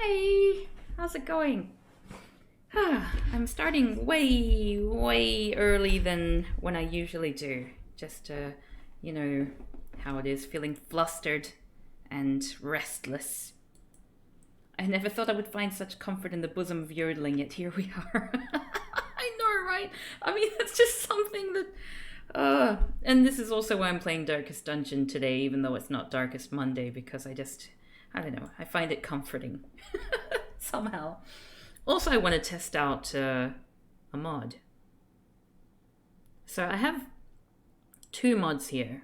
Hey, how's it going? I'm starting way early than when I usually do. Just, you know how it is, feeling flustered and restless. I never thought I would find such comfort in the bosom of yodeling, yet here we are. I know, right? I mean, it's just something that... and this is also why I'm playing Darkest Dungeon today, even though it's not Darkest Monday, because I don't know, I find it comforting. Somehow. Also, I want to test out a mod. So I have two mods here.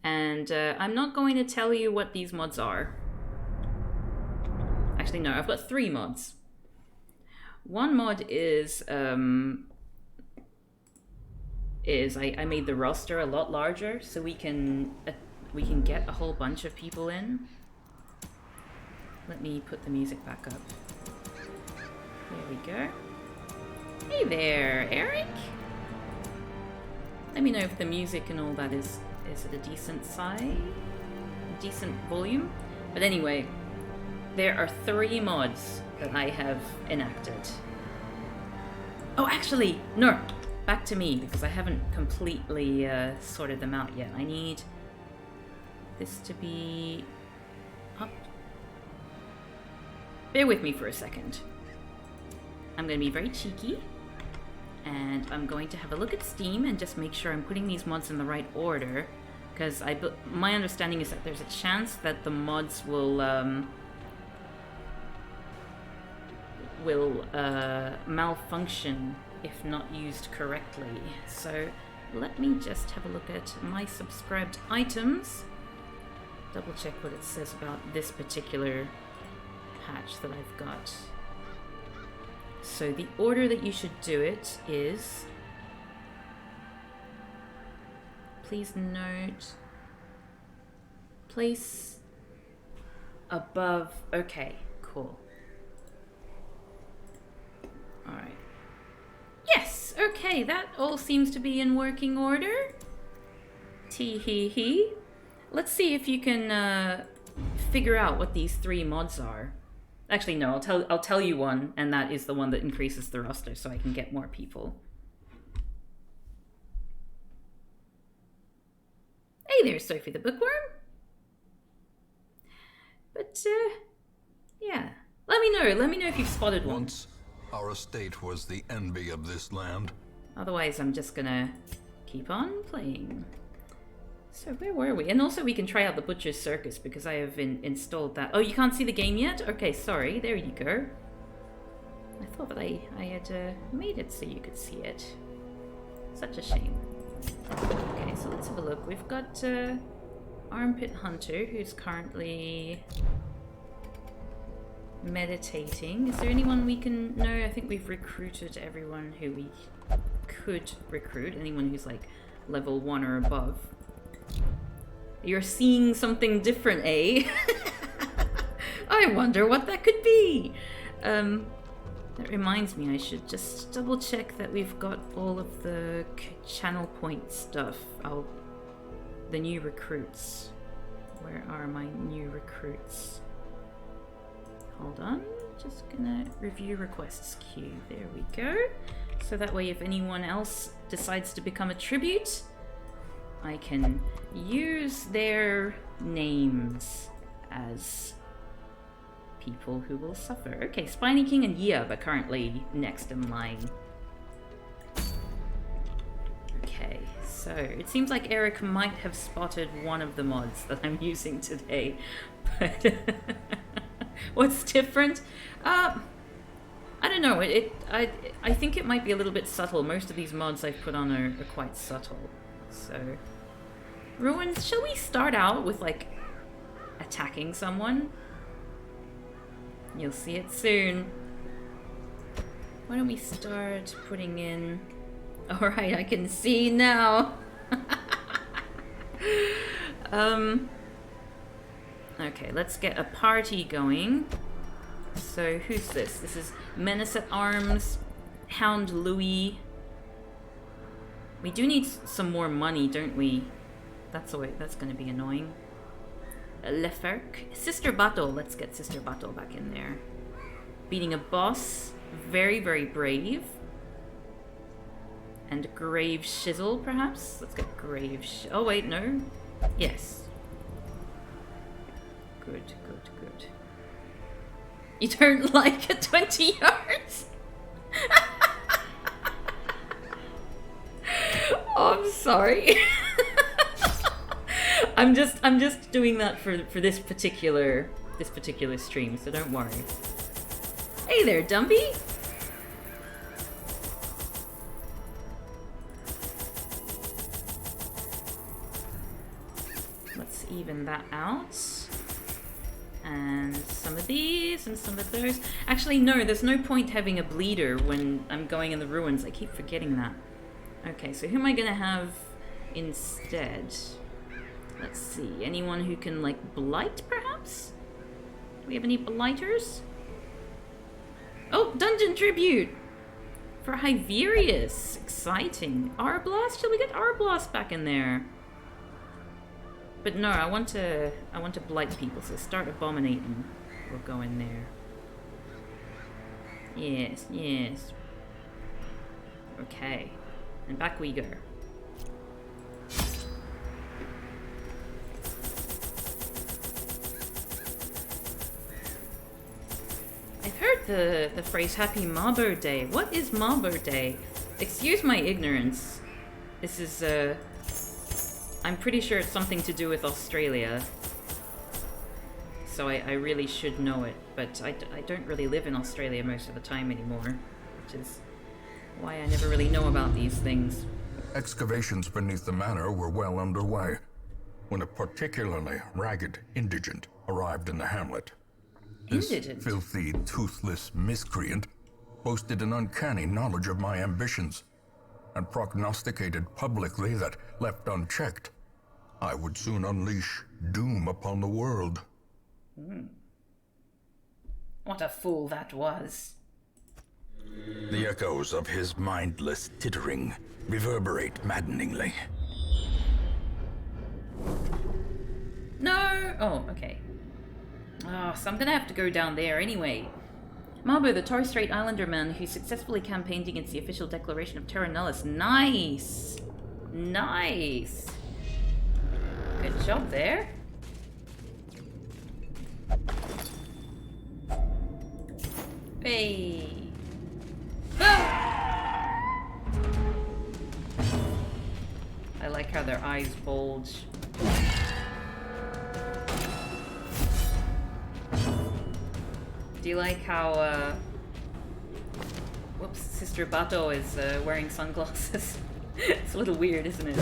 And I'm not going to tell you what these mods are. Actually, no, I've got three mods. One mod is I made the roster a lot larger so we can get a whole bunch of people in. Let me put the music back up. There we go. Hey there, Eric. Let me know if the music and all that is at a decent size, decent volume. But anyway, there are three mods that I have enacted. Oh, actually, no. Back to me, because I haven't completely sorted them out yet. I need this to be up. Bear with me for a second. I'm going to be very cheeky, and I'm going to have a look at Steam and just make sure I'm putting these mods in the right order, because my understanding is that there's a chance that the mods will malfunction if not used correctly. So let me just have a look at my subscribed items. Double check what it says about this particular patch that I've got. So the order that you should do it is, please note, place above. Okay, cool. Alright. Yes, okay, that all seems to be in working order. Tee-hee-hee. Let's see if you can figure out what these three mods are. Actually, no, I'll tell you one, and that is the one that increases the roster so I can get more people. Hey there, Sophie the Bookworm. But, yeah. Let me know if you've spotted one. Once, our estate was the envy of this land. Otherwise, I'm just gonna keep on playing. So where were we? And also we can try out the Butcher's Circus because I have installed that. Oh, you can't see the game yet? Okay, sorry. There you go. I thought that I had made it so you could see it. Such a shame. Okay, so let's have a look. We've got Armpit Hunter, who's currently meditating. Is there anyone we can... No, I think we've recruited everyone who we could recruit. Anyone who's like level 1 or above. You're seeing something different, eh? I wonder what that could be. That reminds me, I should just double check that we've got all of the channel point stuff. The new recruits. Where are my new recruits? Hold on, just gonna review requests queue. There we go. So that way if anyone else decides to become a tribute, I can use their names as people who will suffer. Okay, Spiny King and Yeb are currently next in line. Okay, so it seems like Eric might have spotted one of the mods that I'm using today. But what's different? I don't know. I think it might be a little bit subtle. Most of these mods I've put on are quite subtle. So, Ruins, shall we start out with, like, attacking someone? You'll see it soon. Why don't we start putting in... Alright, I can see now. Okay, let's get a party going. So, who's this? This is Menace at Arms, Hound Louis. We do need some more money, don't we? That's going to be annoying. Leferk. Sister Battle. Let's get Sister Battle back in there. Beating a boss. Very, very brave. And Grave Shizzle, perhaps? Let's get Grave Oh, wait, no. Yes. Good, good, good. You don't like at 20 yards? Oh, I'm sorry. I'm just doing that for this particular stream, so don't worry. Hey there, Dumpy. Let's even that out. And some of these and some of those. Actually, no, there's no point having a bleeder when I'm going in the ruins. I keep forgetting that. Okay, so who am I gonna have instead? Let's see. Anyone who can, like, blight, perhaps? Do we have any blighters? Oh, Dungeon Tribute! For Hyverius. Exciting. Arblast? Shall we get Arblast back in there? But no, I want to blight people, so start abominating. We'll go in there. Yes, yes. Okay. And back we go. I've heard the phrase Happy Mabo Day. What is Mabo Day? Excuse my ignorance. This is, I'm pretty sure it's something to do with Australia. So I really should know it. But I don't really live in Australia most of the time anymore. Which is why I never really know about these things. Excavations beneath the manor were well underway when a particularly ragged indigent arrived in the hamlet. This filthy, toothless miscreant boasted an uncanny knowledge of my ambitions and prognosticated publicly that, left unchecked, I would soon unleash doom upon the world. What a fool that was. The echoes of his mindless tittering reverberate maddeningly. No! Oh, okay. Oh, so I'm gonna have to go down there anyway. Mabo, the Torres Strait Islander man who successfully campaigned against the official declaration of Terra Nullius. Nice! Nice! Good job there. Hey! Ah! I like how their eyes bulge. Do you like how, whoops, Sister Bato is wearing sunglasses? It's a little weird, isn't it?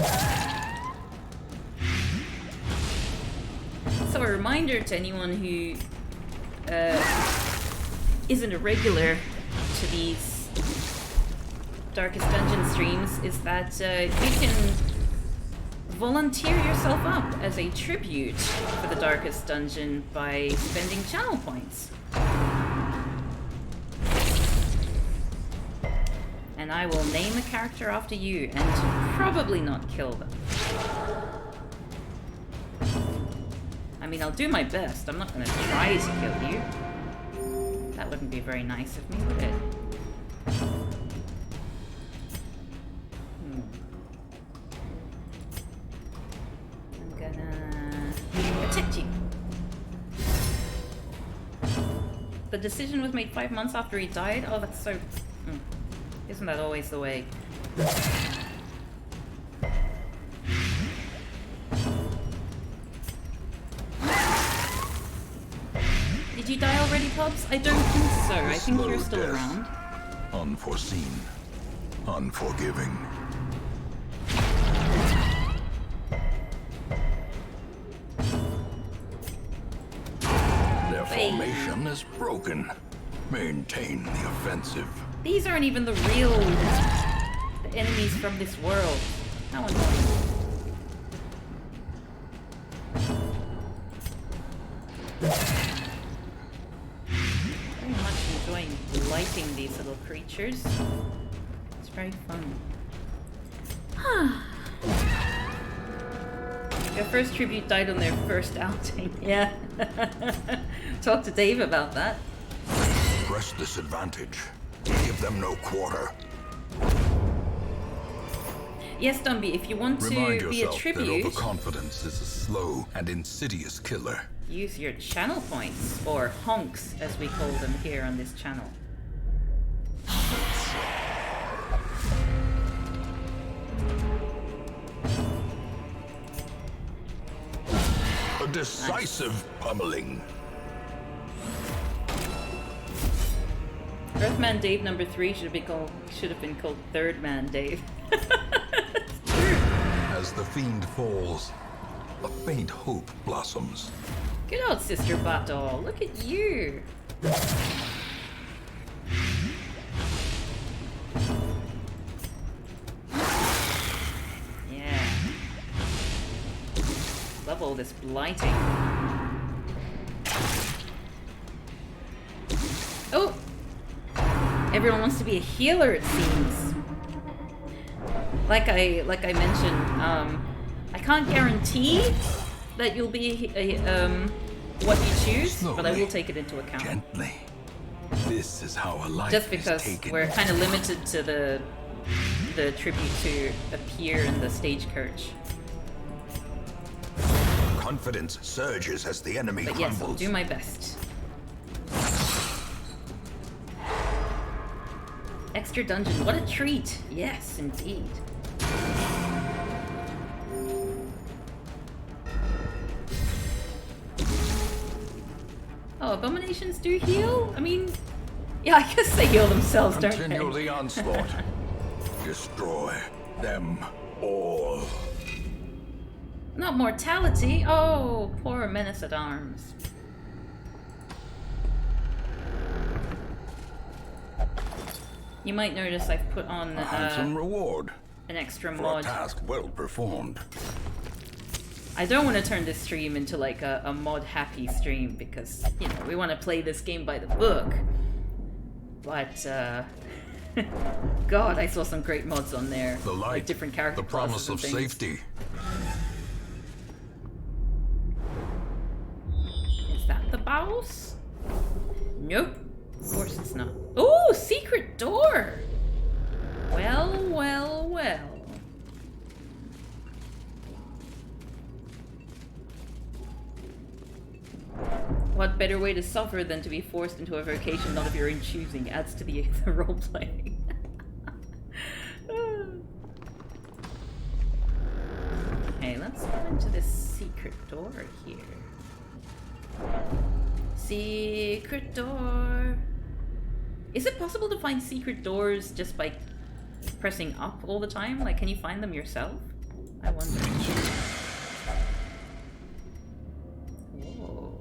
So a reminder to anyone who isn't a regular to these Darkest Dungeon streams is that you can volunteer yourself up as a tribute for the Darkest Dungeon by spending channel points. And I will name a character after you and probably not kill them. I mean, I'll do my best. I'm not going to try to kill you. That wouldn't be very nice of me, would it? I'm gonna protect you. The decision was made 5 months after he died? Oh, that's so... Isn't that always the way? Did you die already, Pops? I don't think so. I think you're still around. Unforeseen. Unforgiving. Their formation is broken. Maintain the offensive. These aren't even the real enemies from this world. How annoying. Very much enjoying lighting these little creatures. It's very fun. Your first tribute died on their first outing. Yeah. Talk to Dave about that. Press this advantage. Give them no quarter. Yes, Dumby, if you want to be a tribute... that overconfidence is a slow and insidious killer. Use your channel points, or honks, as we call them here on this channel. A decisive pummeling. Earthman Dave number 3 should have been called Third Man Dave. It's true. As the fiend falls, a faint hope blossoms. Good old Sister Battle, look at you. Yeah. Love all this blighting. Oh! Everyone wants to be a healer, it seems. Like I mentioned, I can't guarantee that you'll be what you choose, Slowly, but I will take it into account. Gently. This is how a life Just because is taken. we're kind of limited to the tribute to appear in the stagecoach. Confidence surges as the enemy But yes, I'll crumbles. do my best. Extra dungeon, what a treat! Yes, indeed. Oh, abominations do heal? I mean, yeah, I guess they heal themselves, don't Continue they? the onslaught. Destroy them all. Not mortality. Oh, poor Menace at Arms. You might notice I've put on A handsome reward an extra for a mod. task well performed. I don't want to turn this stream into like a mod-happy stream because, you know, we want to play this game by the book. But, God, I saw some great mods on there. The light, like different character the promise classes and of things. safety. Is that the boss? Nope. Of course it's not. Oh, secret door! Well, well, well. What better way to suffer than to be forced into a vocation not of your own choosing? Adds to the role-playing. Okay, let's go into this secret door here. Secret door. Is it possible to find secret doors just by pressing up all the time? Like, can you find them yourself? I wonder. Oh.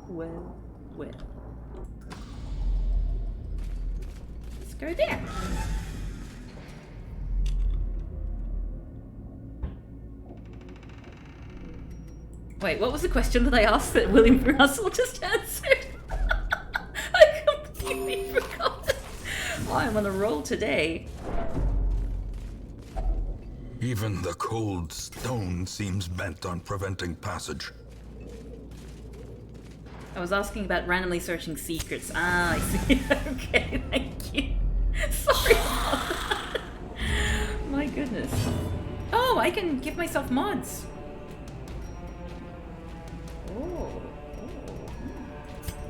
Well. Well. Let's go there. Wait, what was the question that I asked that William Russell just answered? I completely forgot. Oh, I'm on a roll today. Even the cold stone seems bent on preventing passage. I was asking about randomly searching secrets. Ah, I see. Okay, thank you. Sorry about that. My goodness. Oh, I can give myself mods. Oh.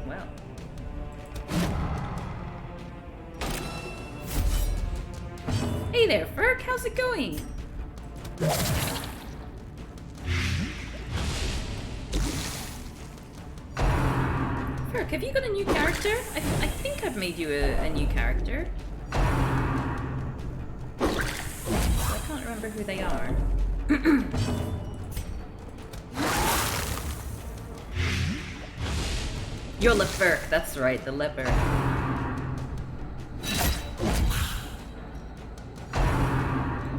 Well. Hey there, Ferk. How's it going? Ferk, have you got a new character? I think I've made you a new character. I can't remember who they are. You're Leferk, that's right, the leper.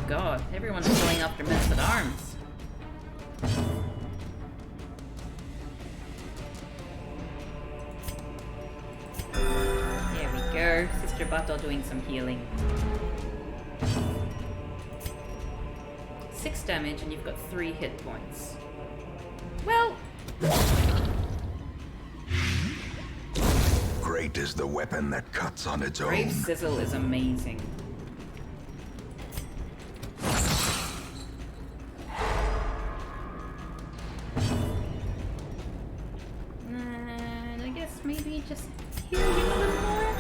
God, everyone's going after Menace at Arms. Bato doing some healing. 6 damage and you've got 3 hit points. Well... Great is the weapon that cuts on its Grave own. Sizzle is amazing. And I guess maybe just heal you a little more.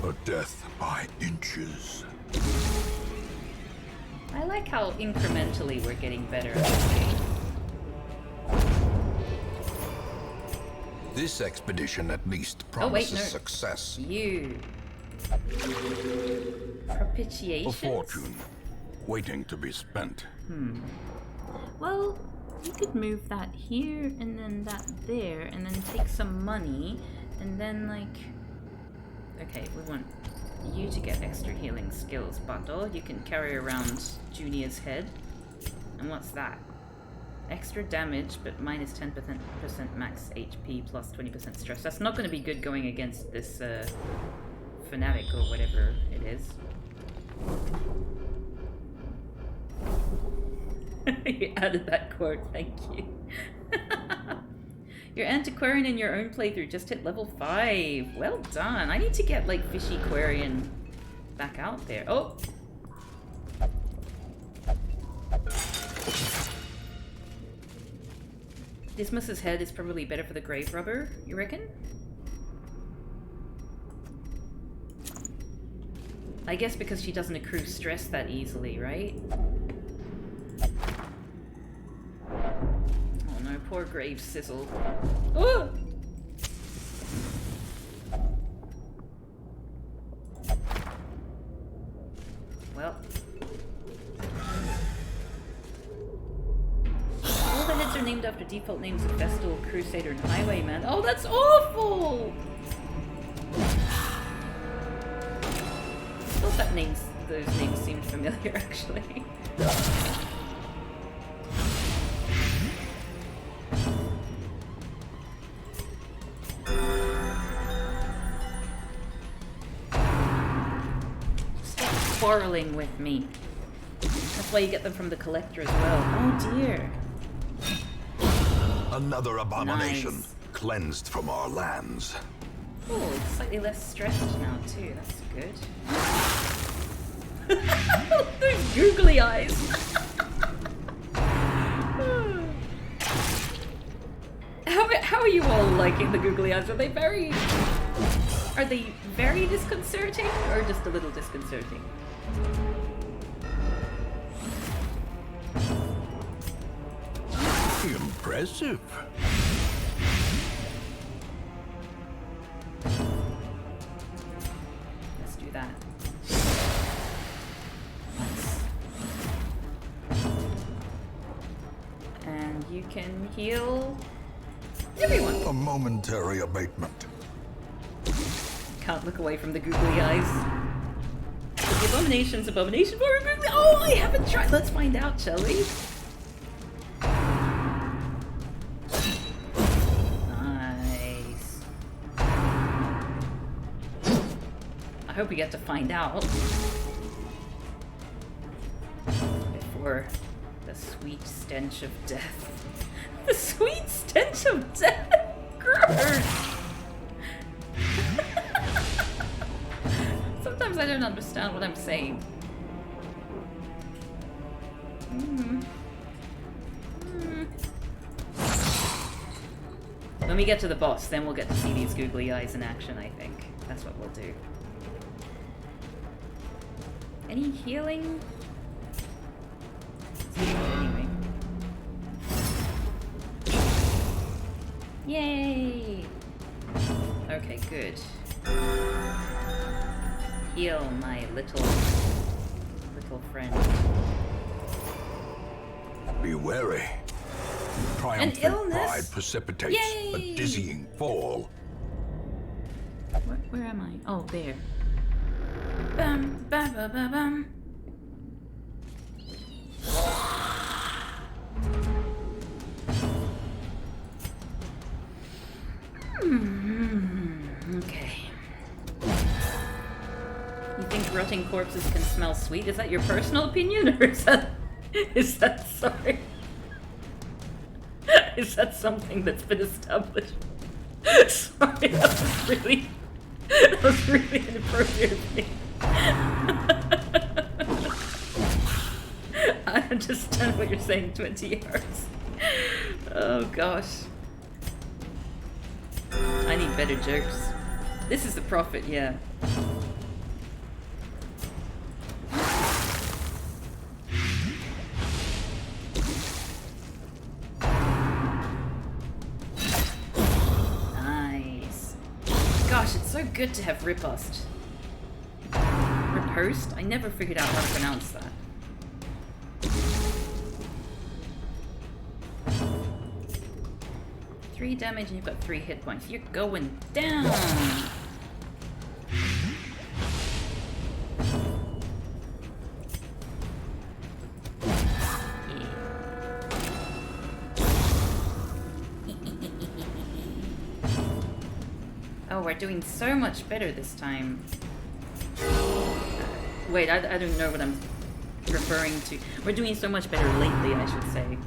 A death by inches. I like how incrementally we're getting better at this game. This expedition at least promises success. You. Propitiation. A fortune waiting to be spent. Well, you could move that here and then that there and then take some money and then like... Okay, we want you to get extra healing skills, Bato. You can carry around Junior's head. And what's that? Extra damage, but minus 10% max HP plus 20% stress. That's not going to be good going against this fanatic or whatever it is. You added that quote, thank you. Your antiquarian in your own playthrough just hit level 5. Well done. I need to get like Fishy Quarian back out there. Oh! Dismas's head is probably better for the grave rubber, you reckon? I guess because she doesn't accrue stress that easily, right? Oh no, poor Grave Sizzle. Oh! Well. All the heads are named after default names of Vestal, Crusader, and Highwayman. Oh, that's awful! I thought those names seemed familiar, actually. Stop quarreling with me. That's why you get them from the collector as well. Oh dear. Another abomination Nice. cleansed from our lands. Oh, it's slightly less stressed now too. That's good. Those googly eyes. How are you all liking the googly eyes? Are they very disconcerting or just a little disconcerting? Impressive. Let's do that. And you can heal everyone. A momentary abatement. Can't look away from the googly eyes. But the abomination's abomination for a googly. Oh, I haven't tried. Let's find out, shall we? Nice. I hope we get to find out before the sweet stench of death. The sweet stench of death. Gross. Sometimes I don't understand what I'm saying. When we get to the boss, then we'll get to see these googly eyes in action, I think. That's what we'll do. Any healing? Anyway. Yay! Okay, good. Heal my little friend. Be wary. Triumphant illness? pride precipitates Yay! a dizzying fall. Where am I? Oh, there. Bum, bum, bum, bum, bum. Okay. You think rotting corpses can smell sweet? Is that your personal opinion, or is that sorry? Is that something that's been established? Sorry, that was really inappropriate of me. I understand what you're saying, 20 yards. Oh gosh. I need better jokes. This is the prophet, yeah. Nice. Gosh, it's so good to have riposte. Riposte? I never figured out how to pronounce that. Three damage and you've got 3 hit points. You're going down! Oh, we're doing so much better this time. Wait, I don't know what I'm referring to. We're doing so much better lately, I should say.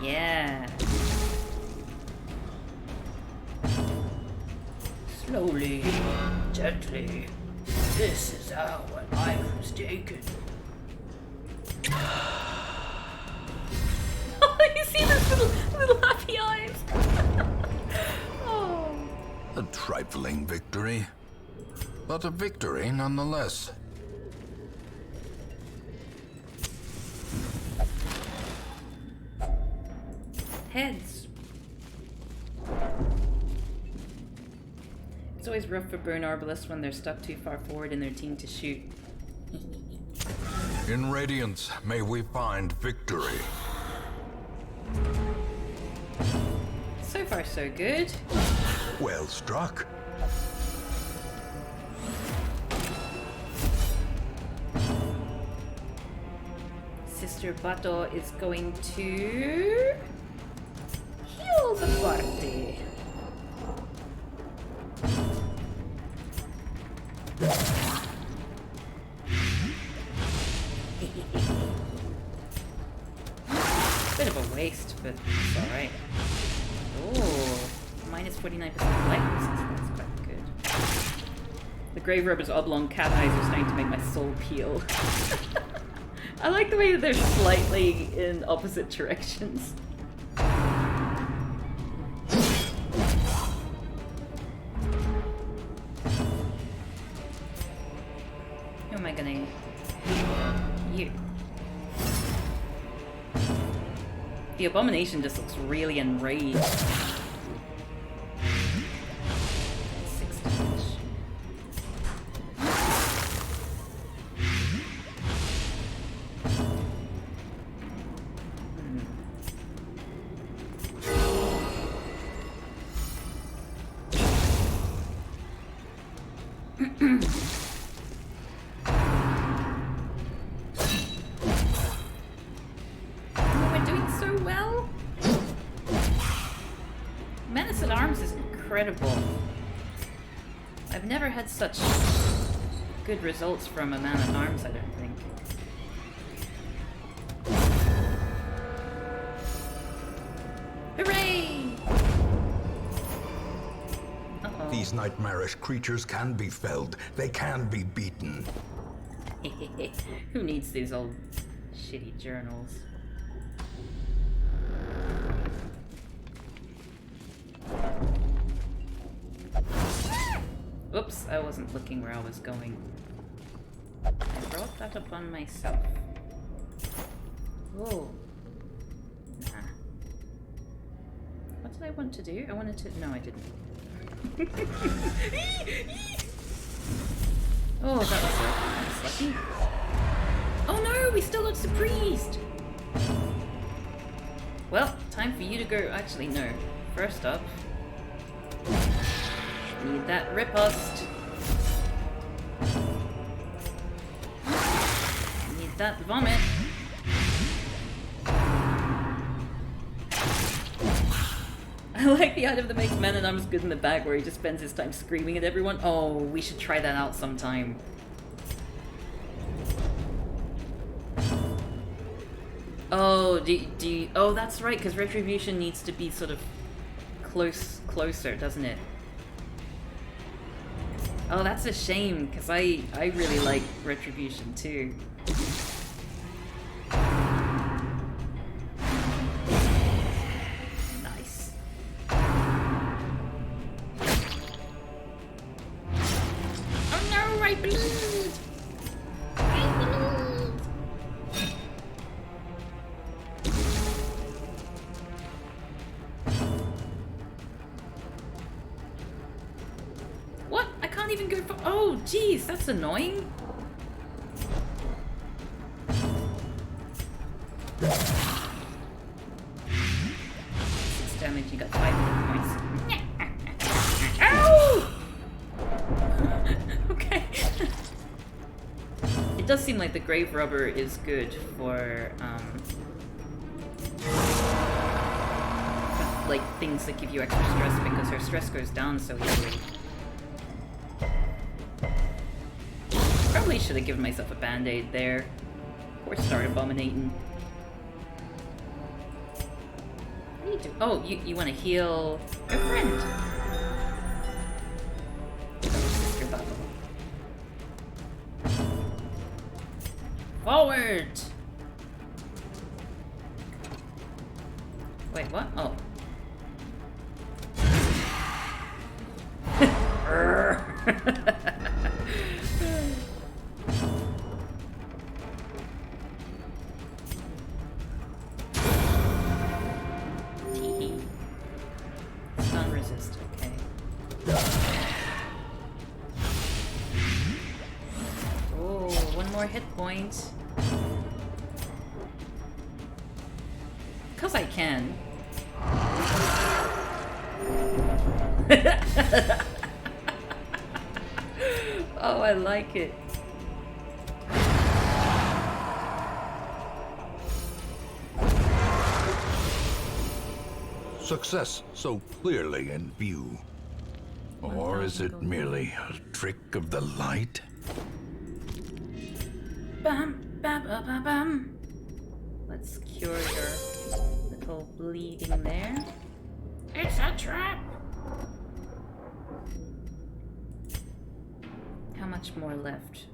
Yeah. Slowly, gently. This is how a life is taken. Oh, you see those little happy eyes? Oh. A trifling victory, but a victory nonetheless. Heads. It's always rough for burn arbalists when they're stuck too far forward in their team to shoot. In Radiance, may we find victory. So far, so good. Well struck. Sister Bato is going to heal the party. Bit of a waste, but it's alright. Oh, minus 49% life resistance. That's quite good. The Grave Robber's oblong cat eyes are starting to make my soul peel. I like the way that they're slightly in opposite directions. Who am I gonna... You. The Abomination just looks really enraged. 6 damage. Incredible. I've never had such good results from a man at arms, I don't think. Hooray! Uh-oh. These nightmarish creatures can be felled. They can be beaten. Who needs these old shitty journals? Oops, I wasn't looking where I was going. I brought that upon myself. Oh. Nah. What did I want to do? I wanted to... No, I didn't. Oh, that was lucky. Oh no, we still got surprised! Well, time for you to go... Actually, no. First up... Need that riposte. Need that vomit. I like the item that makes Man-at-Arms good in the bag where he just spends his time screaming at everyone. Oh, we should try that out sometime. Oh, oh, that's right, because Retribution needs to be sort of closer, doesn't it? Oh, that's a shame, because I really like Retribution too. Nice. Oh no, I bleed! What? I can't even go for— oh, jeez, that's annoying. Six damage, you got 5 hit points. Ow! Okay. It does seem like the Grave Rubber is good for, like, things that give you extra stress because her stress goes down so easily. Probably should have given myself a band-aid there. Or start abominating. What do you do? Oh, you want to heal your friend. Sister Bubble. Forward! Wait, what? Oh. Stun resist, okay. Oh, one more hit point. 'Cause I can. Oh, I like it. Success so clearly in view. Or is it merely a trick of the light? Bam, bam, bam, bam, bam. Let's cure your little bleeding there. It's a trap! How much more left?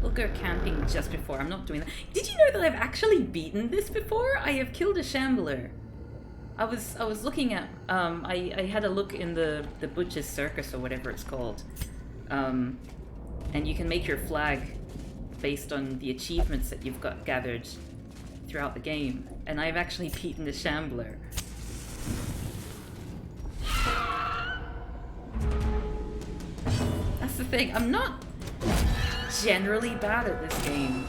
We'll go camping just before. I'm not doing that. Did you know that I've actually beaten this before? I have killed a shambler. I was looking at I had a look in the Butcher's Circus or whatever it's called. And you can make your flag based on the achievements that you've got gathered throughout the game. And I've actually beaten the shambler. That's the thing. I'm not generally bad at this game.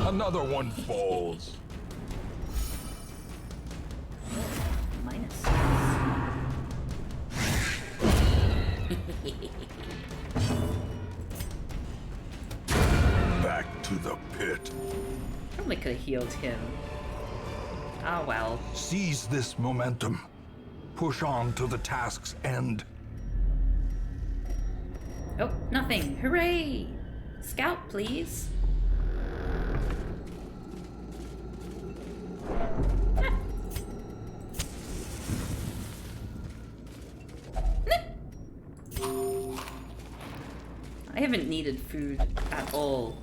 Another one falls. Minus. Back to the pit. Probably could have healed him. Ah, well. Seize this momentum. Push on to the task's end. Oh, nothing. Hooray! Scout, please. I haven't needed food at all.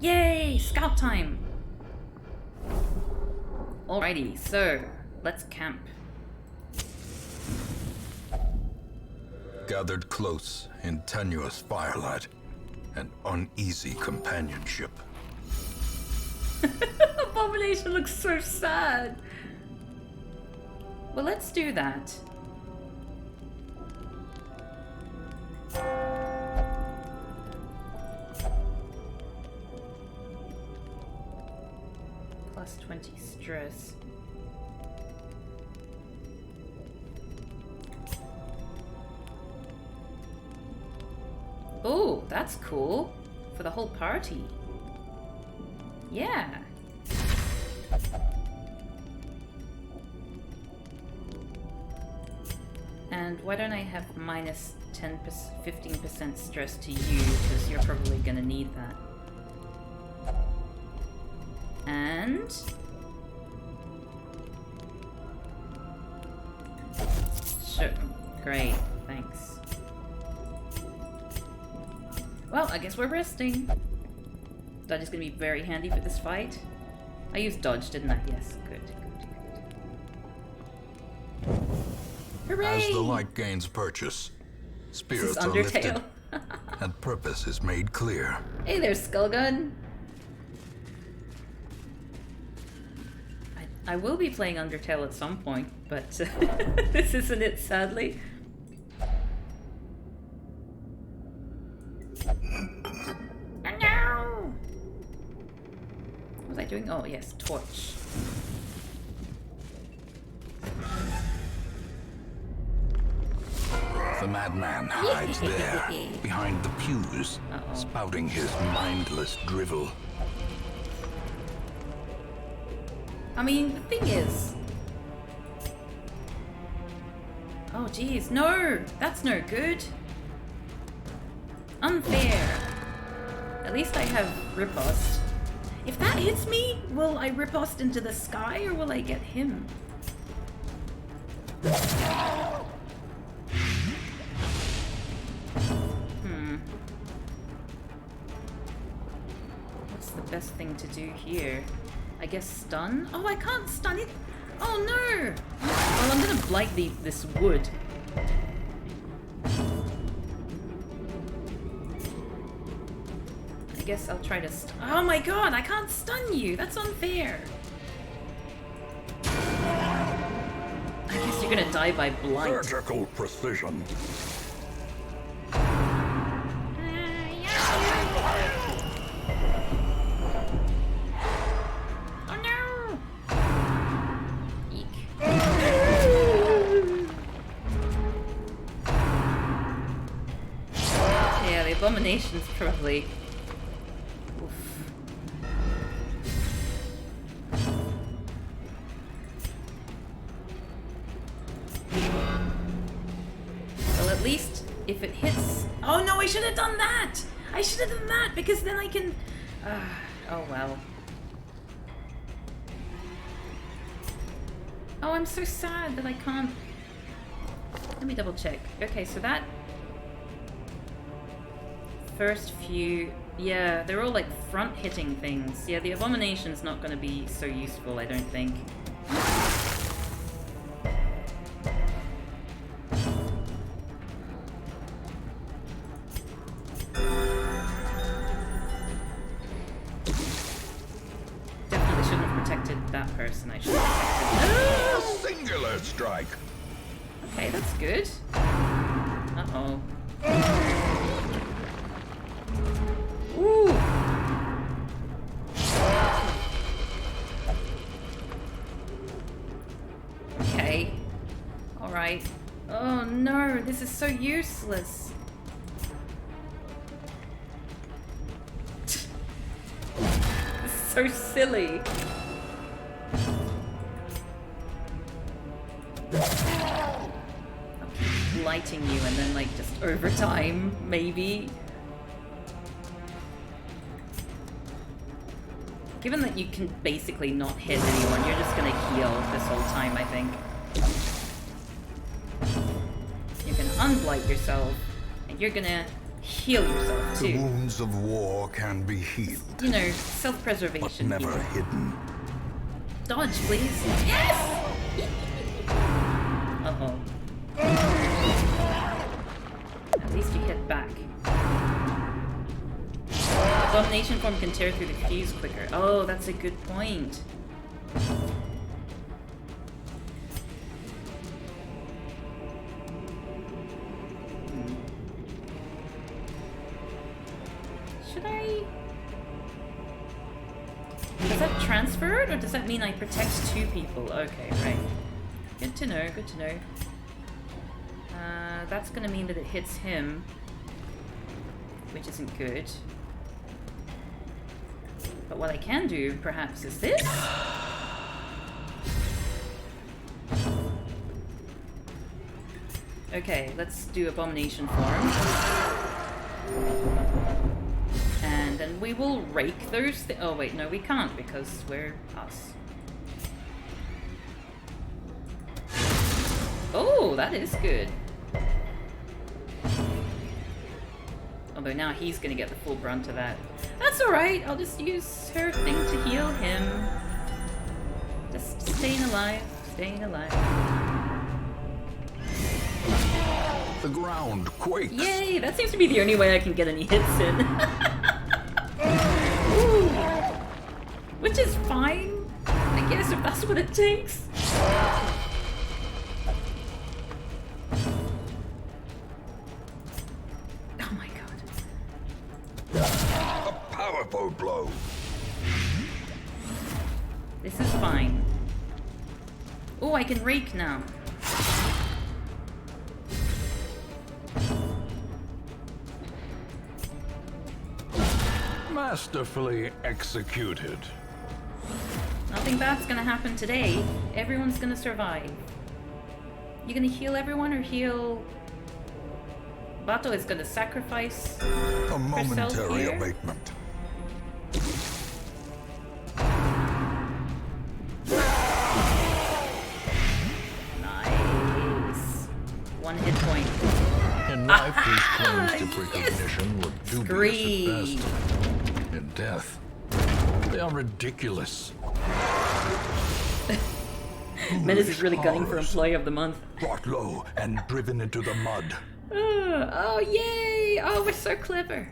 Yay! Scout time! Alrighty, so let's camp. Gathered close in tenuous firelight and uneasy companionship. Abomination looks so sad. Well, let's do that. Plus 20 stress. Oh, that's cool. For the whole party. Yeah. And why don't I have minus 10%, 15% stress to you, because you're probably gonna need that. And... sure. Great, thanks. Well, I guess we're resting. That is gonna be very handy for this fight. I used dodge, didn't I? Yes, good, good, good. Hooray! As the light gains purchase, spirits are lifted, and purpose is made clear. Hey there, Skullgun! I will be playing Undertale at some point, but this isn't it, sadly. Oh no! What was I doing? Oh yes, torch. The madman hides there, behind the pews, spouting his mindless drivel. I mean, the thing is... oh geez, no! That's no good! Unfair! At least I have riposte. If that hits me, will I riposte into the sky or will I get him? What's the best thing to do here? I guess stun? Oh, I can't stun it! Oh no! Well, I'm gonna blight this wood. I guess I'll try to oh my god, I can't stun you! That's unfair! I guess you're gonna die by blight. Surgical precision. Abominations probably. Oof. Well, at least if it hits. Oh no, I should have done that! I should have done that because then I can. Oh well. Oh, I'm so sad that I can't. Let me double check. Okay, so that. First few, yeah, they're all like front hitting things. Yeah, the abomination's not going to be so useful, I don't think. Definitely shouldn't have protected that person. I should have protected. A singular strike. Okay, that's good. Uh-oh. Ooh. Okay. Alright. Oh no, this is so useless. This is so silly. I'll keep lighting you and then like just over time, maybe. Given that you can basically not hit anyone, you're just gonna heal this whole time, I think. You can unblight yourself, and you're gonna heal yourself too. The wounds of war can be healed. You know, self-preservation. But never hidden. Dodge, please. Yes! Uh-oh. At least you hit back. Abomination form can tear through the fuse quicker. Oh, that's a good point. transferred, or does that mean I protect 2 people? Okay, right. Good to know, good to know. That's gonna mean that it hits him, which isn't good. But what I can do, perhaps, is this? Okay, let's do Abomination form. And then we will rake those oh wait, no we can't because we're us. Oh, that is good. Although now he's gonna get the full brunt of that. That's alright, I'll just use her thing to heal him. Just staying alive, staying alive. The ground quakes. Yay, that seems to be the only way I can get any hits in. Ooh. Which is fine, I guess, if that's what it takes. Oh my god. A powerful blow. This is fine. Oh, I can rake now. Masterfully executed. Nothing bad's gonna happen today. Everyone's gonna survive. You gonna heal everyone or heal... Bato is gonna sacrifice A momentary here? abatement. Nice. 1 hit point. In life, these claims to recognition were dubious Screed. at best. In death, they are ridiculous. Menace is really gunning for Horrors. Employee of the Month. Brought low and driven into the mud. Oh, yay! Oh, we're so clever.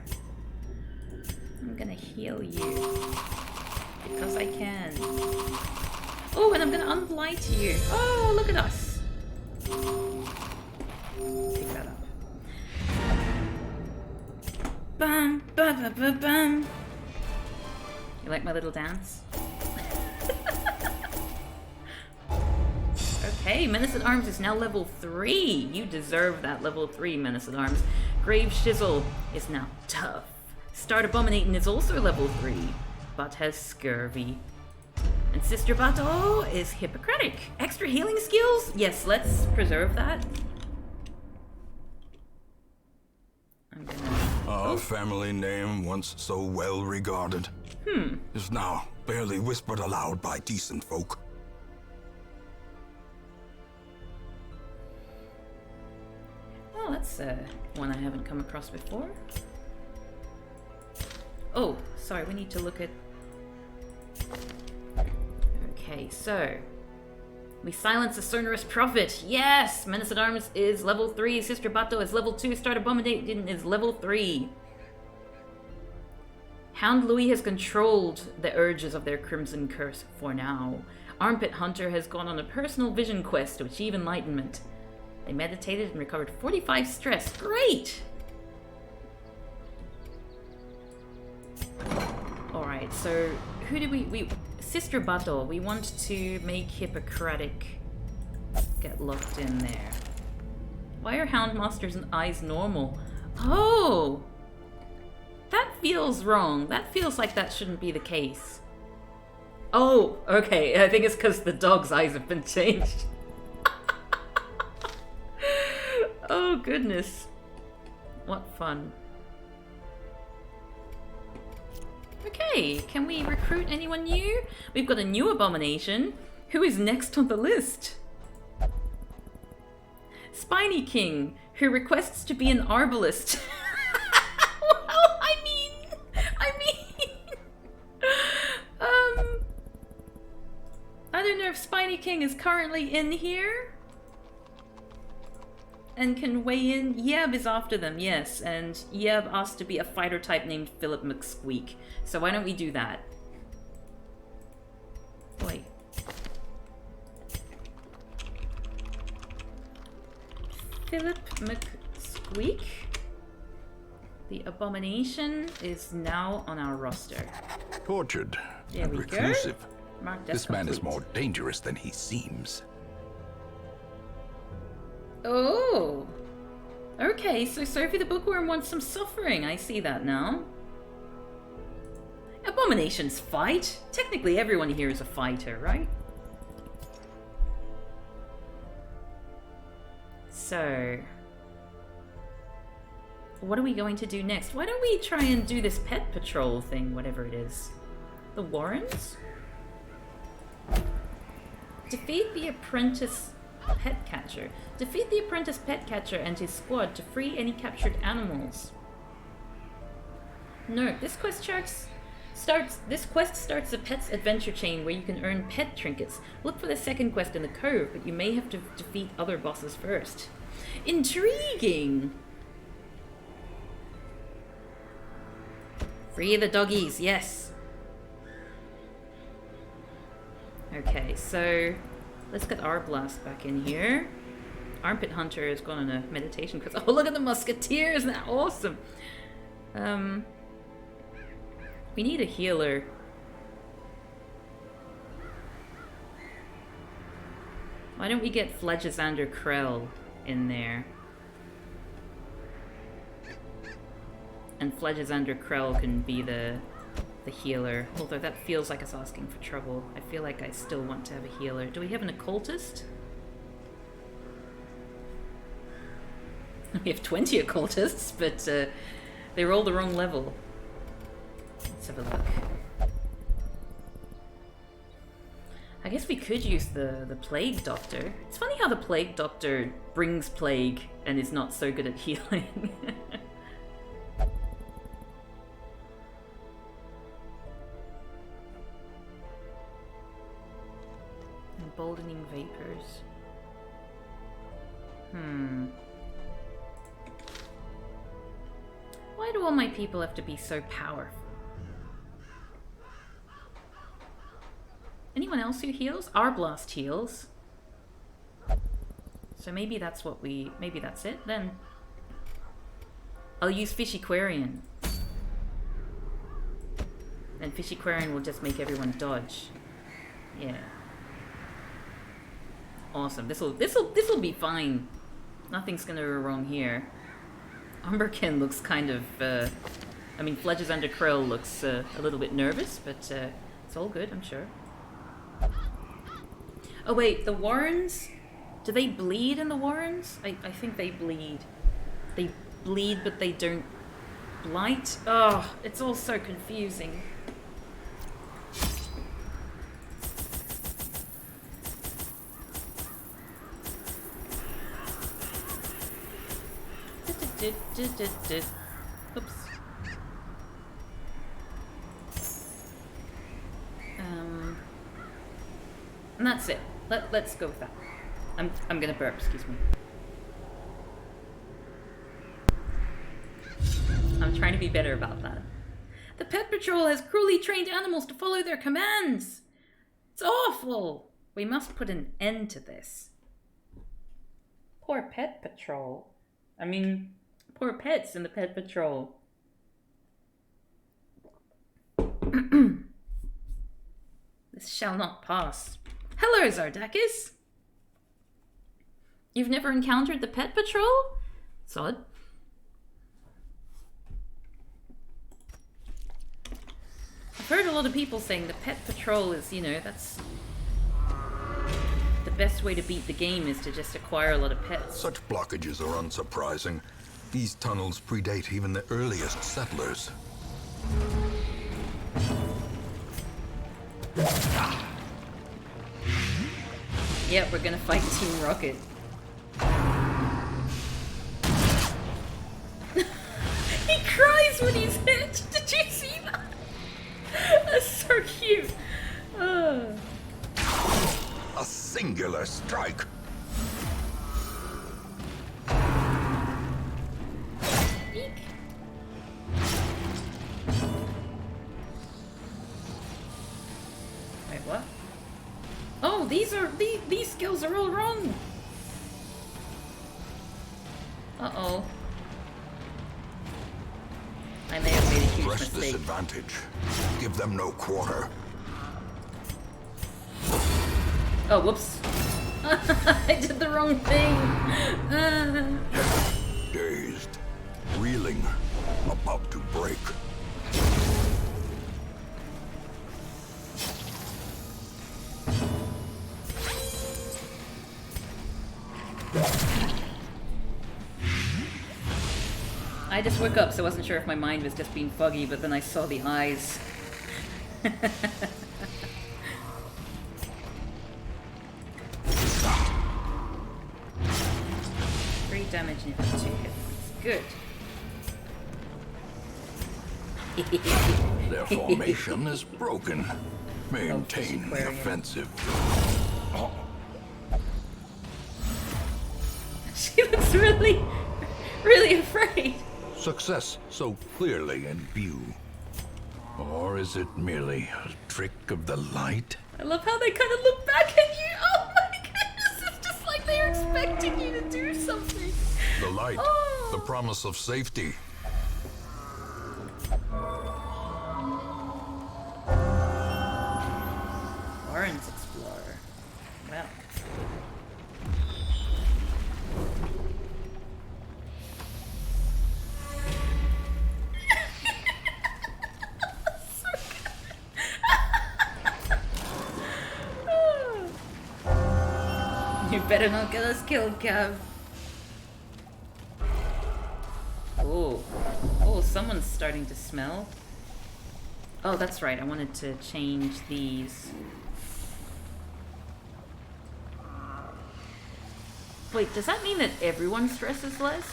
I'm gonna heal you. Because I can. Oh, and I'm gonna unblight you. Oh, look at us. Pick that up. Bam, ba ba ba bam. You like my little dance? Okay, Menace at Arms is now level 3. You deserve that level 3, Menace at Arms. Grave Shizzle is now tough. Start Abominating is also level 3, but has Scurvy. And Sister Bato is Hippocratic. Extra healing skills? Yes, let's preserve that. I'm gonna... A family name once so well regarded is now barely whispered aloud by decent folk. Oh, that's one I haven't come across before. Oh, sorry, we need to look at... Okay, so... We silence the Sonorous Prophet. Yes! Menace at Arms is level 3. Sister Bato is level 2. Start Abominating is level 3. Hound Louis has controlled the urges of their Crimson Curse for now. Armpit Hunter has gone on a personal vision quest to achieve enlightenment. They meditated and recovered 45 stress. Great! Alright, so who do we... Sister Bato, we want to make Hippocratic get locked in there. Why are Houndmaster's eyes normal? Oh! That feels wrong. That feels like that shouldn't be the case. Oh, okay. I think it's because the dog's eyes have been changed. Oh, goodness. What fun. Okay, can we recruit anyone new? We've got a new abomination. Who is next on the list? Spiny King, who requests to be an arbalist. Well, I mean... I don't know if Spiny King is currently in here. And can weigh in. Yeb is after them, yes. And Yeb asked to be a fighter type named Philip McSqueak. So why don't we do that? Wait. Philip McSqueak? The abomination is now on our roster. Tortured There and we go. reclusive. Marked This man is complete. more dangerous than he seems. Oh! Okay, so Sophie the Bookworm wants some suffering. I see that now. Abominations fight? Technically everyone here is a fighter, right? So... what are we going to do next? Why don't we try and do this pet patrol thing, whatever it is? The Warrens? Defeat the apprentice pet catcher. Defeat the apprentice pet catcher and his squad to free any captured animals. No, this quest starts a pet's adventure chain where you can earn pet trinkets. Look for the second quest in the cove, but you may have to defeat other bosses first. Intriguing! Free the doggies, yes. Okay, so let's get Arblast back in here. Armpit Hunter has gone on a meditation because oh, look at the musketeers! Isn't that awesome? We need a healer. Why don't we get Fledgesander Krell in there? And Fledgesander Krell can be the healer. Although that feels like it's asking for trouble. I feel like I still want to have a healer. Do we have an occultist? We have 20 occultists, but they're all the wrong level. Let's have a look. I guess we could use the Plague Doctor. It's funny how the Plague Doctor brings plague and is not so good at healing. Emboldening vapors. Why do all my people have to be so powerful? Anyone else who heals? Arblast heals. So maybe that's what we... maybe that's it then. I'll use Fishiquarian. And Fishiquarian will just make everyone dodge. Yeah. Awesome. This'll be fine. Nothing's gonna go wrong here. Umberkin looks kind of... I mean, Fledgesander Krell looks a little bit nervous, but it's all good, I'm sure. Oh wait, the Warrens? Do they bleed in the Warrens? I think they bleed. They bleed, but they don't blight? Oh, it's all so confusing. Oops. And that's it. Let's go with that. I'm gonna burp, excuse me. I'm trying to be better about that. The Pet Patrol has cruelly trained animals to follow their commands. It's awful. We must put an end to this. Poor Pet Patrol. I mean, poor pets in the Pet Patrol. This shall not pass. Hello, Zardakis! You've never encountered the Pet Patrol? It's odd. I've heard a lot of people saying the Pet Patrol is, you know, that's... the best way to beat the game is to just acquire a lot of pets. Such blockages are unsurprising. These tunnels predate even the earliest settlers. Yeah, we're gonna fight Team Rocket. He cries when he's hit! Did you see that? That's so cute. A singular strike. Eek. Wait, what? Oh, these skills are all wrong. Uh-oh. I may have made a huge Press this mistake. advantage. Give them no quarter. Oh, whoops. I did the wrong thing. Dazed, reeling, about to break. I just woke up, so I wasn't sure if my mind was just being foggy, but then I saw the eyes. 3 damage and you have 2 hit points. Good. Their formation is broken. Maintain the Aquarium. offensive. She looks really, really afraid. Success so clearly in view. Or is it merely a trick of the light? I love how they kind of look back at you. Oh my goodness, it's just like they're expecting you to do something. The light, Oh. the promise of safety. Warren's Explorer. Well. You better not get us killed, Cav. Oh. Oh, someone's starting to smell. Oh, that's right. I wanted to change these. Wait, does that mean that everyone stresses less?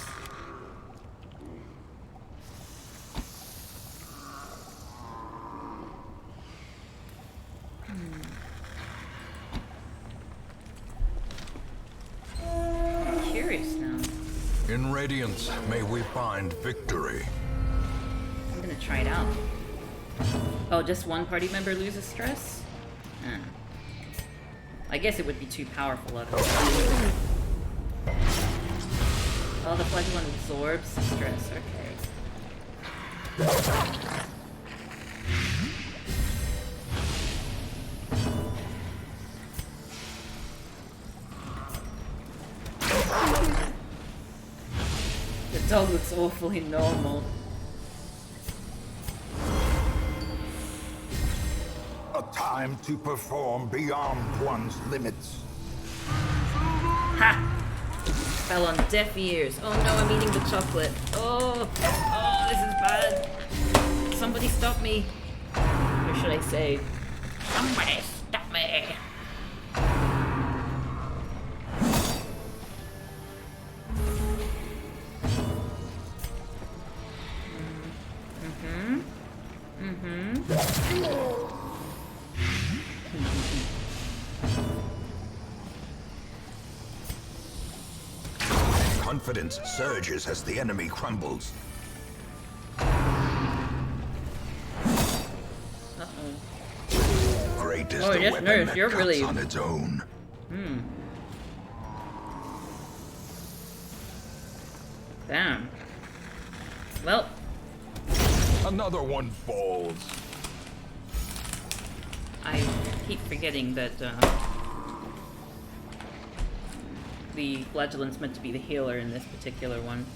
I'm curious now. In Radiance, may we find victory. I'm gonna try it out. Oh, just one party member loses stress? I guess it would be too powerful otherwise. Oh, the flagellant absorbs the stress, okay. The dog looks awfully normal. A time to perform beyond one's limits. Ha! Fell on deaf ears. Oh no, I'm eating the chocolate. Oh, oh, this is bad. Somebody stop me. Or should I say, somebody stop me. Confidence surges as the enemy crumbles. Great is Oh, the yes, weapon nurse, that you're cuts really- on its own. Damn. Well, Another one falls. I keep forgetting that the flagellant's meant to be the healer in this particular one.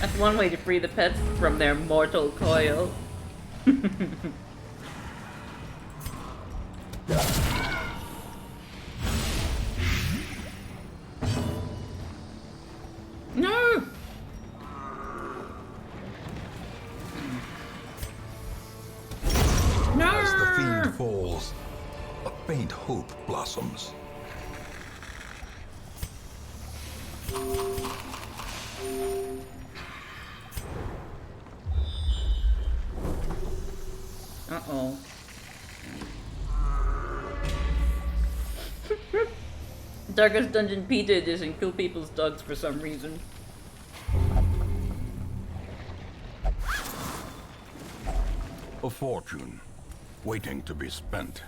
That's one way to free the pets from their mortal coil. No! As the No! fiend falls, a faint hope blossoms. Uh-oh. Darkest Dungeon Pizza Edition, kill people's dogs for some reason. A fortune, waiting to be spent.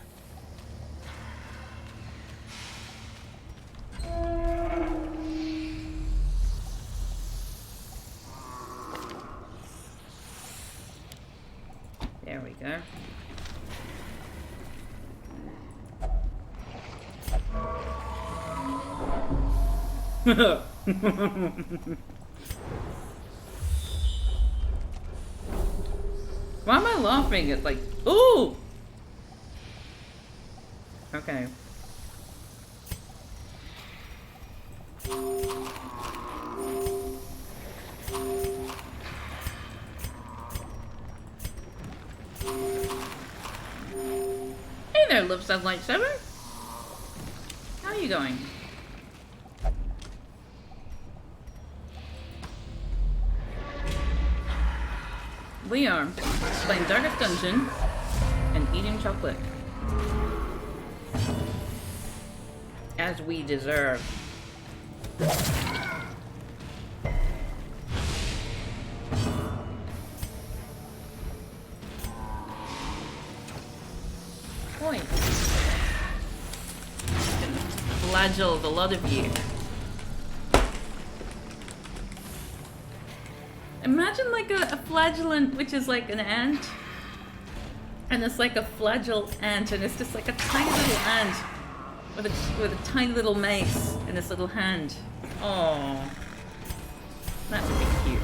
Why am I laughing? It's like, ooh! Okay. Hey there, Live Sunlight 7. How are you going? We are playing Darkest Dungeon and eating chocolate. As we deserve. Boy. Flagelled a lot of you. Imagine like a flagellant, which is like an ant. And it's like a flagell ant, and it's just like a tiny little ant with a tiny little mace in its little hand. Oh, that would be cute.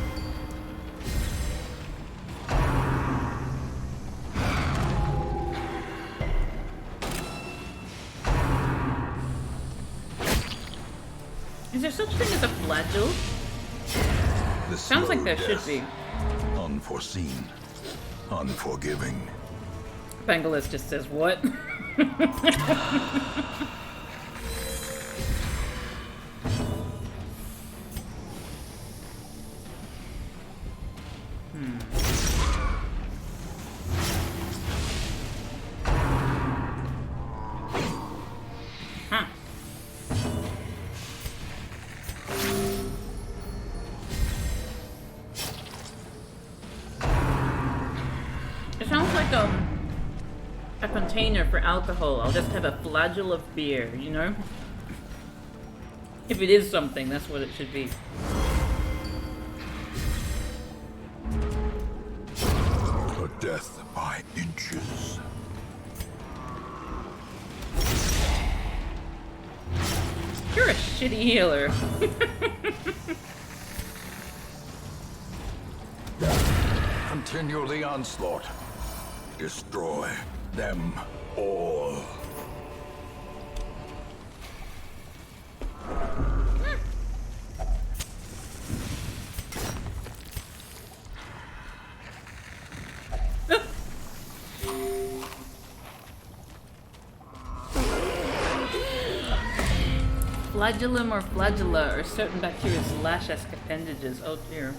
Is there such a thing as a flagell? The Sounds like slow there should death. be. Unforeseen. Unforgiving. Pangolus just says, what? Huh. It sounds like a container for alcohol. I'll just have a flagell of beer, you know? If it is something, that's what it should be. A death by inches. You're a shitty healer. Continue the onslaught. Destroy them all. Flagellum or flagella are certain bacteria's lash-esque appendages. Oh dear.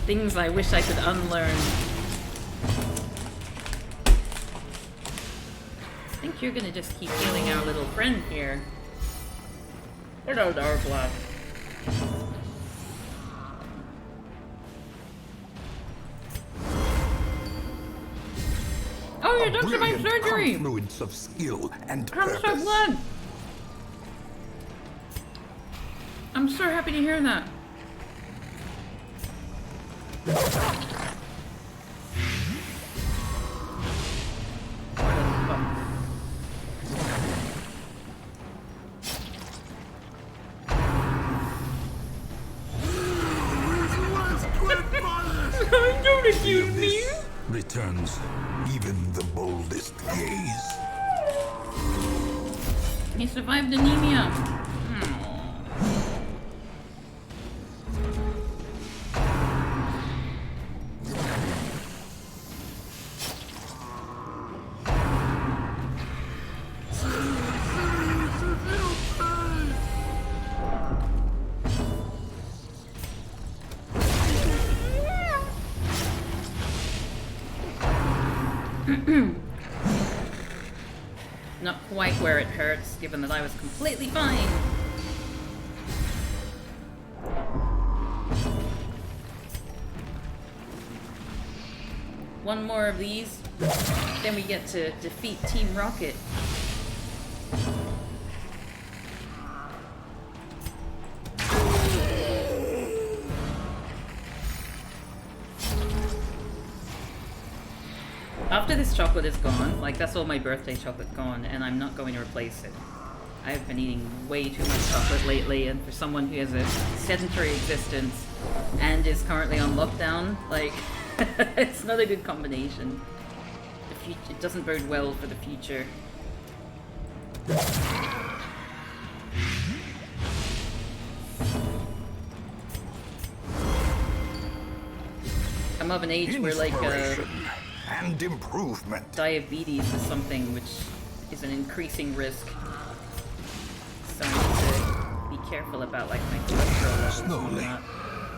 Things I wish I could unlearn. I think you're gonna just keep healing our little friend here. Hello, Darkblood. Oh, you're done for my Brilliant surgery! confluence of skill and I'm purpose. so glad! I'm so happy to hear that. Don't accuse me! This returns even the boldest gaze. He survived anemia. Not quite where it hurts, given that I was completely fine. One more of these, then we get to defeat Team Rocket. After this chocolate is gone, like that's all my birthday chocolate gone, and I'm not going to replace it. I've been eating way too much chocolate lately, and for someone who has a sedentary existence and is currently on lockdown, like, it's not a good combination. It doesn't bode well for the future. I'm of an age where, like, and improvement. Diabetes is something which is an increasing risk. So I need to be careful about, like, my cholesterol levels. Slowly,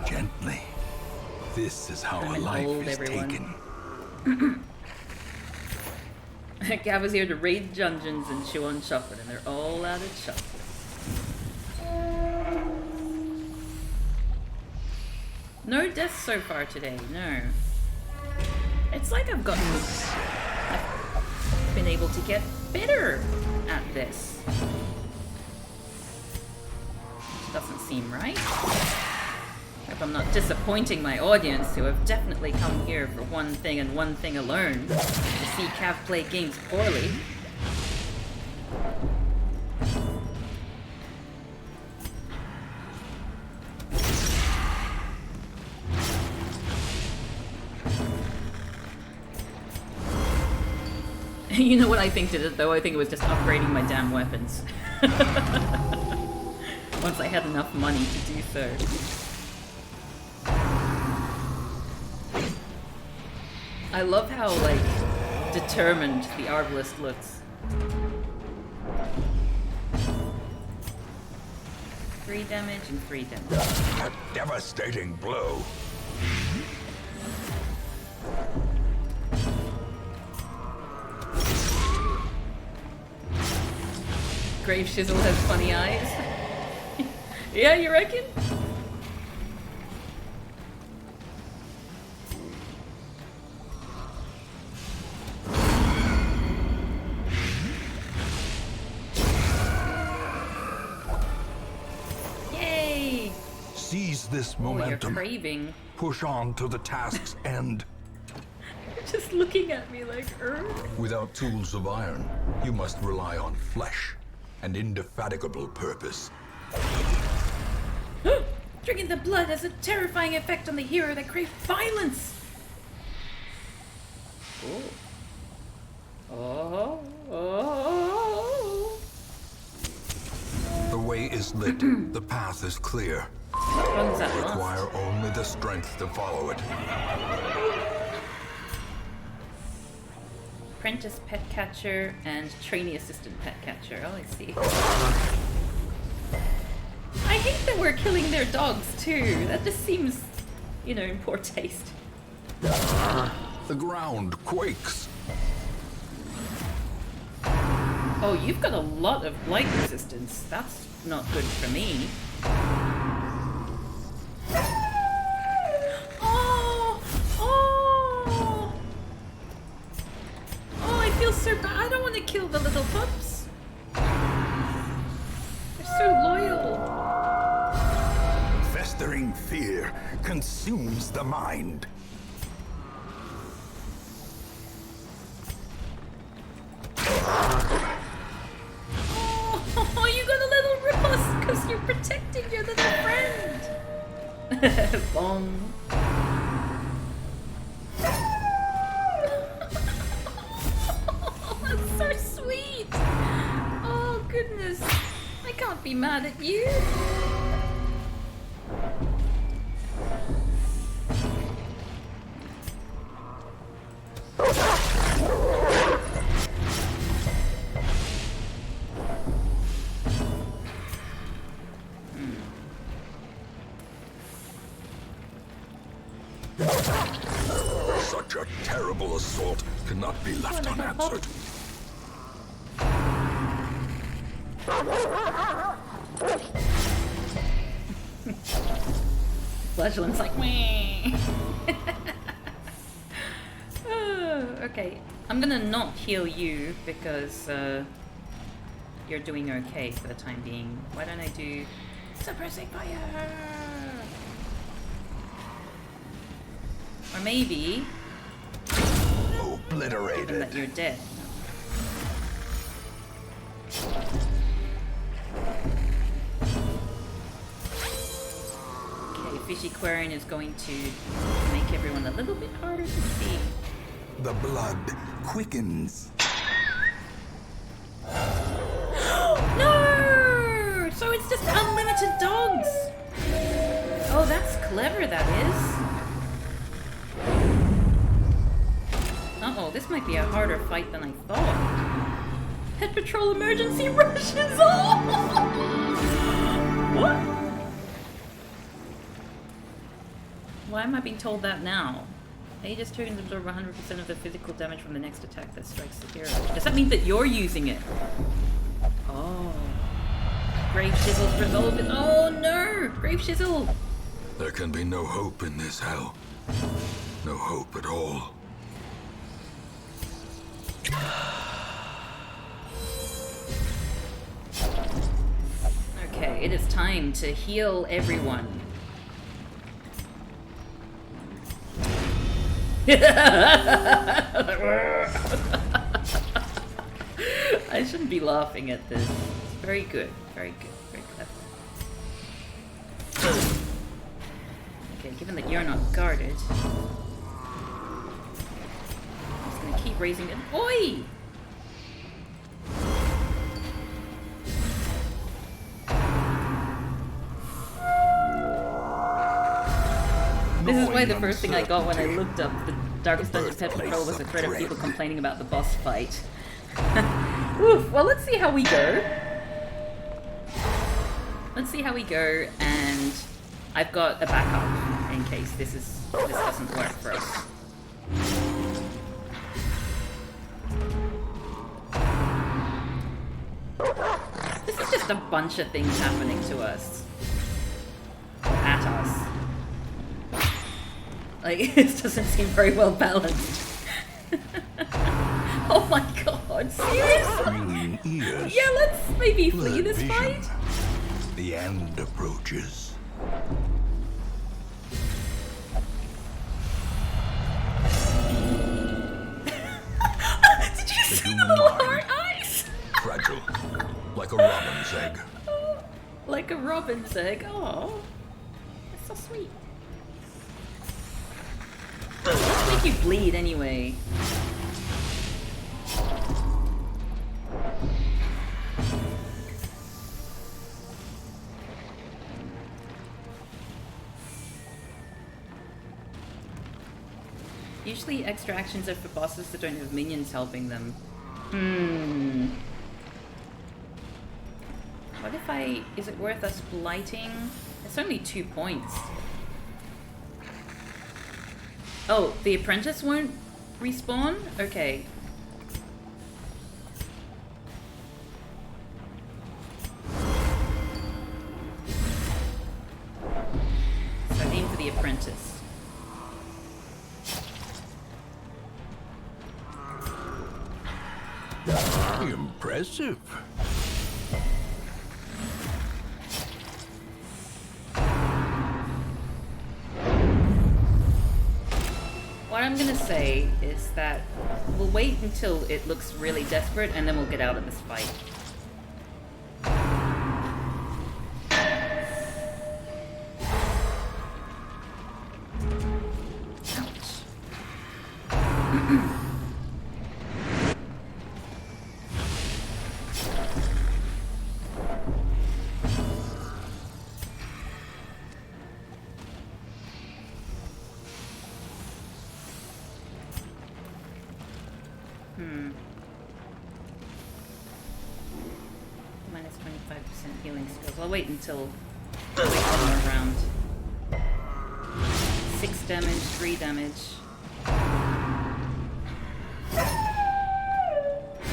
gently. This is how a life is taken. Gav is here to raid dungeons and chew on chocolate, and they're all out of chocolate. No deaths so far today, no. It's like I've been able to get better at this. Doesn't seem right. If I'm not disappointing my audience, who have definitely come here for one thing and one thing alone, to see Cav play games poorly. You know what I think did it though? I think it was just upgrading my damn weapons. Once I had enough money to do so. I love how, like, determined the Arbalest looks. 3 damage and 3 damage. A devastating blow. Grave Shizzle has funny eyes. Yeah, you reckon? Yay! Seize this Oh, you're momentum. craving. Push on to the task's end. Just looking at me like, Without tools of iron, you must rely on flesh and indefatigable purpose. Drinking the blood has a terrifying effect on the hero that craves violence. Oh. The way is lit, the path is clear. Runs at last. Require only the strength to follow it. Apprentice pet catcher and trainee assistant pet catcher. Oh, I see. I hate that we're killing their dogs too. That just seems, you know, in poor taste. The ground quakes. Oh, you've got a lot of blight resistance. That's not good for me. Oh, I feel so bad. I don't want to kill the little pups. They're so loyal. Festering fear consumes the mind. Oh, you got a little riposte because you're protecting your little friend. Bong. That's so sweet. Oh, goodness. I can't be mad at you. Such a terrible assault cannot be left unanswered. Fledgling's like, meh. Okay, I'm gonna not heal you because you're doing okay for the time being. Why don't I do suppressing fire? Or maybe, given that Obliterated. you're dead. fishy Quarian is going to make everyone a little bit harder to see. The blood quickens. No! So it's just unlimited dogs! Oh, that's clever, that is. Uh-oh, this might be a harder fight than I thought. Pet Patrol emergency rushes! Oh! What? Why am I being told that now? Aegis tokens absorb 100% of the physical damage from the next attack that strikes the hero. Does that mean that you're using it? Oh. Grave Shizzle's resolve it. Oh no! Grave Shizzle! There can be no hope in this hell. No hope at all. Okay, it is time to heal everyone. I shouldn't be laughing at this. Very good, very good, very clever. Okay, given that you're not guarded, I'm just gonna keep raising it. Oi! This is why the first thing I got when I looked up the Darkest Dungeon Pet Patrol was a thread of people complaining about the boss fight. Oof, well, let's see how we go. Let's see how we go, and I've got a backup in case this doesn't work for us. This is just a bunch of things happening to us. At us. Like, this doesn't seem very well balanced. Oh my god, seriously? Yeah, let's maybe flee this fight. The end approaches. Did you see the little heart eyes? Fragile, like a robin's egg. Like a robin's egg. Oh, that's so sweet. Let's make you bleed anyway. Usually extra actions are for bosses that don't have minions helping them. What if is it worth us blighting? It's only 2 points. Oh, the apprentice won't respawn? Okay. So aim for the apprentice. Impressive. What I'm gonna say is that we'll wait until it looks really desperate and then we'll get out of this fight. Minus 25% healing skills. I'll wait until one more round. 6 damage, 3 damage.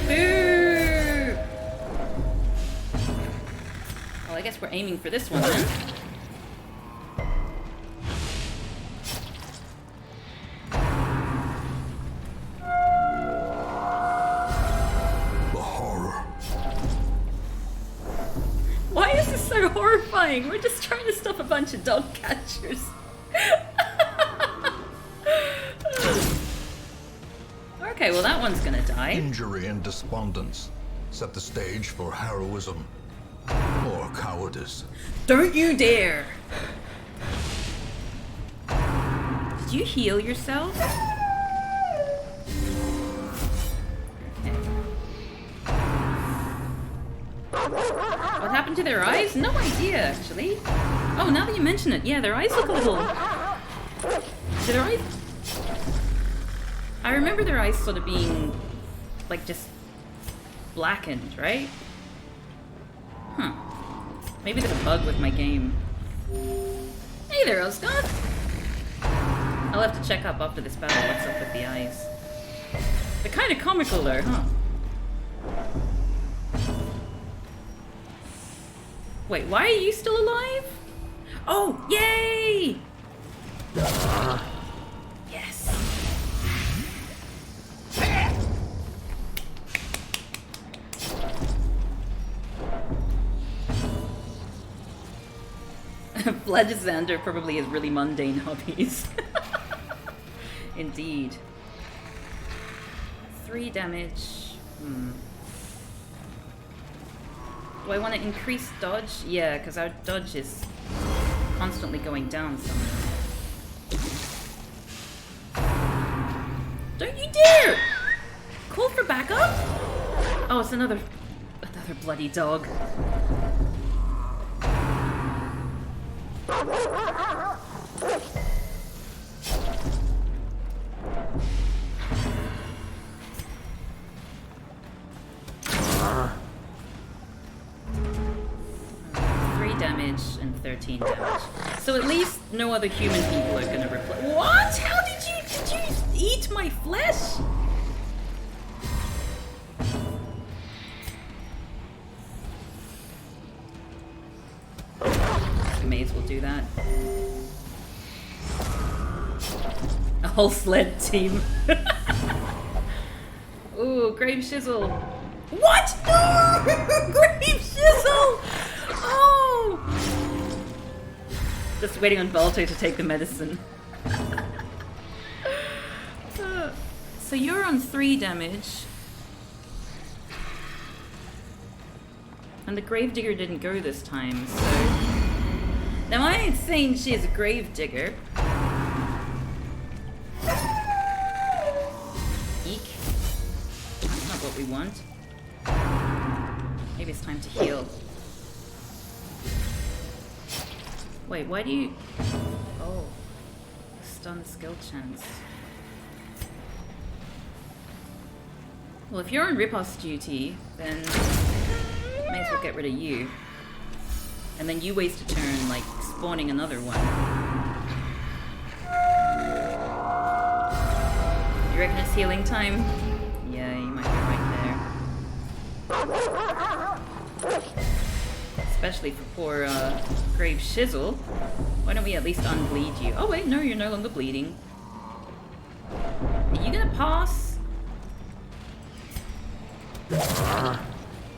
Boo! Well, I guess we're aiming for this one then. Horrifying. We're just trying to stop a bunch of dog catchers. Okay, well that one's gonna die. Injury and despondence set the stage for heroism or cowardice. Don't you dare! Did you heal yourself? Okay. What happened to their eyes? No idea, actually. Oh, now that you mention it, yeah, their eyes look a little... Do their eyes... I remember their eyes sort of being, like, just blackened, right? Huh. Maybe there's a bug with my game. Hey there, Osgoth! I'll have to check up after this battle what's up with the eyes. They're kind of comical though, huh? Wait, why are you still alive? Oh, yay! Yes. Vladzander probably has really mundane hobbies. Indeed. 3 damage. Do I want to increase dodge? Yeah, because our dodge is constantly going down somewhere. Don't you dare! Call for backup? Oh, it's another bloody dog. Damage and 13 damage. So at least no other human people are gonna replace. What? How did you eat my flesh? I may as well do that. A whole sled team. Ooh, Grave Shizzle. What? No! Grave Shizzle! Oh! Just waiting on Balto to take the medicine. So you're on 3 damage. And the Gravedigger didn't go this time, so... Now I ain't saying she's a Gravedigger. Eek. That's not what we want. Maybe it's time to heal. Wait, why do you... Oh. Stun skill chance. Well, if you're on riposte duty, then... may as well get rid of you. And then you waste a turn, like, spawning another one. You reckon it's healing time? Yeah, you might be right there. Especially for poor, Grave Shizzle. Why don't we at least unbleed you? Oh wait, no, you're no longer bleeding. Are you gonna pass?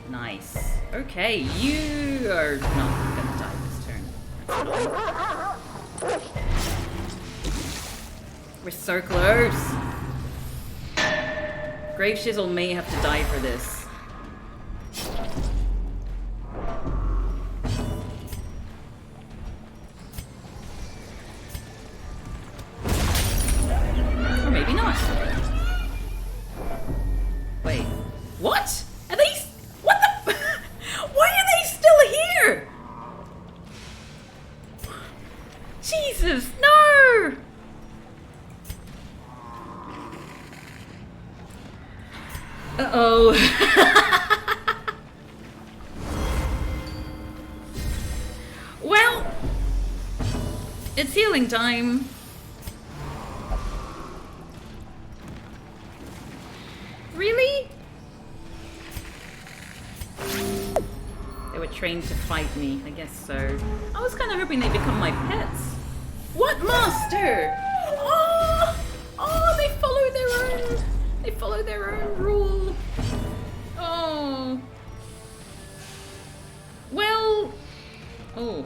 Nice. Okay, you are not gonna die this turn. That's annoying. We're so close. Grave Shizzle may have to die for this. Time. Really? They were trained to fight me, I guess so. I was kind of hoping they'd become my pets. What master? Oh, they follow their own rule. Oh. Well. Oh.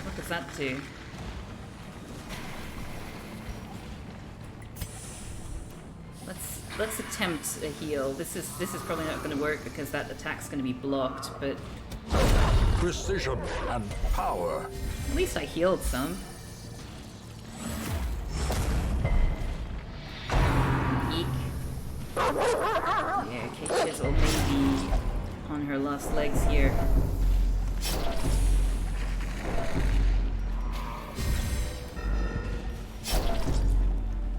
What does that do? Let's attempt a heal. This is probably not going to work because that attack's going to be blocked, but precision and power. At least I healed some. Eek. Yeah, okay, Chisel may be on her last legs here.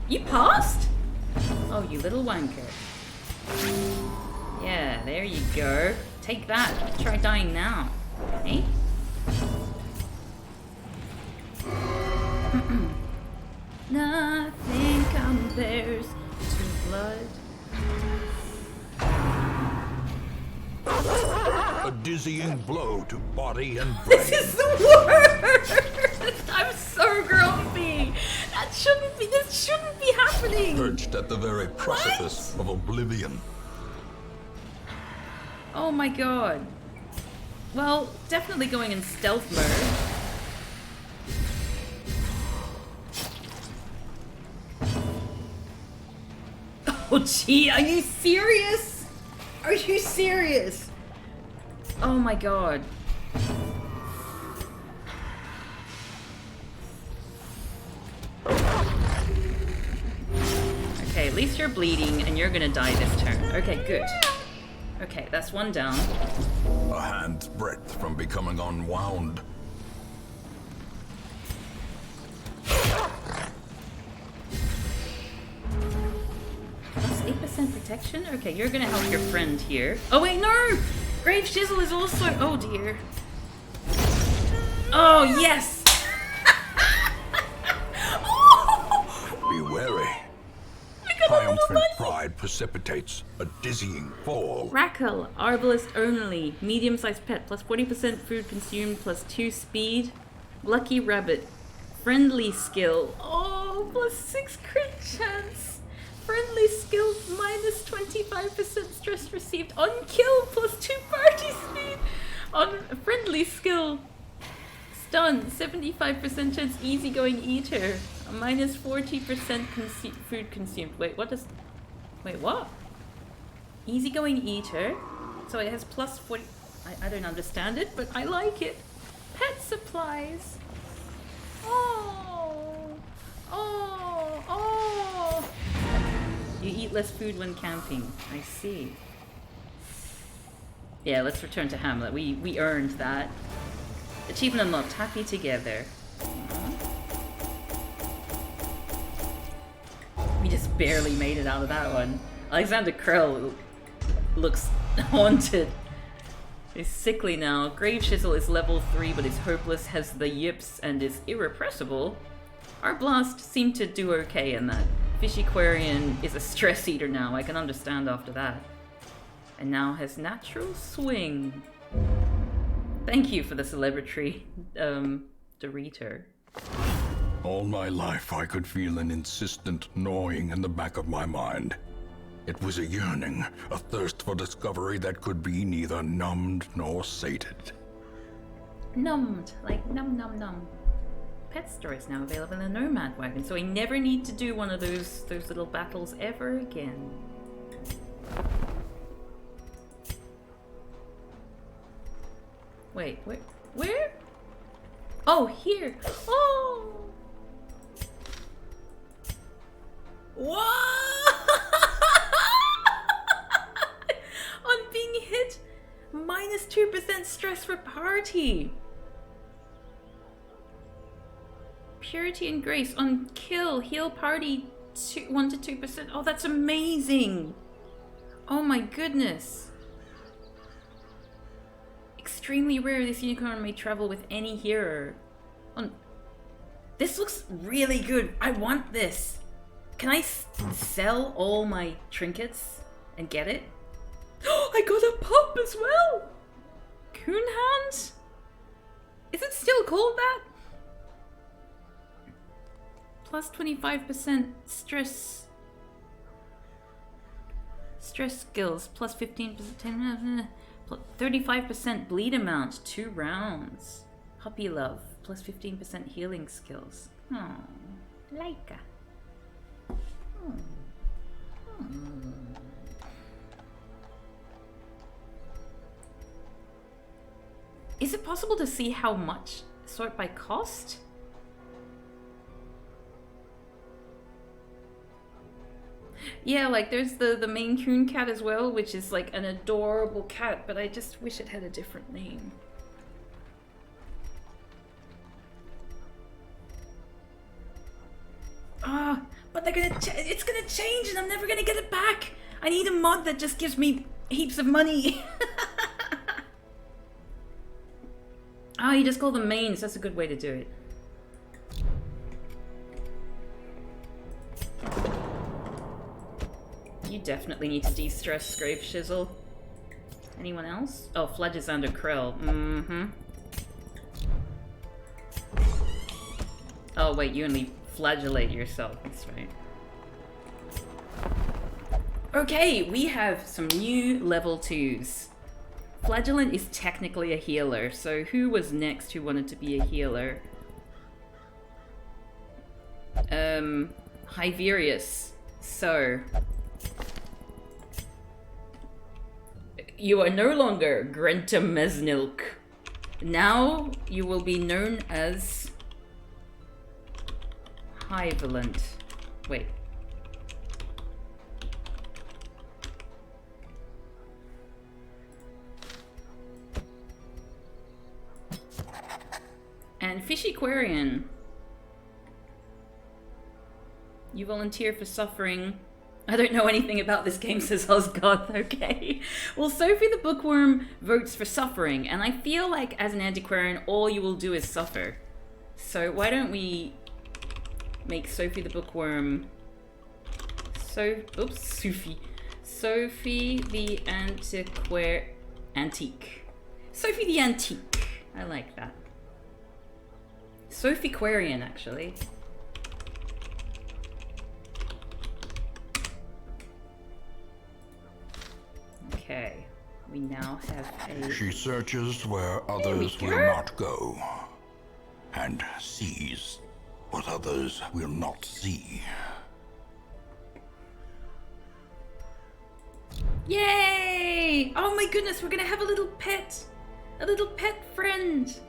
You passed? Oh, you little wanker. Yeah, there you go. Take that. Try dying now. Okay? Nothing compares to blood. A dizzying blow to body and brain. This is the worst! I'm so grumpy! This shouldn't be happening! Perched at the very precipice of oblivion. Oh my god. Well, definitely going in stealth mode. Oh gee, are you serious? Are you serious? Oh my god. Okay, at least you're bleeding and you're gonna die this turn. Okay, good. Okay, that's one down. A hand's breadth from becoming unwound. Plus 8% protection? Okay, you're gonna help your friend here. Oh wait, no! Grave Chisel is also... Oh dear. Oh, yes! Be wary. Triumphant pride precipitates a dizzying fall. Rackle, Arbalist only. Medium-sized pet, plus 40% food consumed, plus 2 speed. Lucky Rabbit. Friendly skill. Oh, plus 6 crit chance. Friendly skill, minus 25% stress received. On kill, plus 2 party speed. On friendly skill. Stun, 75% chance easygoing eater. Minus 40% food consumed. Wait, what does... Wait, what? Easygoing eater. So it has plus 40... I don't understand it, but I like it. Pet supplies. Oh. Oh. Oh. You eat less food when camping. I see. Yeah, let's return to Hamlet. We earned that. Achievement unlocked. Happy together. We just barely made it out of that one. Alexander Krell looks haunted. He's sickly now. Grave Chisel is level 3 but is hopeless, has the yips, and is irrepressible. Our Blast seemed to do okay in that. Fishiquarian is a stress eater now, I can understand after that. And now has natural swing. Thank you for the celebratory, Dorito. All my life I could feel an insistent gnawing in the back of my mind. It was a yearning, a thirst for discovery that could be neither numbed nor sated. Numbed, like num num num. Pet store is now available in a Nomad Wagon, so I never need to do one of those little battles ever again. Wait, where? Oh, here! Oh! What? On being hit, minus 2% stress for party. Purity and Grace on kill, heal party 1 to 2%. Oh, that's amazing. Oh my goodness. Extremely rare, this unicorn may travel with any hero. This looks really good. I want this. Can I sell all my trinkets and get it? I got a pup as well! Coonhound? Is it still called that? Plus 25% stress skills, plus 15%, 35% bleed amount, 2 rounds. Puppy love, plus 15% healing skills. Oh, Laika. Is it possible to see how much? Sort by cost? Yeah, like there's the Maine Coon cat as well, which is like an adorable cat, but I just wish it had a different name. Ah, but they're gonna it's gonna change and I'm never gonna get it back. I need a mod that just gives me heaps of money. Oh, you just call them mains. That's a good way to do it. You definitely need to de-stress Scrape Shizzle. Anyone else? Oh, Fledgesander Krill. Mm-hmm. Oh, wait, you only flagellate yourself. That's right. Okay, we have some new level 2s. Flagellant is technically a healer, so who was next who wanted to be a healer? Hyverius. So... you are no longer Grenta Mesnilk. Now you will be known as... Hyvalant. Wait. And Fishiquarian. You volunteer for suffering. I don't know anything about this game, says Osgoth. Okay. Well, Sophie the Bookworm votes for suffering, and I feel like as an antiquarian, all you will do is suffer. So why don't we make Sophie the Bookworm... Sophie. Sophie the Antique. Sophie the Antique. I like that. Sophiquarian, actually. Okay, we now have a... She searches where others will not go, and sees what others will not see. Yay! Oh my goodness, we're gonna have a little pet! A little pet friend!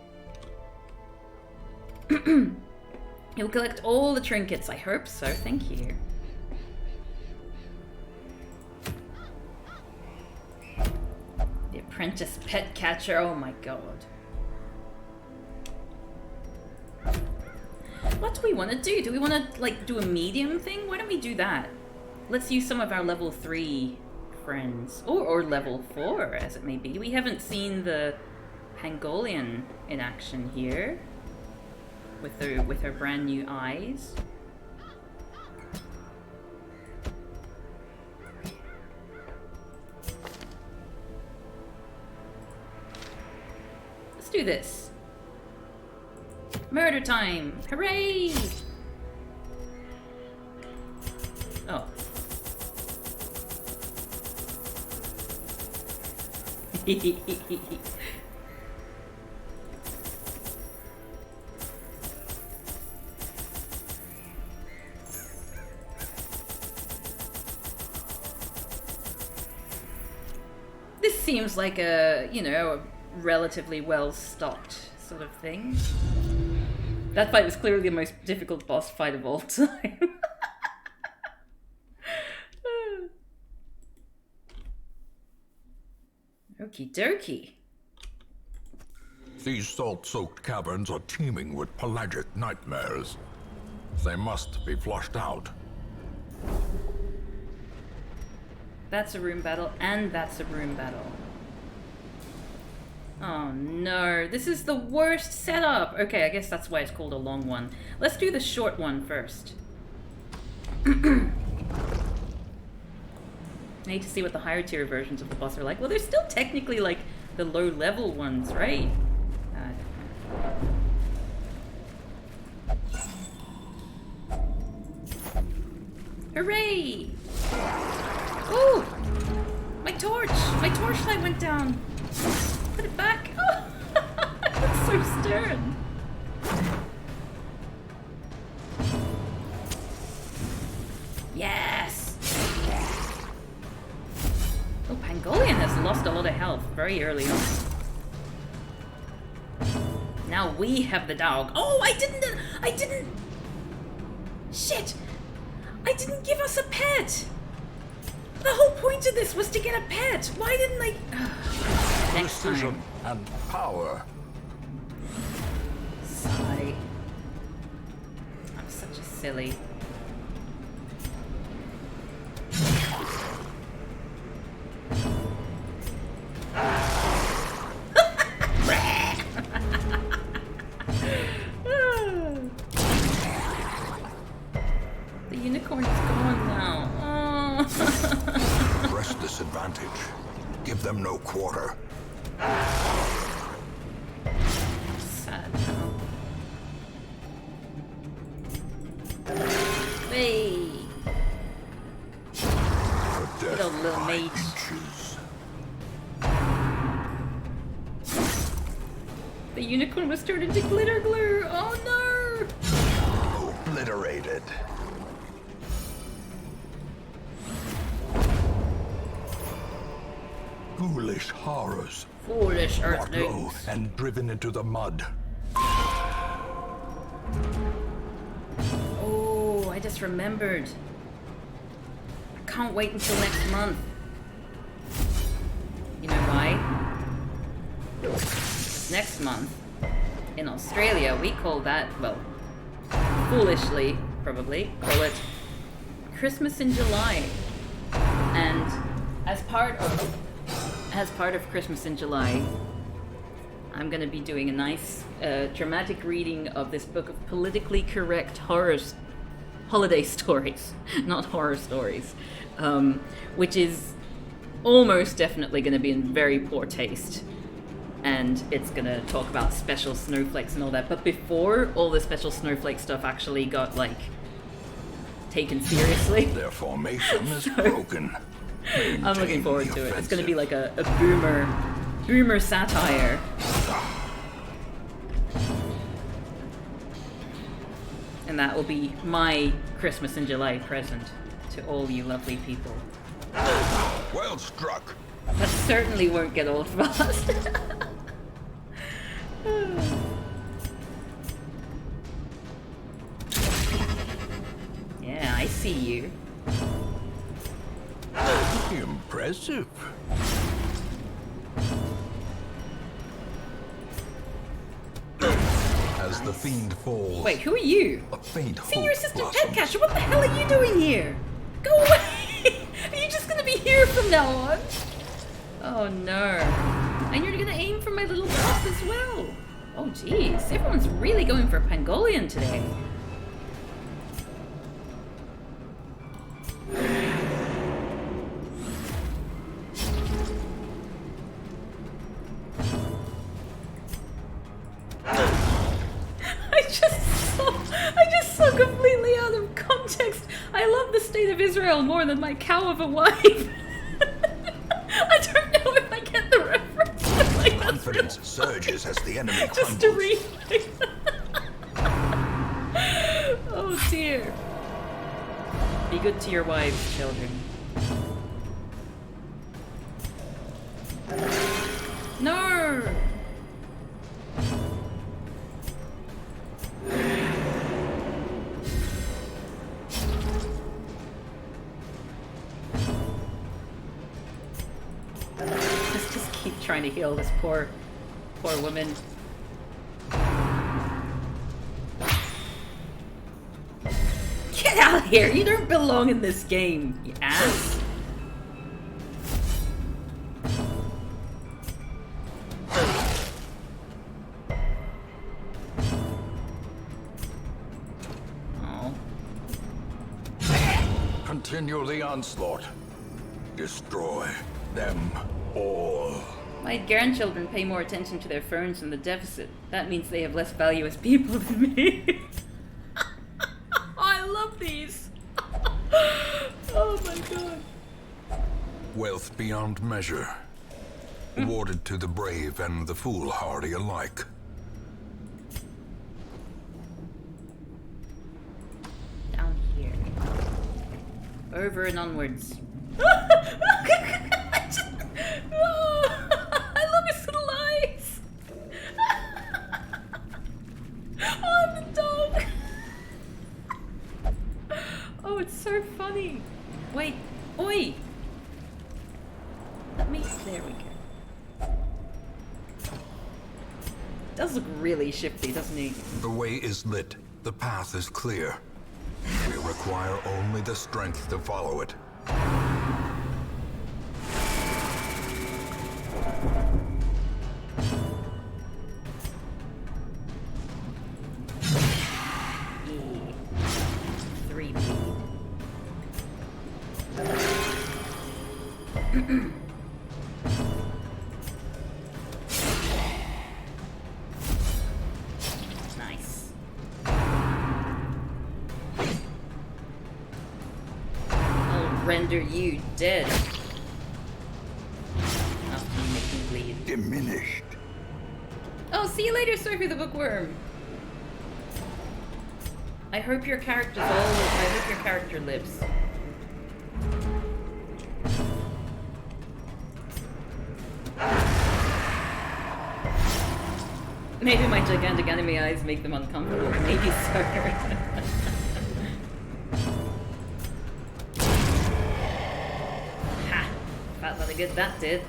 You'll collect all the trinkets, I hope so, thank you. The apprentice pet catcher, oh my god. What do we want to do? Do we want to, like, do a medium thing? Why don't we do that? Let's use some of our level 3 friends. Or level 4, as it may be. We haven't seen the Pangolian in action here. With her brand new eyes. Let's do this. Murder time! Hooray! Oh. This seems like a, you know, a relatively well-stocked sort of thing. That fight was clearly the most difficult boss fight of all time. Okie dokie. These salt-soaked caverns are teeming with pelagic nightmares. They must be flushed out. That's a room battle, and that's a room battle. Oh no, this is the worst setup! Okay, I guess that's why it's called a long one. Let's do the short one first. I need to see what the higher tier versions of the boss are like. Well, they're still technically like the low level ones, right? Hooray! Ooh! My torch! My torchlight went down! Put it back! Oh! That's so stern! Yes! Oh, Pangolian has lost a lot of health very early on. Now we have the dog. Oh, I didn't... Shit! I didn't give us a pet! The whole point of this was to get a pet! Why didn't I... Next Precision time. and power. Sigh. I'm such a silly. The unicorn is gone now. Oh. Press this advantage. Give them no quarter. Sad now. Hey! For Good death old little by mage. inches. The unicorn was turned into glitter glue! Oh no! Obliterated. Foolish horrors. Foolish Brought low earthlings. and driven into the mud. Oh, I just remembered. I can't wait until next month. You know why? Next month, in Australia, we call that, well, foolishly, probably, call it Christmas in July. And as part of Christmas in July, I'm going to be doing a nice dramatic reading of this book of politically correct holiday stories, not horror stories, which is almost definitely going to be in very poor taste. And it's going to talk about special snowflakes and all that. But before all the special snowflake stuff actually got, like, taken seriously, Their formation is broken. I'm looking forward to it. It's going to be Offensive. like a boomer satire. And that will be my Christmas in July present to all you lovely people. Well struck. That certainly won't get old fast. Yeah, I see you. Impressive. As the fiend falls, Wait, who are you? a faint Senior hope Assistant blossoms. Petcatcher, what the hell are you doing here? Go away! Are you just gonna be here from now on? Oh no. And you're gonna aim for my little boss as well. Oh jeez, everyone's really going for Pangolian today. I just saw completely out of context. I love the state of Israel more than my cow of a wife. I don't know if I get the reference. Like, Confidence surges as the enemy just to crumbles. read. Oh dear. Be good to your wives, children. No! Just keep trying to heal this poor woman. Get out of here! You don't belong in this game, you ass. Oh. Continue the onslaught. Destroy them all. My grandchildren pay more attention to their phones than the deficit. That means they have less value as people than me. I love these. Oh my god. Wealth beyond measure. Awarded to the brave and the foolhardy alike. Down here. Over and onwards. I love his little eyes. Oh, it's so funny. Wait, oi! Let me. There we go. Does look really shifty, doesn't he? The way is lit. The path is clear. We require only the strength to follow it. Nice. I'll render you dead. After you make me bleed. Diminished. Oh, see you later, Sophie the Bookworm. I hope your character's all. I hope your character lives. Maybe my gigantic anime eyes make them uncomfortable. Maybe so. Ha! Fat lot of good that did.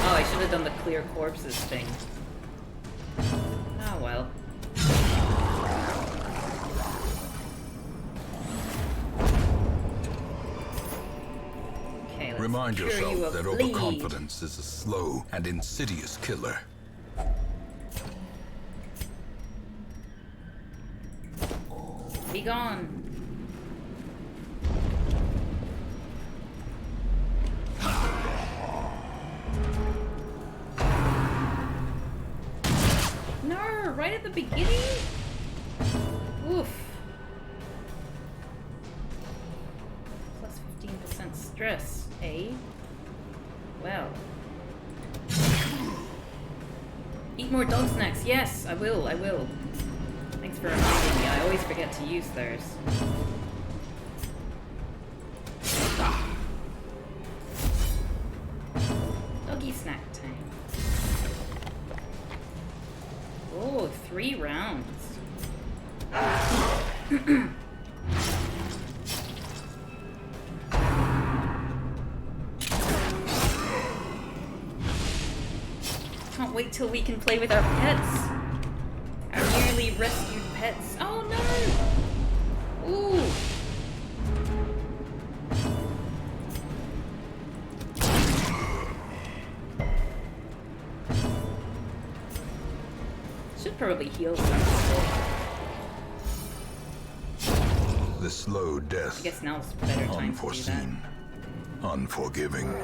Oh, I should have done the clear corpses thing. Oh well. Okay, let's Remind cure you yourself of that bleed. overconfidence is a slow and insidious killer. Be gone. No, right at the beginning? Oof. Plus 15% stress, eh? Well. Eat more dog snacks. Yes, I will, I will. Thanks for reminding me. I always forget to use those. Doggy snack time. Oh, 3 rounds. Can't wait till we can play with our pets. Our newly rescued pets. Oh no! Ooh! Should probably heal some people. The slow I death. guess now's a better time to do that. Unforeseen. Unforgiving.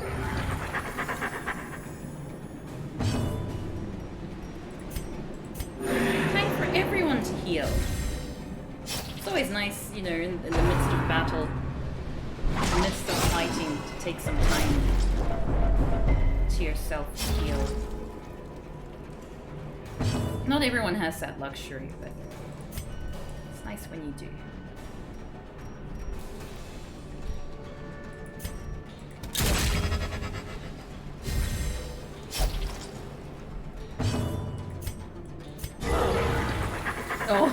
Time for everyone to heal. It's always nice, you know, in the midst of battle, in the midst of fighting, to take some time to yourself to heal. Not everyone has that luxury, but it's nice when you do.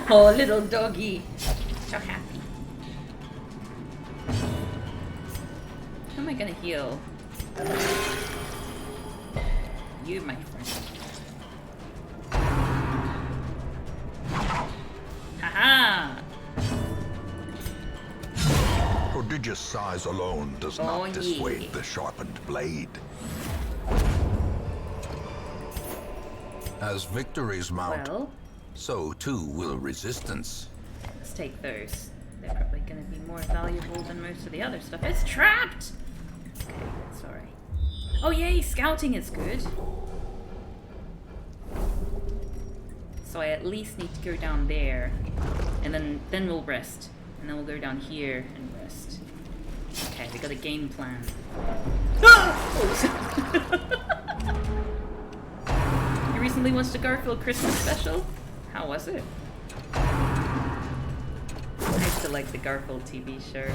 Oh, little doggy. So happy. How am I gonna heal? You, my friend. Haha! Prodigious size alone does Oh, not dissuade yeah. the sharpened blade. As victories mount, Well, so too will resistance. let's take those. They're probably gonna be more valuable than most of the other stuff. It's trapped! Okay, sorry. Oh yay, scouting is good. So I at least need to go down there. And then we'll rest. And then we'll go down here and rest. Okay, we got a game plan. You recently watched the Garfield Christmas special? How was it? I used to like the Garfield TV show.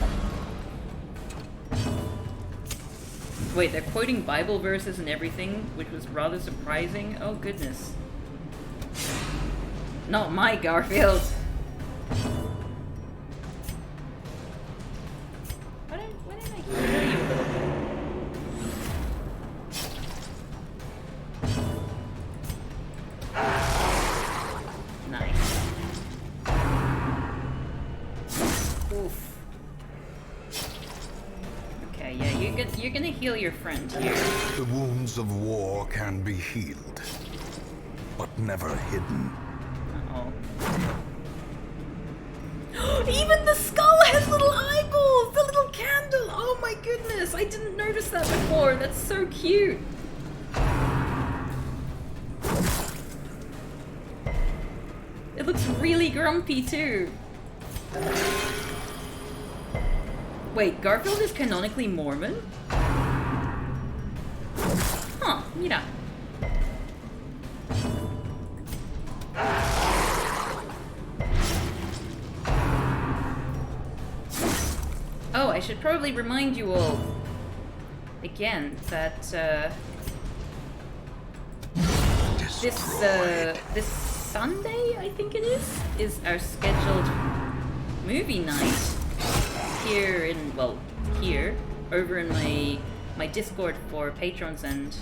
Wait, they're quoting Bible verses and everything, which was rather surprising. Oh goodness. Not my Garfield. Oof. Okay, yeah, you're gonna heal your friend here. The wounds of war can be healed, but never hidden. Uh-oh. Even the skull has little eyeballs! The little candle! Oh my goodness! I didn't notice that before. That's so cute. It looks really grumpy too. Wait, Garfield is canonically Mormon? Huh, mira. Oh, I should probably remind you all again that this Sunday, I think it is our scheduled movie night here in, well, here, over in my Discord for patrons and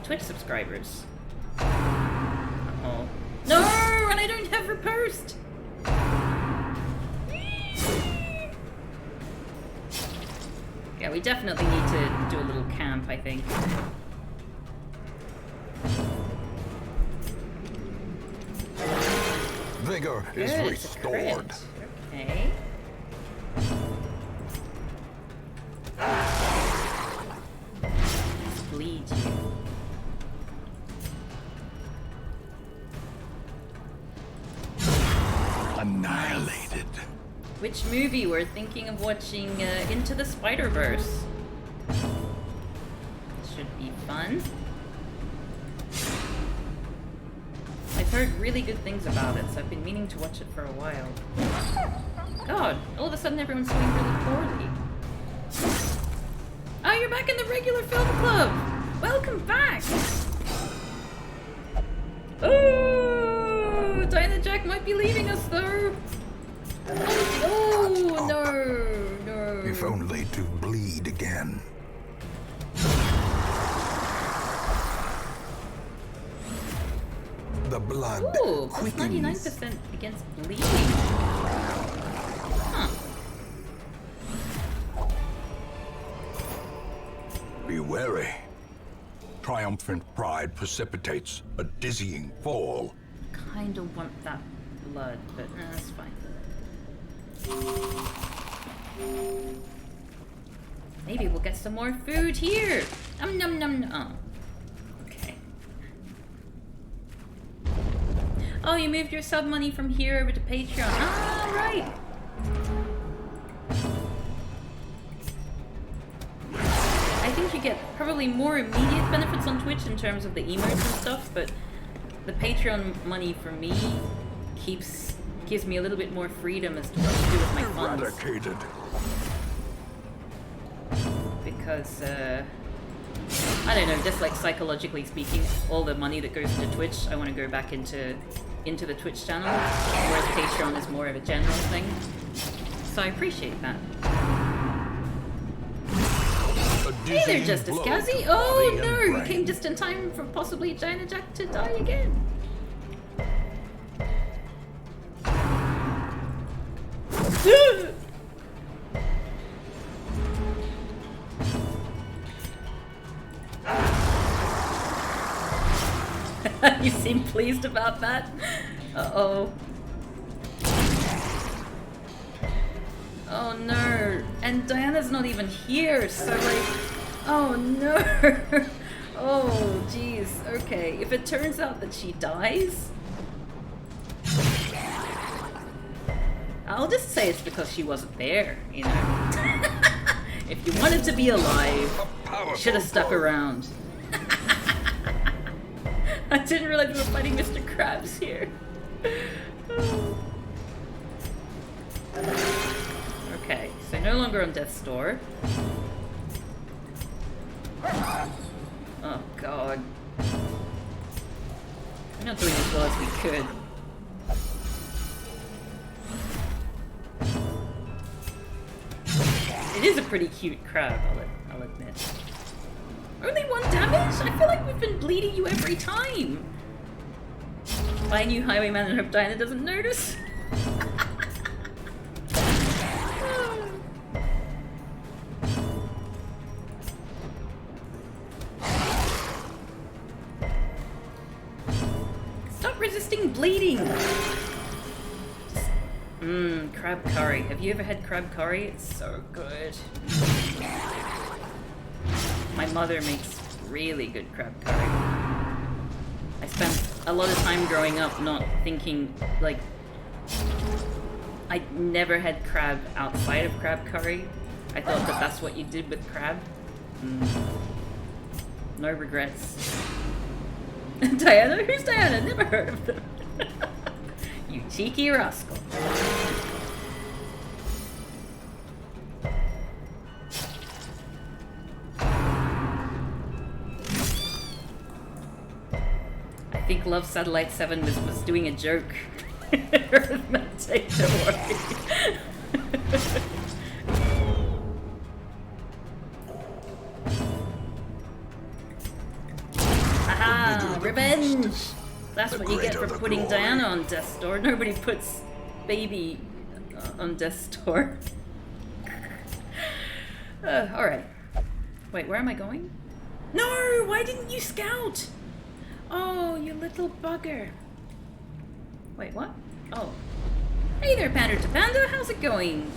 Twitch subscribers. Uh-oh. No! And I don't have riposte! Yeah, we definitely need to do a little camp, I think. Vigor is Good, restored. it's a crit. Okay. Let's bleed you. Annihilated. Which movie? We're thinking of watching Into the Spider-Verse. Should be fun. I've heard really good things about it, so I've been meaning to watch it for a while. God, all of a sudden everyone's doing really poorly. Oh, you're back in the regular film club! Welcome back! Oh, Diana Jack might be leaving us though! Oh, no. If only to bleed again. The blood Ooh, plus quickens. 99% against bleeding. Huh. Be wary. Triumphant pride precipitates a dizzying fall. Kinda want that blood, but that's fine. Maybe we'll get some more food here. Num num num. Oh. Okay. Oh, you moved your sub money from here over to Patreon. Ah, right. I think you get probably more immediate benefits on Twitch in terms of the emotes and stuff, but the Patreon money for me gives me a little bit more freedom as to what to do with my funds. Eradicated. Because, I don't know, just like psychologically speaking, all the money that goes into Twitch, I want to go back into the Twitch channel, whereas Patreon is more of a general thing. So I appreciate that. Hey there, Justice Kazi! Oh no, you came just in time for possibly Diana Jack to die again. You seem pleased about that? Uh-oh. Oh no. And Diana's not even here, so like... Oh no. Oh jeez. Okay, if it turns out that she dies... I'll just say it's because she wasn't there, you know? If you wanted to be alive, you should have stuck around. I didn't realize we were fighting Mr. Krabs here. Okay, so no longer on Death's Door. Oh god. We're not doing as well as we could. It is a pretty cute crab, I'll admit. Only 1 damage? I feel like we've been bleeding you every time. Buy a new Highwayman and hope Diana doesn't notice. Crab curry. Have you ever had crab curry? It's so good. My mother makes really good crab curry. I spent a lot of time growing up not thinking, like, I never had crab outside of crab curry. I thought that that's what you did with crab. No regrets. Diana? Who's Diana? Never heard of them. You cheeky rascal. I think Love Satellite 7 was doing a joke. Take don't worry. Aha! Revenge! That's what you get for putting Diana on Death's Door. Nobody puts baby on Death's Door. Alright. Wait, where am I going? No! Why didn't you scout? Oh, you little bugger. Wait, what? Oh. Hey there, Panda to Panda. How's it going?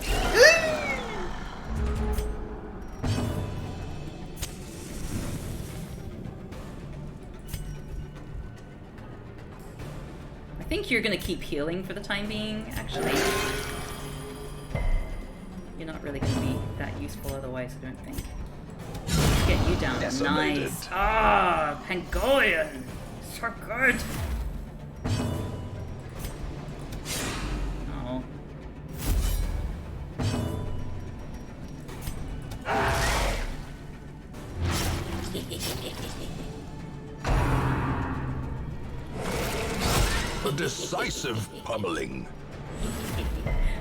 I think you're gonna keep healing for the time being, actually. You're not really gonna be that useful otherwise, I don't think. Let's get you down. Decimated. Nice. Ah, Pangolian. So good. Oh. A decisive pummeling.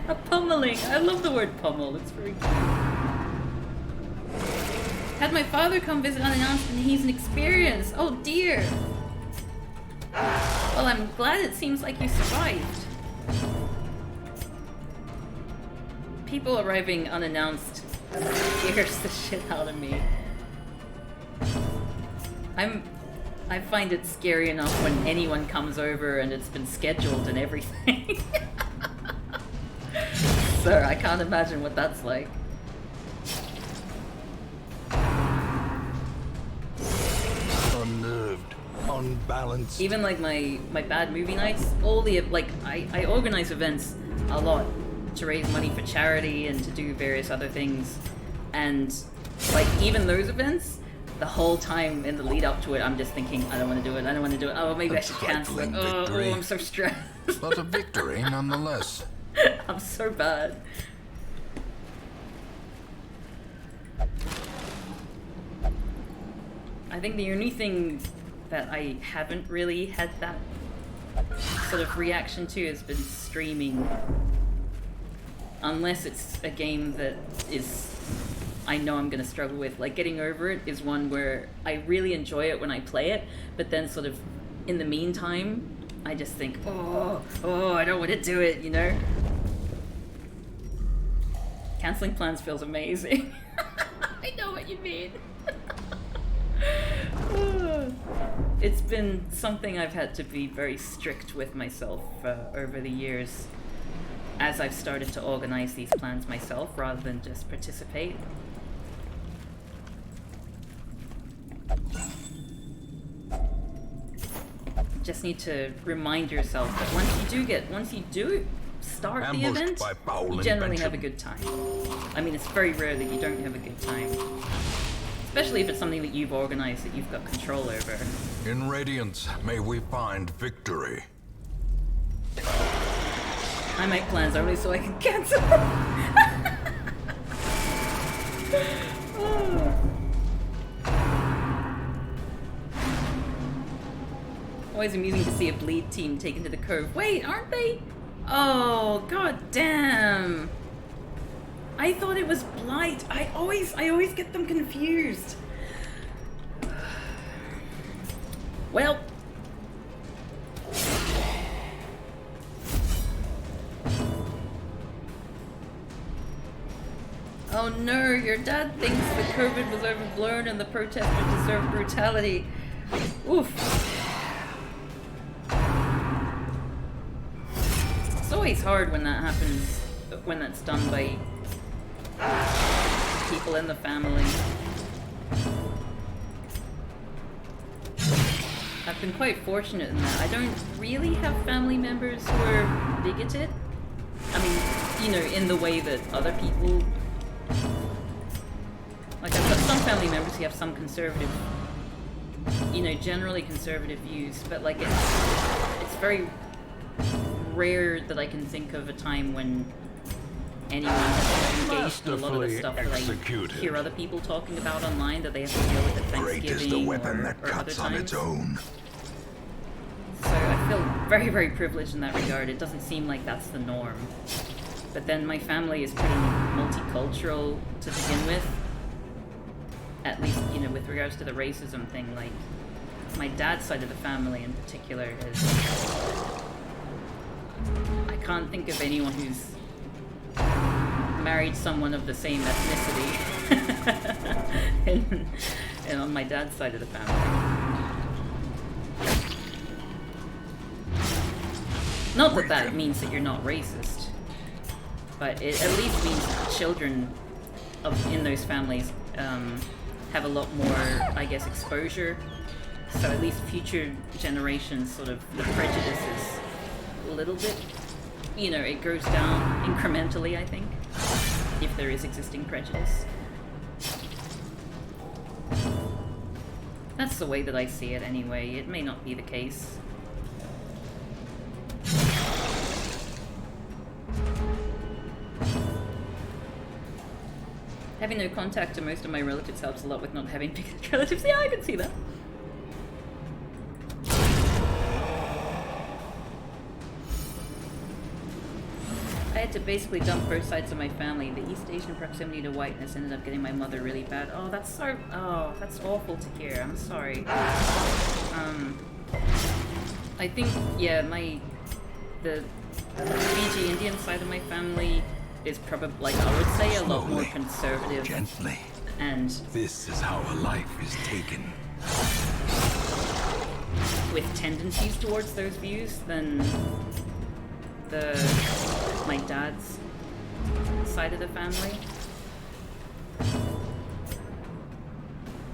A pummeling. I love the word pummel. It's very cute. Had my father come visit unannounced and he's an experience. Oh dear. Well, I'm glad it seems like you survived. People arriving unannounced scares the shit out of me. I find it scary enough when anyone comes over and it's been scheduled and everything. So I can't imagine what that's like. Unnerved, unbalanced. Even like my bad movie nights, all the, like, I organize events a lot to raise money for charity and to do various other things. And like even those events, the whole time in the lead up to it, I'm just thinking, I don't want to do it, I don't want to do it. Oh, maybe I should cancel it. Oh, I'm so stressed. But a victory nonetheless. I'm so bad. I think the only thing that I haven't really had that sort of reaction to has been streaming. Unless it's a game that is, I know I'm going to struggle with. Like, Getting Over It is one where I really enjoy it when I play it, but then sort of in the meantime, I just think, oh, I don't want to do it, you know? Cancelling plans feels amazing. I know what you mean. It's been something I've had to be very strict with myself over the years as I've started to organize these plans myself rather than just participate. Just need to remind yourself that once you do start the event, you generally have a good time. I mean, it's very rare that you don't have a good time. Especially if it's something that you've organized, that you've got control over. In Radiance, may we find victory. I make plans only so I can cancel. Always amusing to see a bleed team taken to the Cove. Wait, aren't they? Oh, god damn. I thought it was Blight. I always get them confused. Well. Oh no, your dad thinks that COVID was overblown and the protesters deserve brutality. Oof. always hard when that happens, when that's done by people in the family. I've been quite fortunate in that. I don't really have family members who are bigoted. I mean, you know, in the way that other people... Like, I've got some family members who have some conservative, you know, generally conservative views, but like it's very rare that I can think of a time when anyone has engaged in a lot of the stuff that I hear other people talking about online that they have to deal with at Thanksgiving Great is the weapon that or other cuts on times. its own. So I feel very, very privileged in that regard. It doesn't seem like that's the norm. But then my family is pretty multicultural to begin with. At least, you know, with regards to the racism thing, like, my dad's side of the family in particular is... I can't think of anyone who's married someone of the same ethnicity and on my dad's side of the family. Not that that means that you're not racist, but it at least means children in those families have a lot more, I guess, exposure. So at least future generations, sort of, the prejudice is a little bit, you know, it goes down incrementally, I think, if there is existing prejudice. That's the way that I see it anyway. It may not be the case. Having no contact to most of my relatives helps a lot with not having big relatives. Yeah, I can see that. I had to basically dump both sides of my family. The East Asian proximity to whiteness ended up getting my mother really bad. Oh, that's so... Oh, that's awful to hear. I'm sorry. I think, yeah, the Fiji Indian side of my family is probably, like, I would say, a lot more conservative. Gently. And this is how a life is taken. With tendencies towards those views than my dad's side of the family.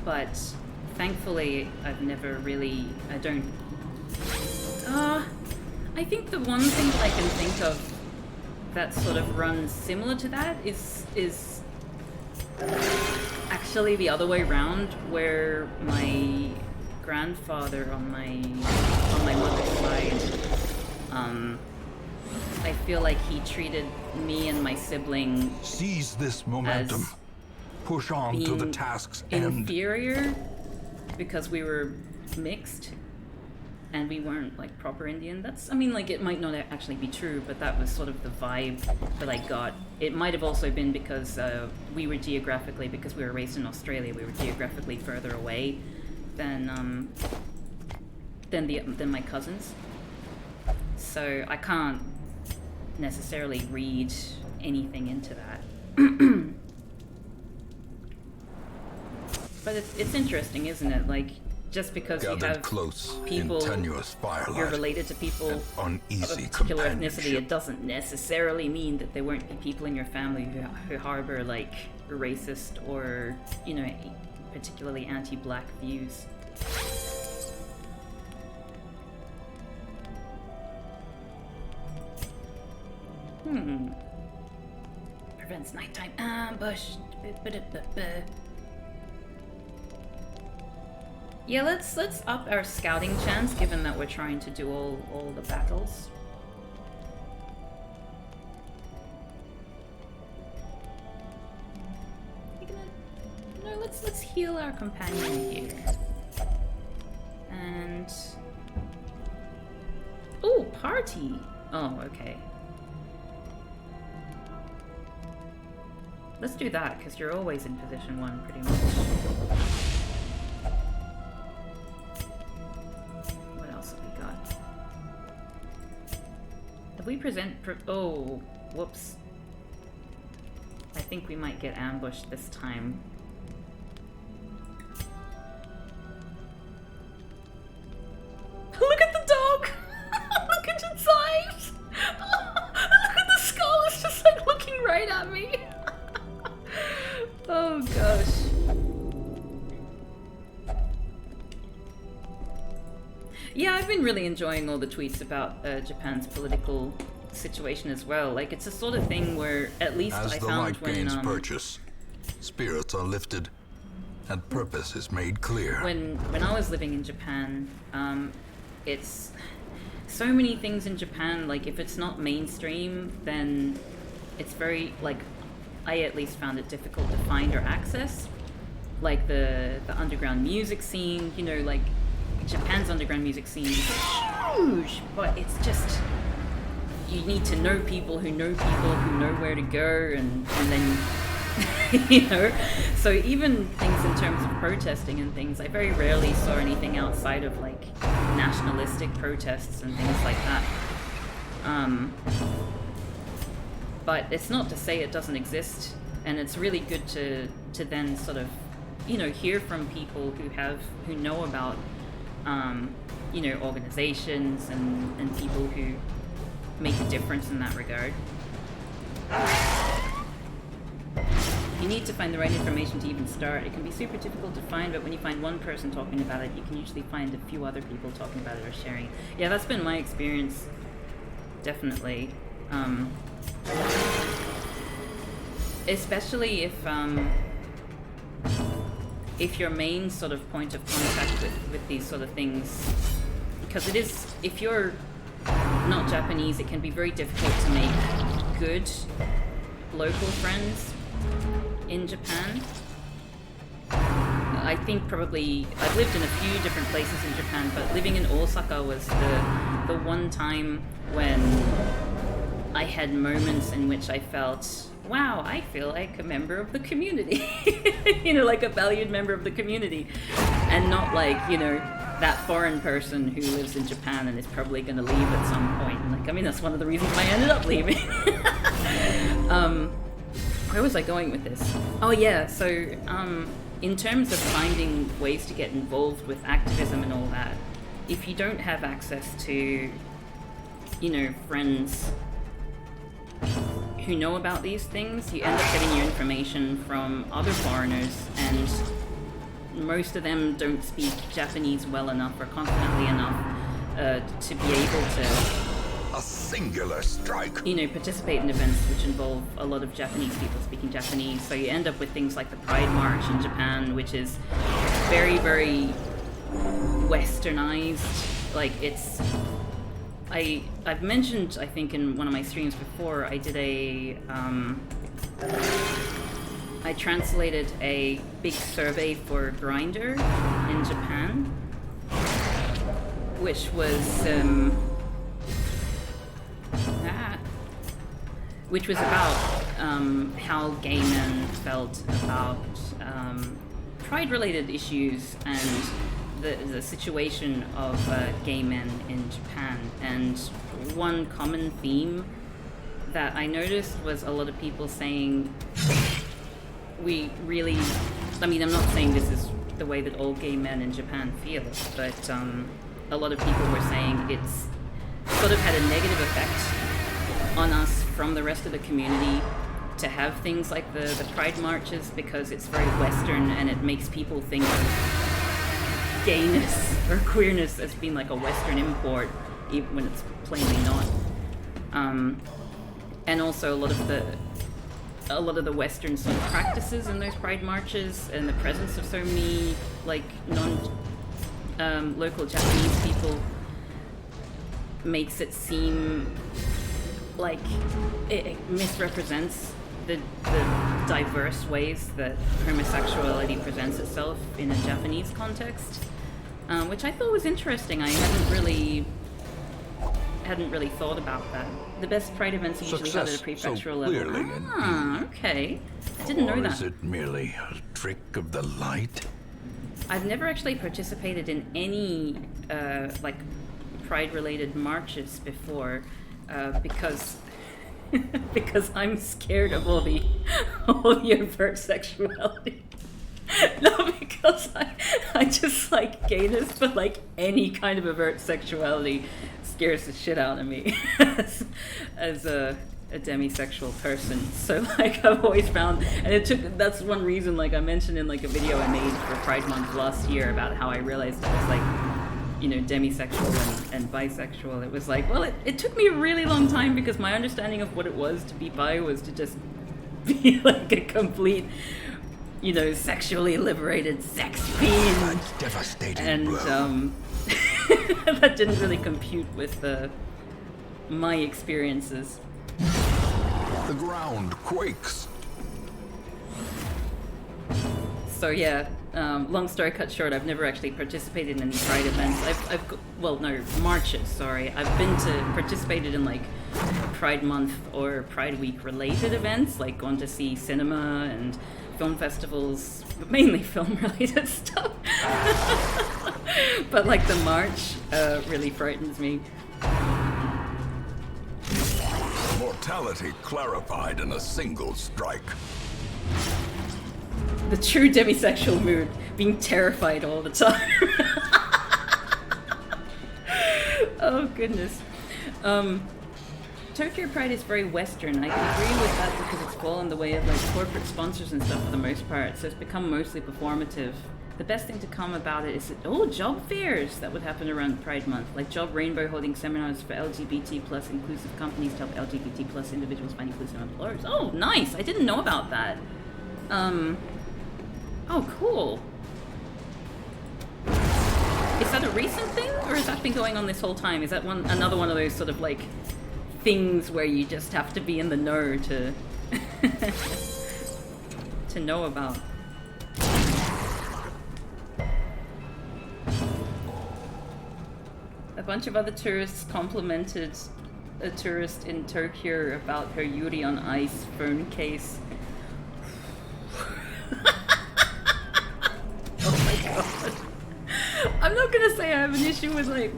But thankfully, I've never really, I think the one thing that I can think of that sort of runs similar to that is actually the other way around, where my grandfather on my mother's side, I feel like he treated me and my sibling seize this momentum, push on to the task's end. Inferior because we were mixed and we weren't like proper Indian. That's, I mean, like, it might not actually be true, but that was sort of the vibe that I got. It might have also been because we were geographically, because we were raised in Australia, we were geographically further away than my cousins. So I can't necessarily read anything into that. But it's interesting, isn't it? Like, just because you have close people, in tenuous firelight, you're related to people of a particular ethnicity, it doesn't necessarily mean that there won't be people in your family who harbor, like, racist or, you know, particularly anti-black views. Prevents nighttime ambush. Yeah, let's up our scouting chance, given that we're trying to do all the battles. No, let's heal our companion here. And oh, party. Oh, okay. Let's do that, because you're always in position 1, pretty much. What else have we got? Have we oh, whoops. I think we might get ambushed this time. Look at the dog! Look at its eyes! been really enjoying all the tweets about Japan's political situation as well. Like, it's a sort of thing where, at least As I the found light when gains purchase, spirits are lifted, and purpose is made clear. when I was living in Japan, it's so many things in Japan. Like, if it's not mainstream, then it's very, like, I at least found it difficult to find or access. Like the underground music scene, you know, like Japan's underground music scene is huge, but it's just, you need to know people who know where to go, and then you know. So even things in terms of protesting and things, I very rarely saw anything outside of like nationalistic protests and things like that. But it's not to say it doesn't exist, and it's really good to then sort of, you know, hear from people who know about, you know, organizations and people who make a difference in that regard. You need to find the right information to even start. It can be super difficult to find, but when you find one person talking about it, you can usually find a few other people talking about it or sharing it. Yeah, that's been my experience, definitely. Especially if your main sort of point of contact with these sort of things, because it is, if you're not Japanese, it can be very difficult to make good local friends in Japan. I think probably, I've lived in a few different places in Japan, but living in Osaka was the one time when I had moments in which I felt, wow, I feel like a member of the community. You know, like a valued member of the community. And not like, you know, that foreign person who lives in Japan and is probably going to leave at some point. And like, I mean, that's one of the reasons why I ended up leaving. Where was I going with this? Oh yeah, so in terms of finding ways to get involved with activism and all that, if you don't have access to, you know, friends who know about these things, you end up getting your information from other foreigners, and most of them don't speak Japanese well enough or confidently enough to be able to, A singular strike. you know, participate in events which involve a lot of Japanese people speaking Japanese. So you end up with things like the Pride March in Japan, which is very, very westernized. Like, it's, I've mentioned, I think in one of my streams before, I did I translated a big survey for Grindr in Japan, which was about how gay men felt about pride-related issues and the situation of gay men in Japan. And one common theme that I noticed was a lot of people saying, we really, I mean, I'm not saying this is the way that all gay men in Japan feel, but a lot of people were saying it's sort of had a negative effect on us from the rest of the community to have things like the Pride marches, because it's very Western and it makes people think of gayness or queerness as being like a Western import, even when it's plainly not. And also a lot of the Western sort of practices in those Pride marches and the presence of so many like local Japanese people makes it seem like it misrepresents the diverse ways that homosexuality presents itself in a Japanese context, which I thought was interesting. I hadn't really thought about that. The best Pride events are usually held at a prefectural level. Okay. I didn't know that. Or is it merely a trick of the light? I've never actually participated in any like Pride-related marches before, because I'm scared of all the overt sexuality. Not because I just like gayness, but like any kind of overt sexuality scares the shit out of me as a demisexual person. So like I've always found, and that's one reason, like I mentioned in like a video I made for Pride Month last year about how I realized I was like you know, demisexual and bisexual. It was like, well, it took me a really long time because my understanding of what it was to be bi was to just be like a complete, you know, sexually liberated sex fiend. That's devastating, And bro. that didn't really compute with my experiences. The ground quakes. So yeah, long story cut short, I've never actually participated in any Pride events. Marches, sorry. I've been to participated in like Pride Month or Pride Week related events, like gone to see cinema and film festivals, but mainly film related stuff. But like the march really frightens me. Mortality clarified in a single strike. The true demisexual mood, being terrified all the time. Oh goodness. Tokyo Pride is very Western. I can agree with that because it's all in the way of like corporate sponsors and stuff for the most part. So it's become mostly performative. The best thing to come about it is job fairs that would happen around Pride Month, like Job Rainbow holding seminars for LGBT plus inclusive companies to help LGBT plus individuals find inclusive employers. Oh, nice! I didn't know about that. Oh, cool. Is that a recent thing, or has that been going on this whole time? Is that another one of those sort of like things where you just have to be in the know to to know about? A bunch of other tourists complimented a tourist in Tokyo about her Yuri on Ice phone case. Oh my god. I'm not gonna say I have an issue with like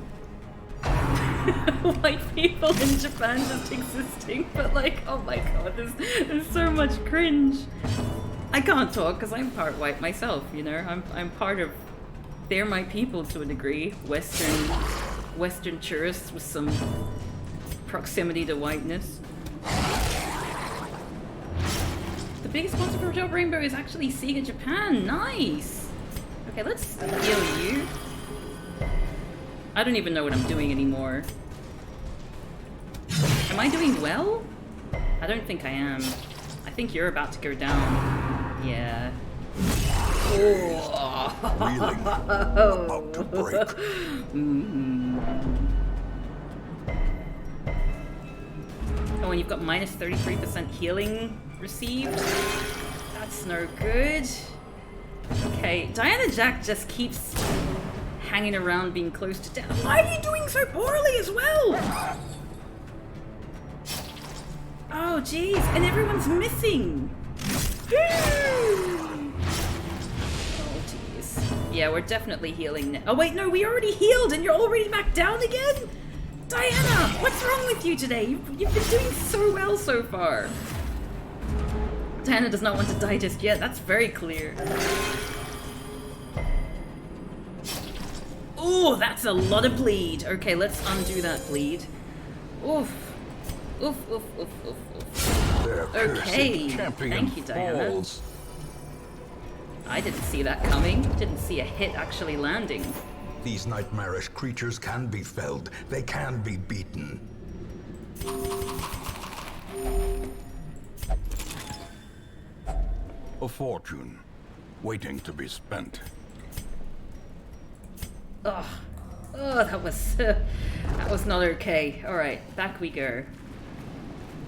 white people in Japan just existing, but like, oh my god, there's so much cringe. I can't talk because I'm part white myself, you know. I'm part of, they're my people to a degree. Western tourists with some proximity to whiteness. The biggest sponsor for Job Rainbow is actually Sega Japan. Nice. Okay, let's heal you. I don't even know what I'm doing anymore. Am I doing well? I don't think I am. I think you're about to go down. Yeah. Oh. Reeling. About to break. Oh, and you've got minus 33% healing received. That's no good. Okay, Diana Jack just keeps hanging around being close to death. Why are you doing so poorly as well? Oh, jeez, and everyone's missing. Oh, jeez. Yeah, we're definitely healing now. Oh, wait, no, we already healed and you're already back down again? Diana, what's wrong with you today? You've been doing so well so far. Diana does not want to die just yet, that's very clear. Oh, that's a lot of bleed. Okay, let's undo that bleed. Oof. Oof, oof, oof, oof, oof. Okay, thank you, Diana. Balls. I didn't see that coming. Didn't see a hit actually landing. These nightmarish creatures can be felled. They can be beaten. A fortune, waiting to be spent. Ugh. Oh, that was not okay. Alright, back we go.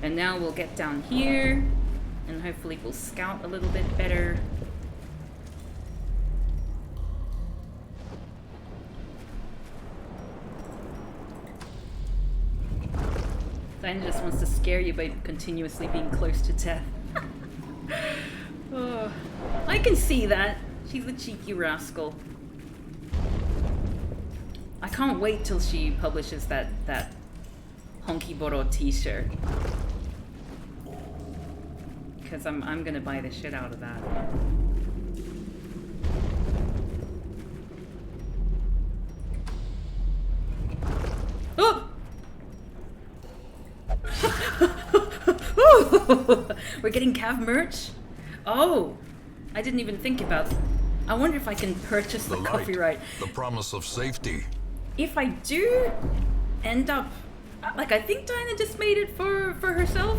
And now we'll get down here, and hopefully we'll scout a little bit better. Diana just wants to scare you by continuously being close to death. Oh, I can see that. She's a cheeky rascal. I can't wait till she publishes that Honky Boro t-shirt. Because I'm gonna buy the shit out of that. Oh! We're getting Cav merch? Oh! I didn't even think about... I wonder if I can purchase the light, copyright. the promise of safety. if I do end up, like, I think Diana just made it for herself,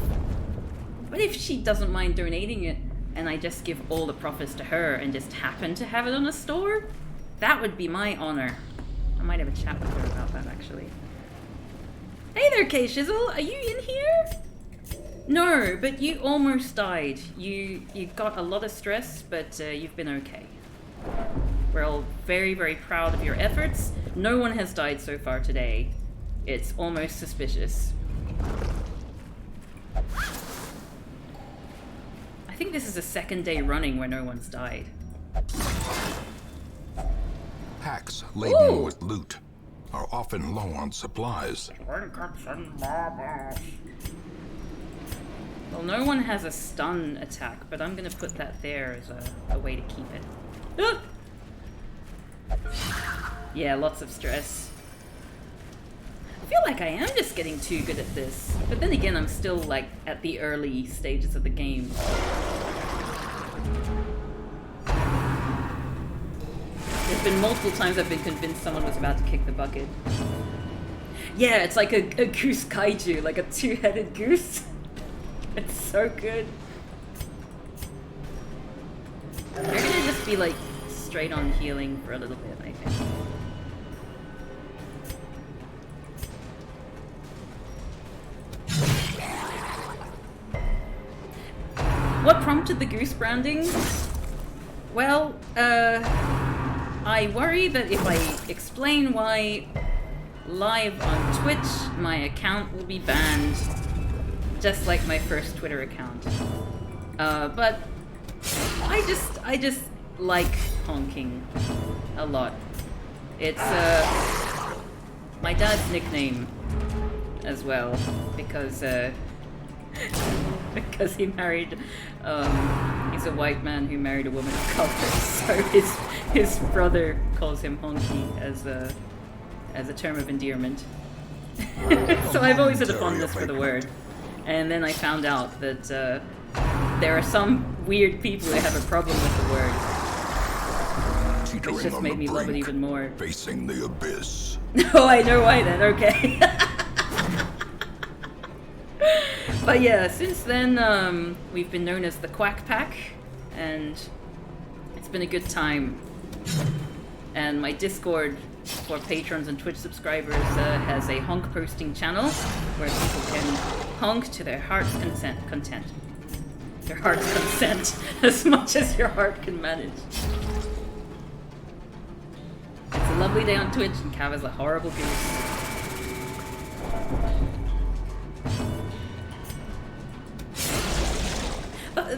but if she doesn't mind donating it and I just give all the profits to her and just happen to have it on a store, that would be my honor. I might have a chat with her about that, actually. Hey there, K-Shizzle, are you in here? No, but you almost died. You got a lot of stress, but you've been okay. We're all very, very proud of your efforts. No one has died so far today. It's almost suspicious. I think this is the second day running where no one's died. Packs laden with loot are often low on supplies. Well, no one has a stun attack, but I'm gonna put that there as a way to keep it. Ah! Yeah, lots of stress. I feel like I am just getting too good at this. But then again, I'm still, like, at the early stages of the game. There's been multiple times I've been convinced someone was about to kick the bucket. Yeah, it's like a goose kaiju, like a two-headed goose. It's so good. They're gonna just be, like, straight on healing for a little bit, I think. What prompted the goose branding? Well, I worry that if I explain why live on Twitch, my account will be banned, just like my first Twitter account. But I just like honking a lot. It's my dad's nickname as well, because because he married he's a white man who married a woman of color, so his brother calls him honky as a term of endearment. So I've always had a fondness for the word. And then I found out that there are some weird people who have a problem with the word. Which just made me love it even more. Facing the abyss. Oh, I know why then, okay. But yeah, since then, we've been known as the Quack Pack, and it's been a good time. And my Discord for patrons and Twitch subscribers has a honk posting channel where people can honk to their heart's content. Their heart's consent, as much as your heart can manage. It's a lovely day on Twitch, and Cav is a horrible goose.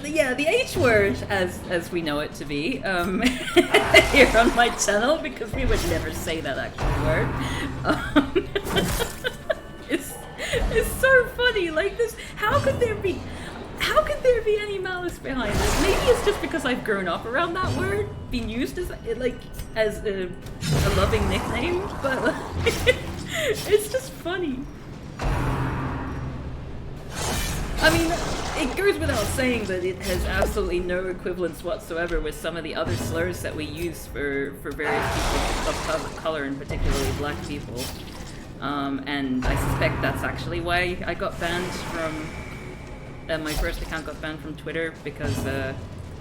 Yeah, the H word, as we know it to be, here on my channel, because we would never say that actual word. It's so funny. Like this, how could there be any malice behind it? Maybe it's just because I've grown up around that word being used as a loving nickname, but it's just funny. I mean, it goes without saying that it has absolutely no equivalence whatsoever with some of the other slurs that we use for various people of color, and particularly black people. And I suspect that's actually why I got banned from... my first account got banned from Twitter, because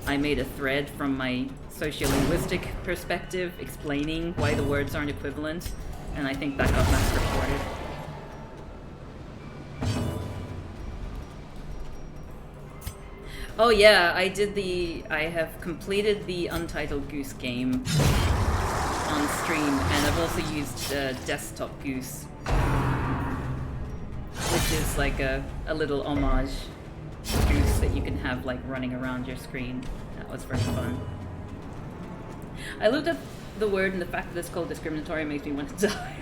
I made a thread from my sociolinguistic perspective explaining why the words aren't equivalent, and I think that got mass reported. Oh yeah, I have completed the Untitled Goose game on stream, and I've also used Desktop Goose, which is like a little homage goose that you can have like running around your screen. That was very fun. I looked up the word, and the fact that it's called discriminatory makes me want to die.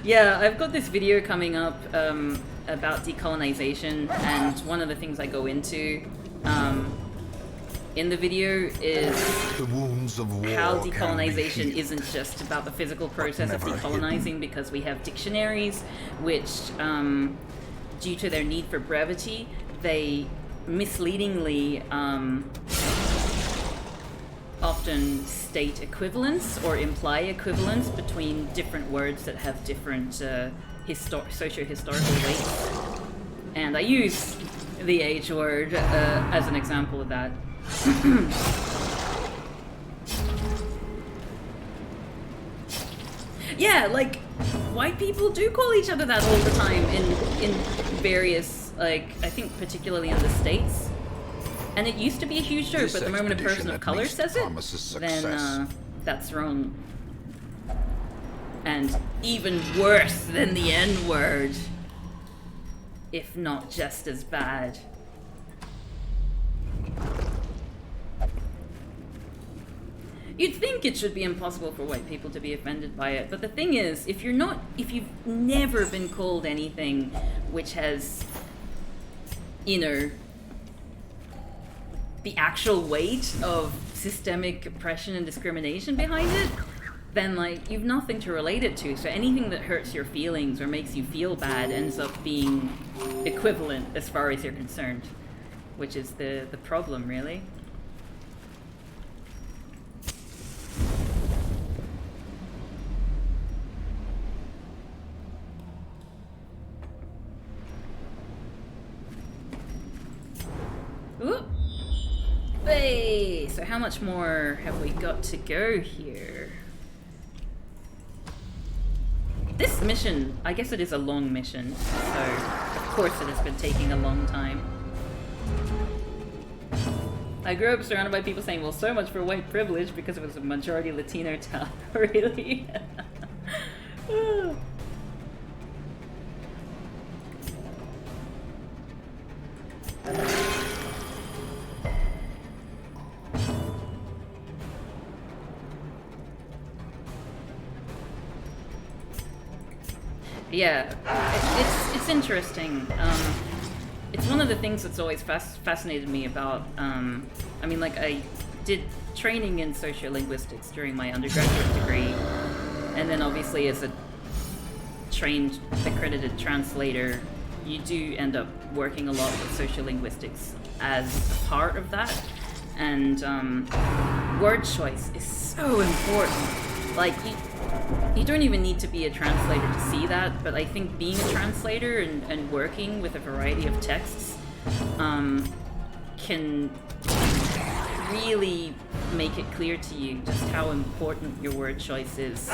Yeah, I've got this video coming up about decolonization, and one of the things I go into in the video is the wounds of war how decolonization isn't just about the physical process of decolonizing, because we have dictionaries which, due to their need for brevity, they misleadingly often often state equivalence or imply equivalence between different words that have different socio-historical weights. And I use the H word as an example of that. Yeah, like, white people do call each other that all the time in various, like, I think particularly in the States. And it used to be a huge joke, but the moment a person of color says it, then that's wrong. And even worse than the N-word, if not just as bad. You'd think it should be impossible for white people to be offended by it, but the thing is, if you've never been called anything which has, you know, the actual weight of systemic oppression and discrimination behind it, then, like, you've nothing to relate it to. So anything that hurts your feelings or makes you feel bad ends up being equivalent as far as you're concerned, which is the problem, really. Ooh. Hey, so how much more have we got to go here? This mission, I guess it is a long mission, so of course it has been taking a long time. I grew up surrounded by people saying, well, so much for white privilege because it was a majority Latino town. Really? Yeah, it's interesting. It's one of the things that's always fascinated me about, I mean, like, I did training in sociolinguistics during my undergraduate degree, and then obviously as a trained accredited translator, you do end up working a lot with sociolinguistics as a part of that, and word choice is so important. Like, you don't even need to be a translator to see that, but I think being a translator and working with a variety of texts can really make it clear to you just how important your word choice is.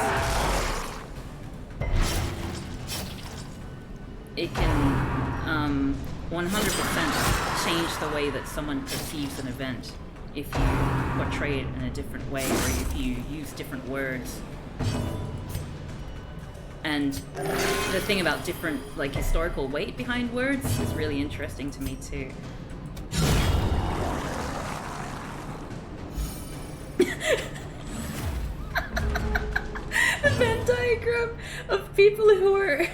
It can 100% change the way that someone perceives an event if you portray it in a different way or if you use different words. And the thing about different, like, historical weight behind words is really interesting to me too. The Venn diagram of people who are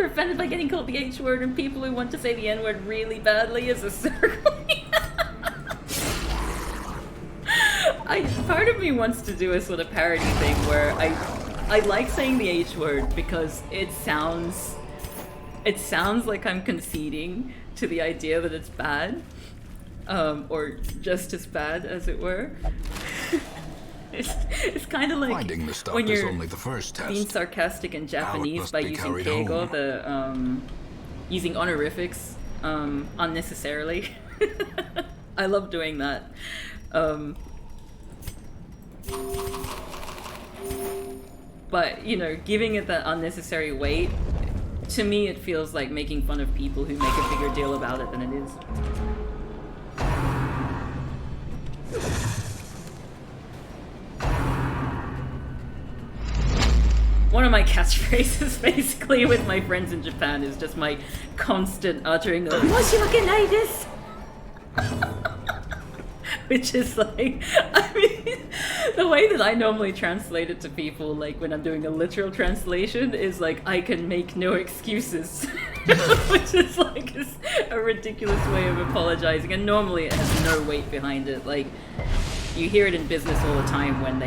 offended by getting called the H word and people who want to say the N word really badly is a circle. Part of me wants to do a sort of parody thing where I like saying the H word because it sounds like I'm conceding to the idea that it's bad, or just as bad, as it were. It's kind of like finding the stuff when is you're only the first test. being sarcastic in Japanese by using keigo, using honorifics unnecessarily. I love doing that. But, you know, giving it that unnecessary weight, to me it feels like making fun of people who make a bigger deal about it than it is. One of my catchphrases, basically, with my friends in Japan is just my constant uttering of "Moshiwake desu!" Which is like, I mean, the way that I normally translate it to people, like when I'm doing a literal translation, is like, I can make no excuses. Which is like a ridiculous way of apologizing, and normally it has no weight behind it. Like, you hear it in business all the time when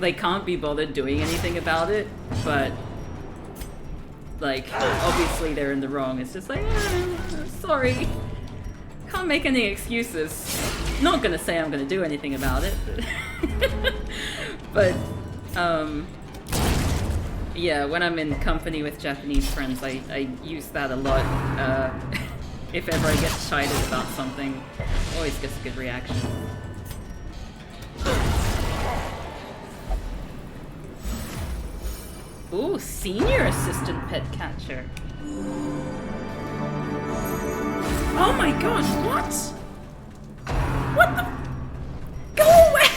they can't be bothered doing anything about it, but like, obviously they're in the wrong. It's just like, sorry. Can't make any excuses. Not gonna say I'm gonna do anything about it. But, yeah, when I'm in company with Japanese friends, I use that a lot. If ever I get chided about something, always gets a good reaction. Ooh, senior assistant pet catcher. Oh my gosh, what? What the? Go away!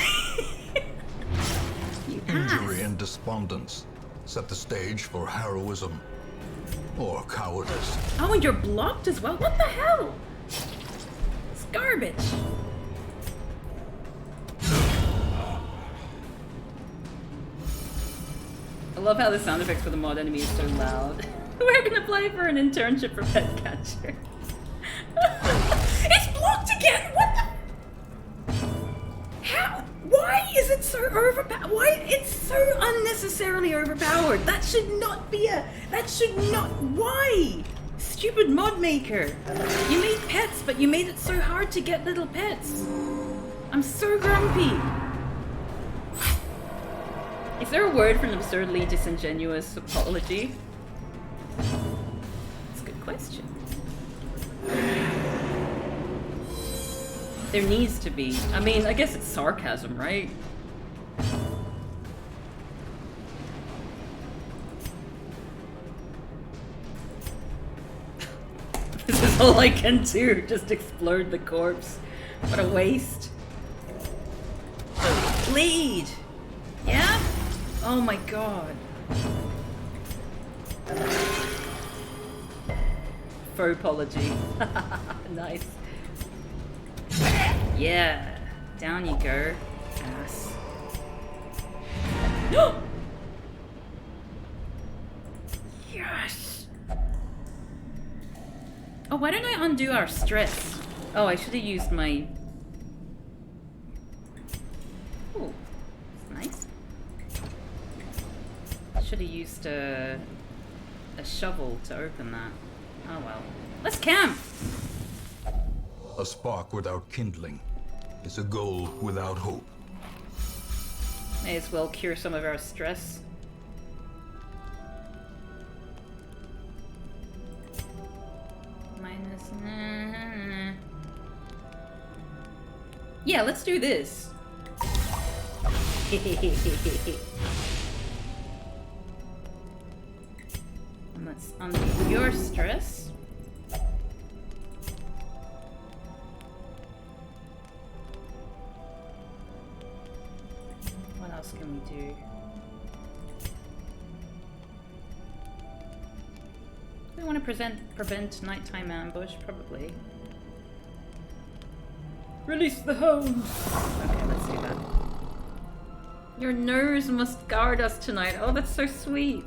You Injury and despondence set the stage for heroism or cowardice. Oh, and you're blocked as well? What the hell? It's garbage. I love how the sound effects for the mod enemy is so loud. We're gonna play for an internship for pet catcher. It's blocked again! What the? How? Why is it so overpowered? Why? It's so unnecessarily overpowered. That should not be a... That should not... Why? Stupid mod maker. You made pets, but you made it so hard to get little pets. I'm so grumpy. Is there a word for an absurdly disingenuous apology? That's a good question. There needs to be. I mean, I guess it's sarcasm, right? This is all I can do. Just explode the corpse. What a waste. Bleed! Yeah? Oh my god. Faux apology. Nice. Yeah. Down you go. Ass. Yes! Oh, why don't I undo our stress? Oh, I should have used my... Ooh. That's nice. Should have used a shovel to open that. Oh well. Let's camp! A spark without kindling is a goal without hope. May as well cure some of our stress. Minus... Yeah, let's do this. And let's undo your stress. What else can we do? Do we want to prevent nighttime ambush? Probably. Release the hounds! Okay, let's do that. Your nose must guard us tonight. Oh, that's so sweet.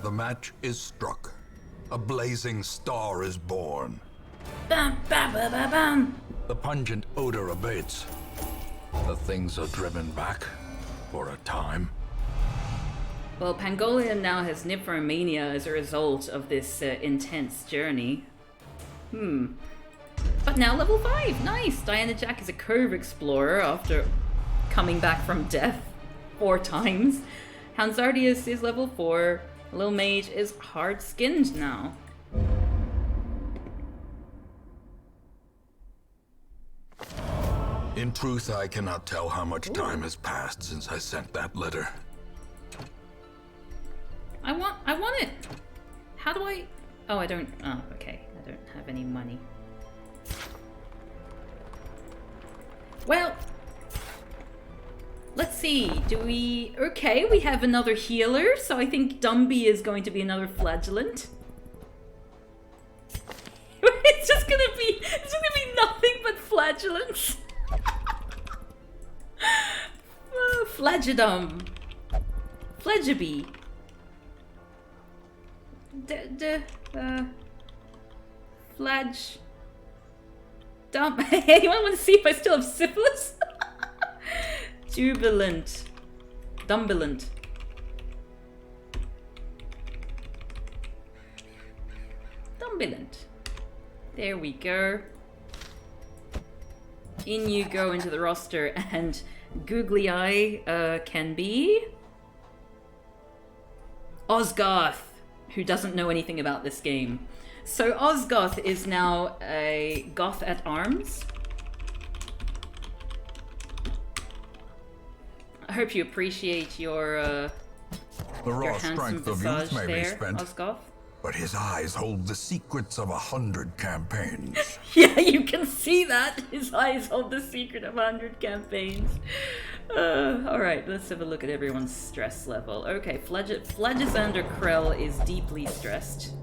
The match is struck. A blazing star is born. Bam, bam, bam, bam, bam. The pungent odor abates. The things are driven back for a time. Well, Pangolian now has Nymphomania as a result of this intense journey. But now level 5, nice! Diana Jack is a curve explorer after coming back from death 4 times. Hansardius is level 4. Lil Mage is hard-skinned now. In truth, I cannot tell how much time has passed since I sent that letter. I want it! How do I... Oh, I don't... Oh, okay. I don't have any money. Well... Let's see, do we... Okay, we have another healer, so I think Dumby is going to be another flagellant. It's just gonna be nothing but flagellants. Flagidum. Flagiby. Flag... Dumb... Anyone want to see if I still have syphilis? Jubilant. Dumbilant. Ambulant. There we go. In you go into the roster, and Googly Eye can be Osgoth, who doesn't know anything about this game. So Osgoth is now a Goth at Arms. I hope you appreciate your The raw handsome strength of visage youth may be there, spent, Osgoth. but his eyes hold the secrets of 100 campaigns. Yeah, you can see that. His eyes hold the secret of 100 campaigns. Alright, let's have a look at everyone's stress level. Okay, Flagisander Krell is deeply stressed.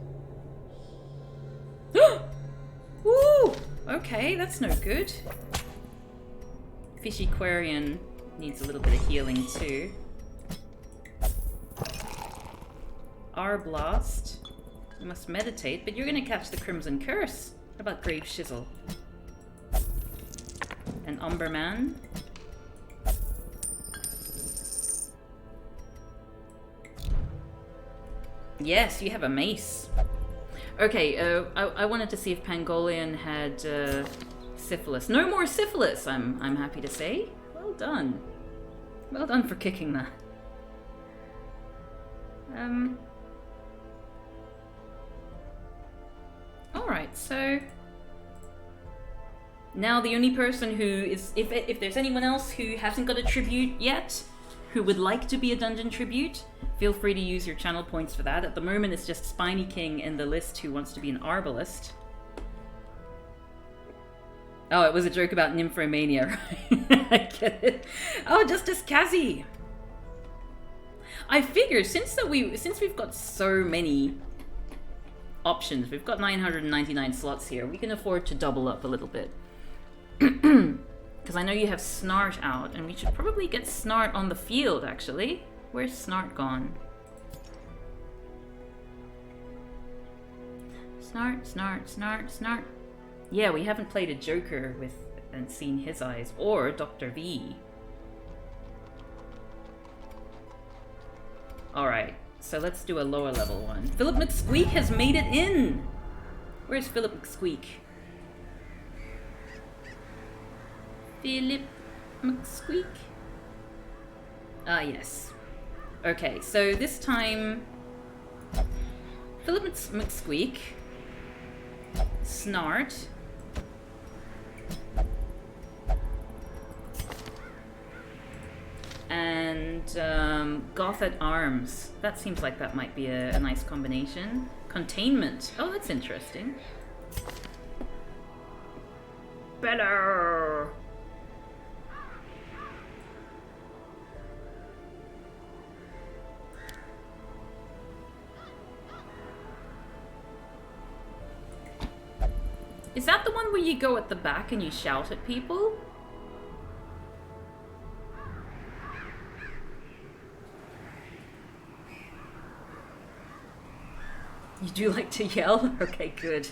Woo! Okay, that's no good. Fishy Quarian needs a little bit of healing too. Arblast. You must meditate, but you're gonna catch the Crimson Curse. How about Grave Shizzle? And Umberman. Yes, you have a mace. Okay, I wanted to see if Pangolian had syphilis. No more syphilis, I'm happy to say. Well done. Well done for kicking that. Alright, so now the only person who is, if there's anyone else who hasn't got a tribute yet, who would like to be a dungeon tribute, feel free to use your channel points for that. At the moment it's just Spiny King in the list who wants to be an Arbalist. Oh, it was a joke about Nymphomania, right? I get it. Oh, Justice Kazi. I figured since we've got so many options, we've got 999 slots here, we can afford to double up a little bit. Because I know you have Snart out, and we should probably get Snart on the field, actually. Where's Snart gone? Snart. Yeah, we haven't played a Joker with and seen his eyes, or Dr. V. Alright, so let's do a lower level one. Philip McSqueak has made it in! Where's Philip McSqueak? Philip McSqueak? Ah, yes. Okay, so this time Philip McSqueak, Snart, and Goth at Arms. That seems like that might be a nice combination. Containment. Oh, that's interesting. Better. Is that the one where you go at the back and you shout at people? You do like to yell? Okay, good.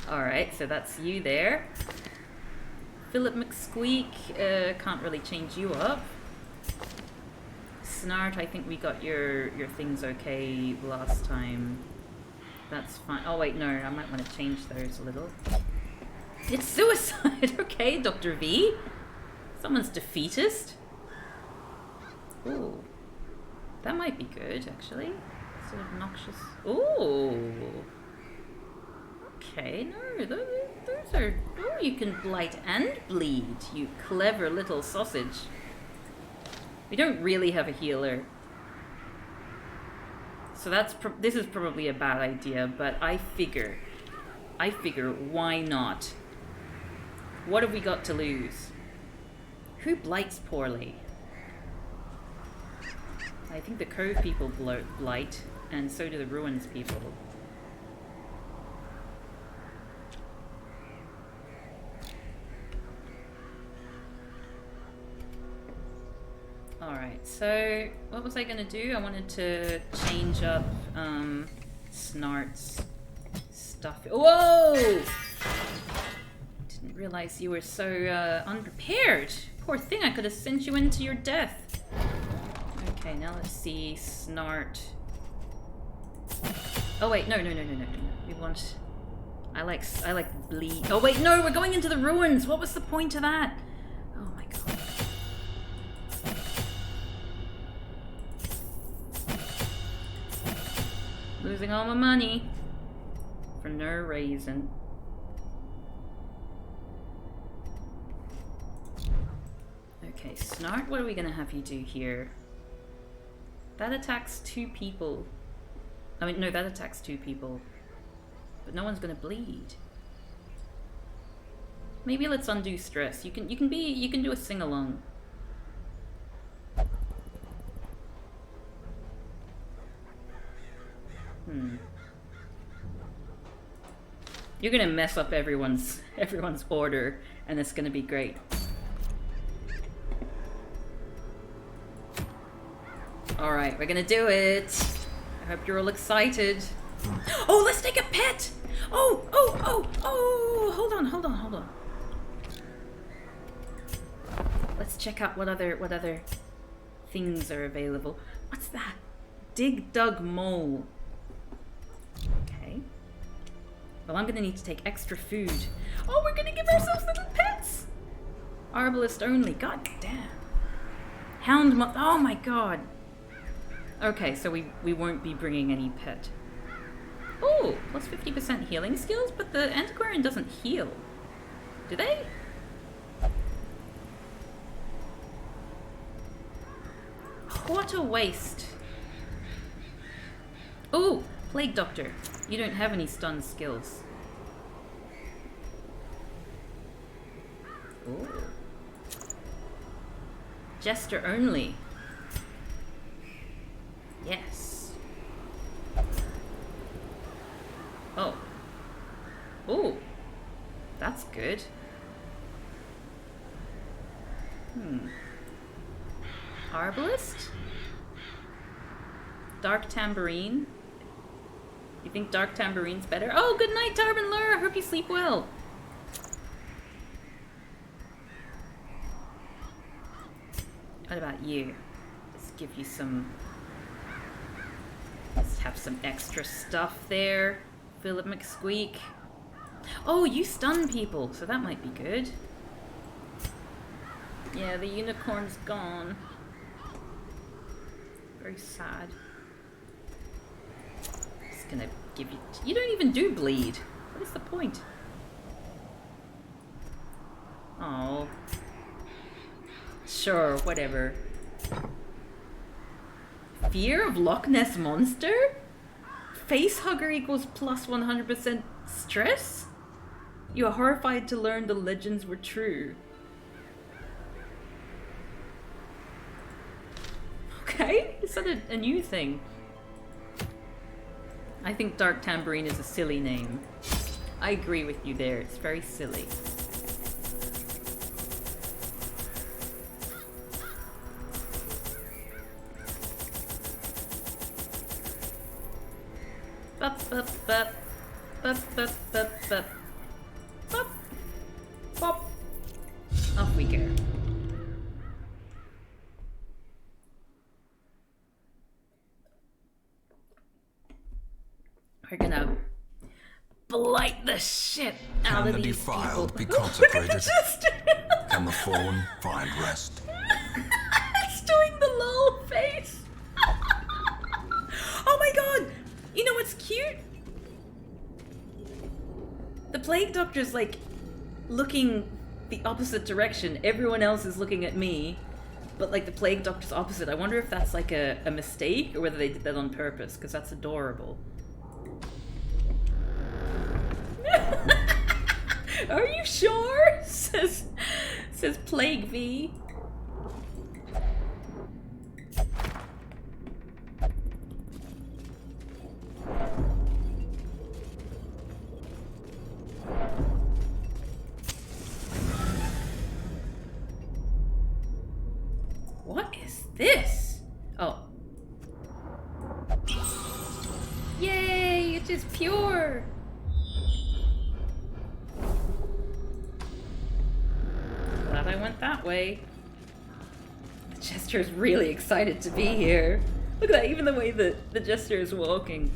Alright, so that's you there. Philip McSqueak, can't really change you up. Snart, I think we got your things okay last time. That's fine. Oh wait, no, I might want to change those a little. It's suicide! Okay, Dr. V. Someone's defeatist. Ooh. That might be good, actually. Sort of noxious. Ooh. Okay, no, those are... Oh, you can blight and bleed, you clever little sausage. We don't really have a healer. So this is probably a bad idea, but I figure, why not? What have we got to lose? Who blights poorly? I think the Cove people blight, and so do the Ruins people. Alright, so what was I going to do? I wanted to change up Snart's stuff. Whoa! Didn't realize you were so unprepared. Poor thing, I could have sent you into your death. Okay, now let's see. Snart. Oh wait, no. We want... I like bleed. Oh wait, no, we're going into the ruins! What was the point of that? Oh my god. Losing all my money. For no reason. Okay, Snart, what are we gonna have you do here? That attacks 2 people. I mean, no, that attacks 2 people. But no one's gonna bleed. Maybe let's undo stress. You can do a sing-along. You're gonna mess up everyone's order, and it's gonna be great. Alright, we're gonna do it. I hope you're all excited. Oh, let's take a pet! Oh! Hold on. Let's check out what other things are available. What's that? Dig Dug Mole. Okay. Well, I'm gonna need to take extra food. Oh, we're gonna give ourselves little pets! Arbalist only. God damn. Oh my god. Okay, so we won't be bringing any pet. Oh, plus 50% healing skills, but the Antiquarian doesn't heal. Do they? What a waste. Oh, Plague Doctor. You don't have any stun skills. Oh. Jester only. Yes. Oh. Oh. That's good. Arbalist? Dark Tambourine? You think Dark Tambourine's better? Oh, good night, Tarban Lura! Hope you sleep well. What about you? Let's give you some... Let's have some extra stuff there. Philip McSqueak. Oh, you stun people, so that might be good. Yeah, the unicorn's gone. Very sad. Just gonna give you... You don't even do bleed. What is the point? Oh. Sure, whatever. Fear of Loch Ness Monster? Facehugger equals plus 100% stress? You are horrified to learn the legends were true. Okay, is that a new thing? I think Dark Tambourine is a silly name. I agree with you there, it's very silly. Bup, bup, bup. Bup, bup, bup, bup. Bup. Bop. Off we go. We're gonna blight the shit out of these people. Can the defiled be consecrated? Can the fallen find rest? It's doing the lol face. Oh my god! You know what's cute? The Plague Doctor's like looking the opposite direction. Everyone else is looking at me, but like the Plague Doctor's opposite. I wonder if that's like a mistake or whether they did that on purpose, because that's adorable. Are you sure? Says Plague V. What is this? Oh. Yay, it is pure. Glad I went that way. The Jester is really excited to be here. Look at that, even the way that the Jester is walking.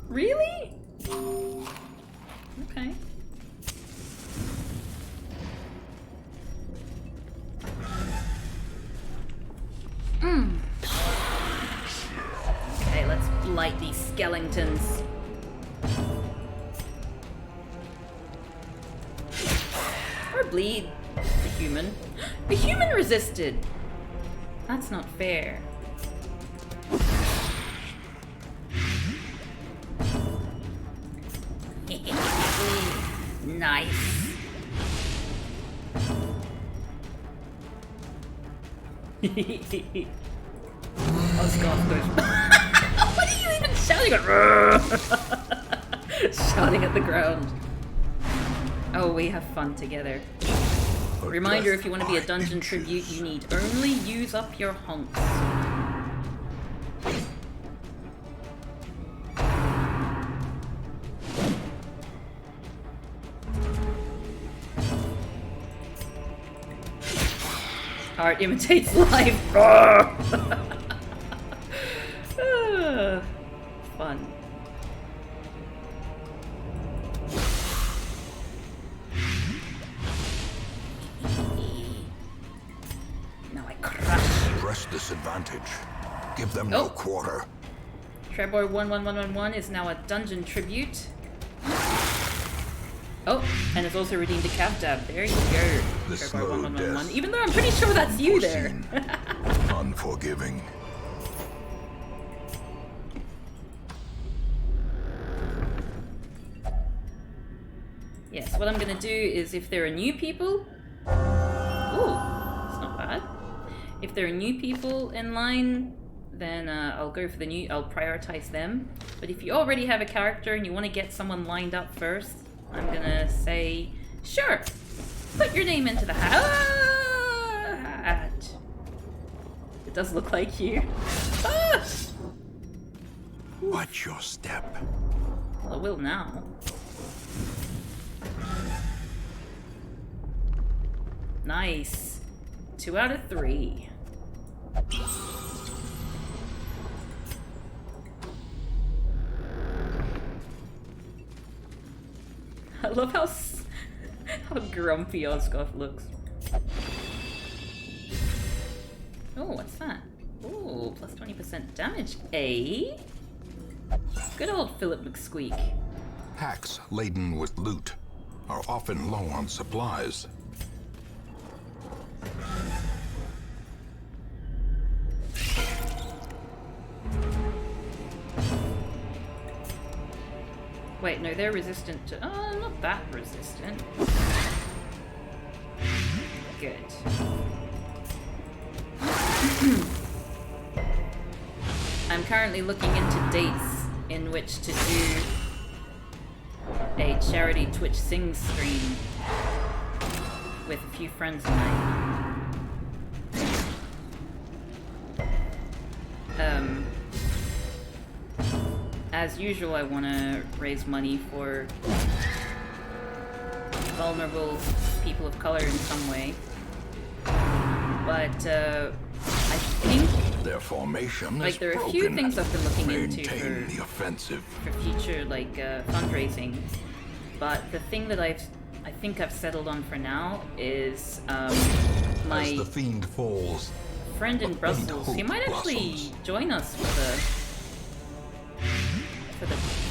Really? Okay. Okay, let's blight these skeletons. Or bleed the human. The human resisted! That's not fair. Nice. Osgoth goes. What are you even shouting at? Shouting at the ground. Oh, we have fun together. Reminder, if you want to be a dungeon tribute, you need only use up your hunks. Art imitates life. Fun. Now I crush. Press this advantage. Give them no quarter. Trevor 11111 is now a dungeon tribute. Oh, and it's also redeemed a cap dab. There you go. The Trevor slow 1111. death. Even though I'm pretty sure that's you there. Unforgiving. Yes, what I'm gonna do is if there are new people... Ooh, that's not bad. If there are new people in line, then I'll go for the new... I'll prioritize them. But if you already have a character and you want to get someone lined up first, I'm gonna say, sure, put your name into the hat. It does look like you. Ah! Watch your step. Well, it will now. Nice. 2 out of 3. I love how grumpy Osgoth looks. Oh, what's that? Oh, plus 20% damage. Eh? Good old Philip McSqueak. Packs laden with loot are often low on supplies. Wait, no, they're resistant to... Oh, not that resistant. Good. I'm currently looking into dates in which to do a charity Twitch Sing stream with a few friends of mine. As usual, I want to raise money for vulnerable people of color in some way. But I think their formation like is there are a broken. few things I've been looking into Maintain the offensive. for future like fundraising. But the thing that I think I've settled on for now is my As the fiend falls, friend in Brussels. He might actually blossoms. join us for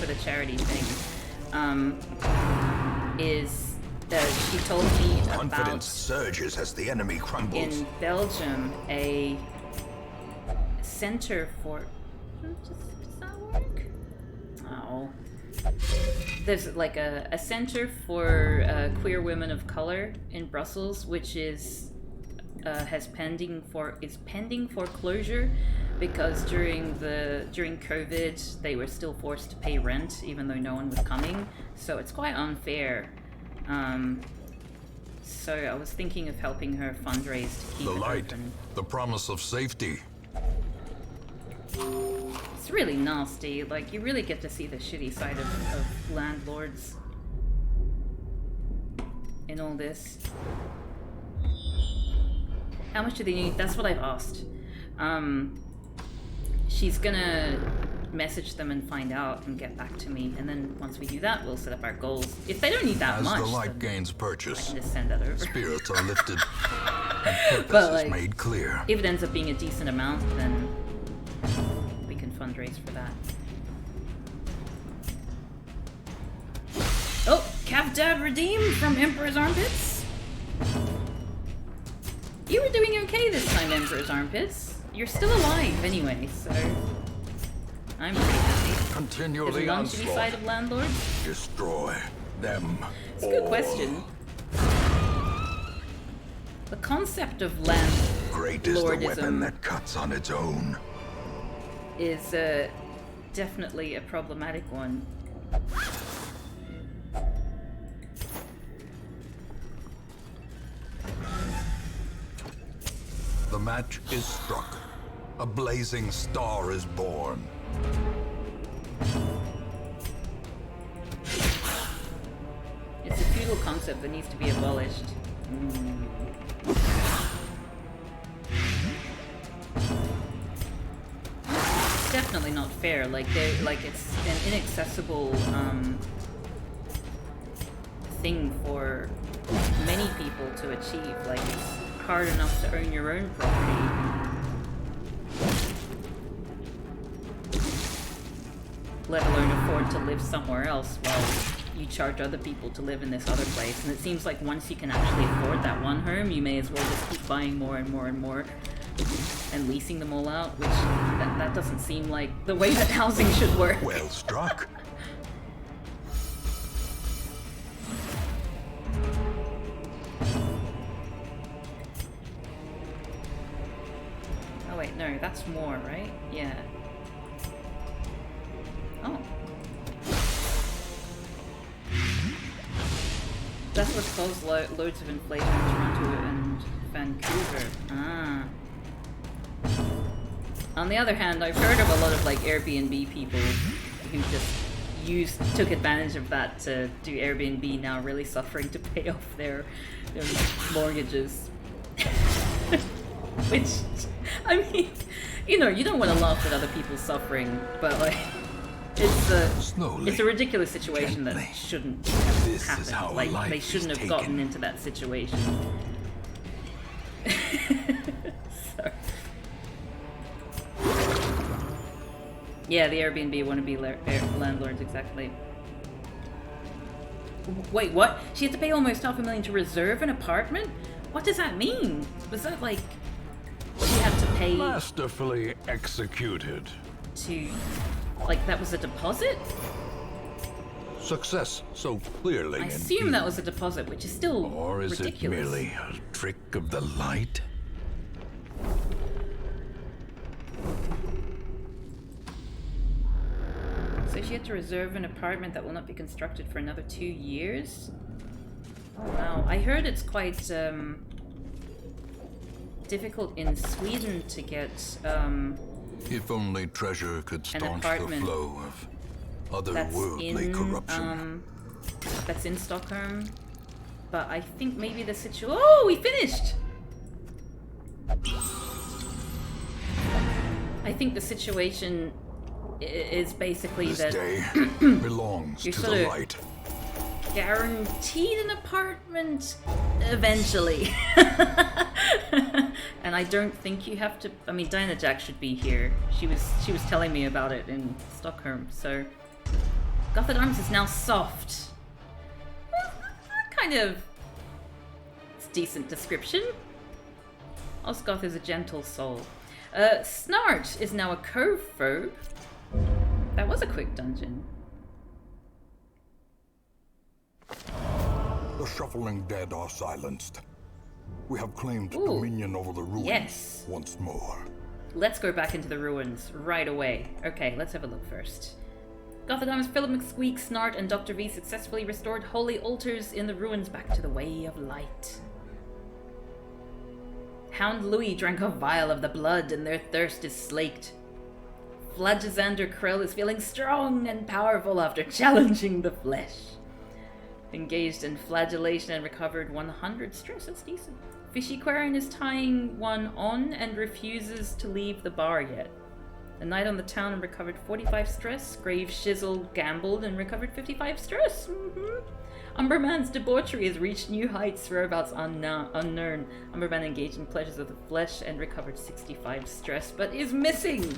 the charity thing. Is that she told me confidence about surges as the enemy crumbles. in Belgium a center for. Does that work? Oh. There's like a center for queer women of color in Brussels, which is pending foreclosure because during COVID they were still forced to pay rent even though no one was coming, so it's quite unfair. So I was thinking of helping her fundraise to keep The it light, open. the promise of safety. It's really nasty. Like, you really get to see the shitty side of landlords in all this. How much do they need? That's what I've asked. She's gonna message them and find out and get back to me. And then once we do that, we'll set up our goals. If they don't need that much, as the light then gains I purchase, can just send that over. spirits are lifted, and purpose But, like, is made clear. If it ends up being a decent amount, then we can fundraise for that. Oh, Cavdad redeemed from Emperor's Armpits. You were doing okay this time, Emperor's Armpits. You're still alive anyway, so I'm pretty happy. Continue Is the none to be onslaught. side of landlords? Destroy them. It's a good all. question. The concept of Great is the weapon landlordism that cuts on its own. is definitely a problematic one. The match is struck. A blazing star is born. It's a feudal concept that needs to be abolished. It's definitely not fair. Like it's an inaccessible thing for many people to achieve. Like it's hard enough to own your own property, let alone afford to live somewhere else while you charge other people to live in this other place. And it seems like once you can actually afford that one home, you may as well just keep buying more and more and more and leasing them all out, which that doesn't seem like the way that housing should work. Well struck. Oh wait, no, that's more, right? Yeah. Oh. That's what's caused loads of inflation in Toronto and Vancouver. Ah. On the other hand, I've heard of a lot of like Airbnb people who just took advantage of that to do Airbnb, now really suffering to pay off their mortgages. Which, I mean, you know, you don't want to laugh at other people's suffering, but like, it's a ridiculous situation gently. that shouldn't This happen. is how Like, life they is shouldn't have taken. gotten into that situation. So. Yeah, the Airbnb want to be landlords, exactly. Wait, what? She had to pay almost $500,000 to reserve an apartment? What does that mean? Was that like she had to pay Masterfully executed. to, like, that was a deposit? Success so clearly I in assume view. that was a deposit, which is still Or is ridiculous. it merely a trick of the light? So she had to reserve an apartment that will not be constructed for another 2 years? Oh wow. I heard it's quite difficult in Sweden to get If only treasure could an staunch the apartment flow of that's otherworldly in corruption. that's in Stockholm. But I think maybe the situation. Oh, we finished. I think the situation is basically This that day belongs You're to sort the of- light. guaranteed an apartment eventually. And I don't think you have to. I mean, Diana Jack should be here. She was telling me about it in Stockholm. So Gothard Arms is now soft. Kind of. It's a decent description. Osgoth is a gentle soul. Snart is now a cove-phobe. That was a quick dungeon. The shuffling dead are silenced. We have claimed Ooh. dominion over the ruins Yes. once more. Let's go back into the ruins right away. Okay, let's have a look first. Gothardam's Philip McSqueak, Snart, and Dr. V successfully restored holy altars in the ruins back to the way of light. Hound Louis drank a vial of the blood and their thirst is slaked. Flagizander Krell is feeling strong and powerful after challenging the flesh. Engaged in flagellation and recovered 100 stress, that's decent. Fishy Quarren is tying one on and refuses to leave the bar yet. A night on the town and recovered 45 stress. Grave Shizzle gambled and recovered 55 stress. Umberman's debauchery has reached new heights, whereabouts unknown. Umberman engaged in pleasures of the flesh and recovered 65 stress, but is missing.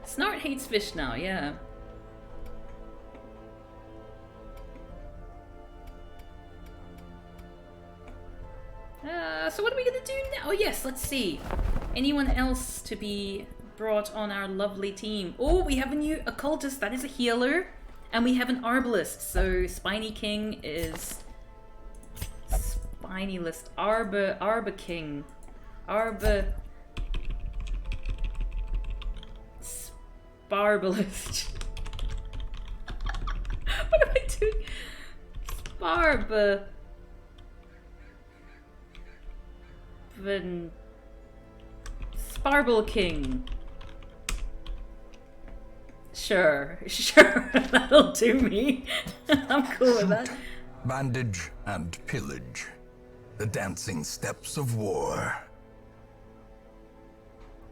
Snart hates fish now, yeah. So what are we gonna do now? Oh yes, let's see. Anyone else to be brought on our lovely team? Oh, we have a new occultist, that is a healer. And we have an arbalist, so Spiny King is... Spiny list. Arba King. Arba... Sparbalist. What am I doing? Sparba... Sparble King. Sure, that'll do me. I'm cool with that. Bandage and pillage. The dancing steps of war.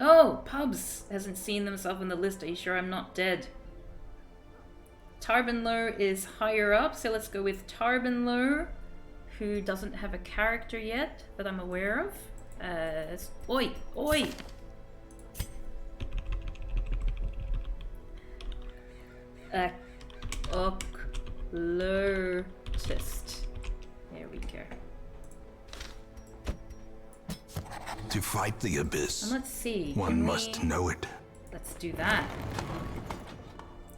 Oh, Pubs hasn't seen themselves on the list. Are you sure I'm not dead? Tarbenlur is higher up, so let's go with Tarbenlur, who doesn't have a character yet that I'm aware of. Oi! Occultist. There we go. To fight the abyss, and let's see. One must know it. Let's do that.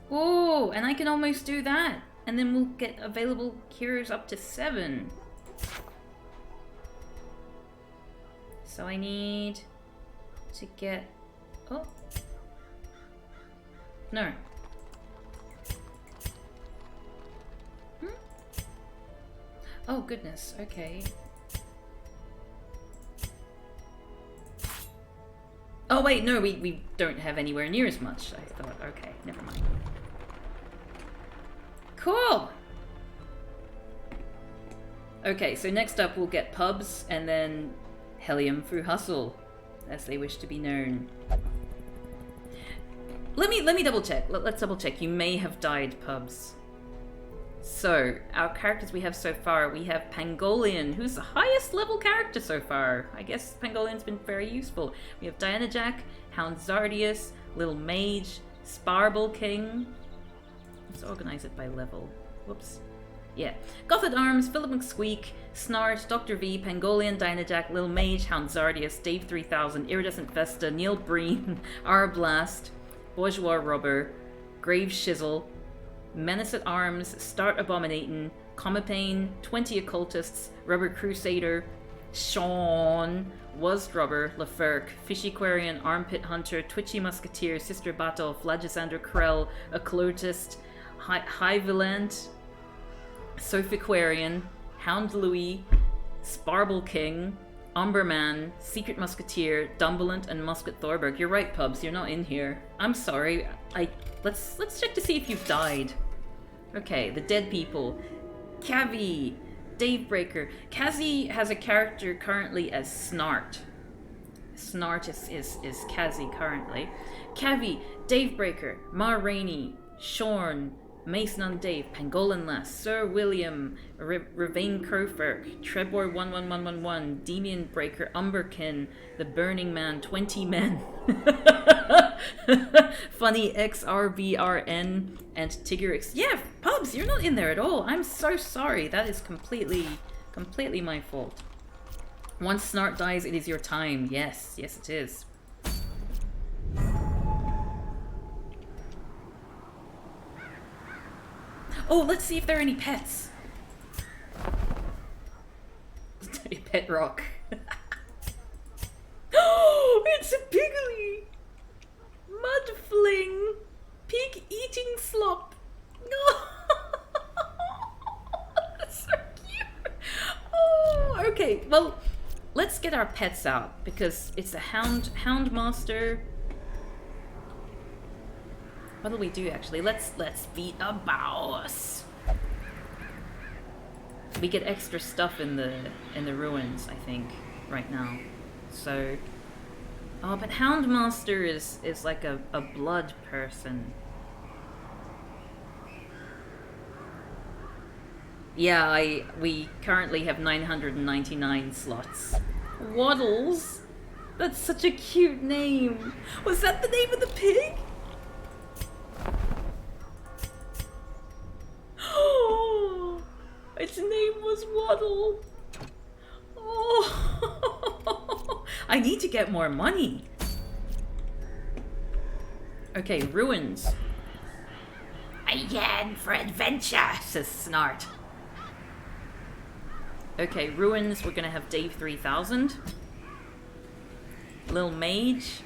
Oh, and I can almost do that. And then we'll get available cures up to 7. So I need to get... Oh. No. Oh, goodness. Okay. Oh, wait. No, we don't have anywhere near as much. I thought, okay, never mind. Cool! Okay, so next up we'll get Pubs, and then Helium through Hustle, as they wish to be known. Let me double check. Let's double check. You may have died, Pubs. So, our characters we have so far, we have Pangolian, who's the highest level character so far. I guess Pangolian's been very useful. We have Diana Jack, Hound Zardius, Little Mage, Sparble King. Let's organize it by level. Whoops. Yeah. Goth at Arms, Philip McSqueak, Snart, Dr. V, Pangolian, Dynajack, Lil Mage, Hound Zardius, Dave 3000, Iridescent Vesta, Neil Breen, R-Blast, Bourgeois Rubber, Grave Shizzle, Menace at Arms, Start Abominatin, Comapane, 20 Occultists, Rubber Crusader, Sean, Was Rubber, Laferk, Fishy Quarian, Armpit Hunter, Twitchy Musketeer, Sister Battle, Flagisander Krell, Occultist, Highviland, Sophiquarian, Hound Louis, Sparble King, Umberman, Secret Musketeer, Dumbelant, and Musket Thorberg. You're right, Pubs, you're not in here. I'm sorry. Let's check to see if you've died. Okay, the dead people. Cavi, Davebreaker. Kazi has a character currently as Snart. Snart is Kazi currently. Cavi, Davebreaker, Mar Rainey, Shorn, Mason on Dave, Pangolin Lass, Sir William, Ravane Crowferk, Trebor 11111, Demian Breaker, Umberkin, The Burning Man, 20 Men, Funny XRBRN, and Tiggerix. Yeah, Pubs, you're not in there at all. I'm so sorry. That is completely my fault. Once Snart dies, it is your time. Yes, it is. Oh, let's see if there are any pets. Pet rock. Oh, it's a Piggly! Mudfling! Pig eating slop! That's so cute! Oh, okay, well, let's get our pets out, because it's a Houndmaster. What'll we do, actually? Let's beat a boss. We get extra stuff in the ruins, I think, right now. So Oh, but Houndmaster is like a blood person. Yeah, we currently have 999 slots. Waddles? That's such a cute name. Was that the name of the pig? Oh, its name was Waddle. Oh, I need to get more money. Okay, ruins. I yearn for adventure, says Snart. Okay, ruins, we're gonna have Dave 3000. Lil Mage.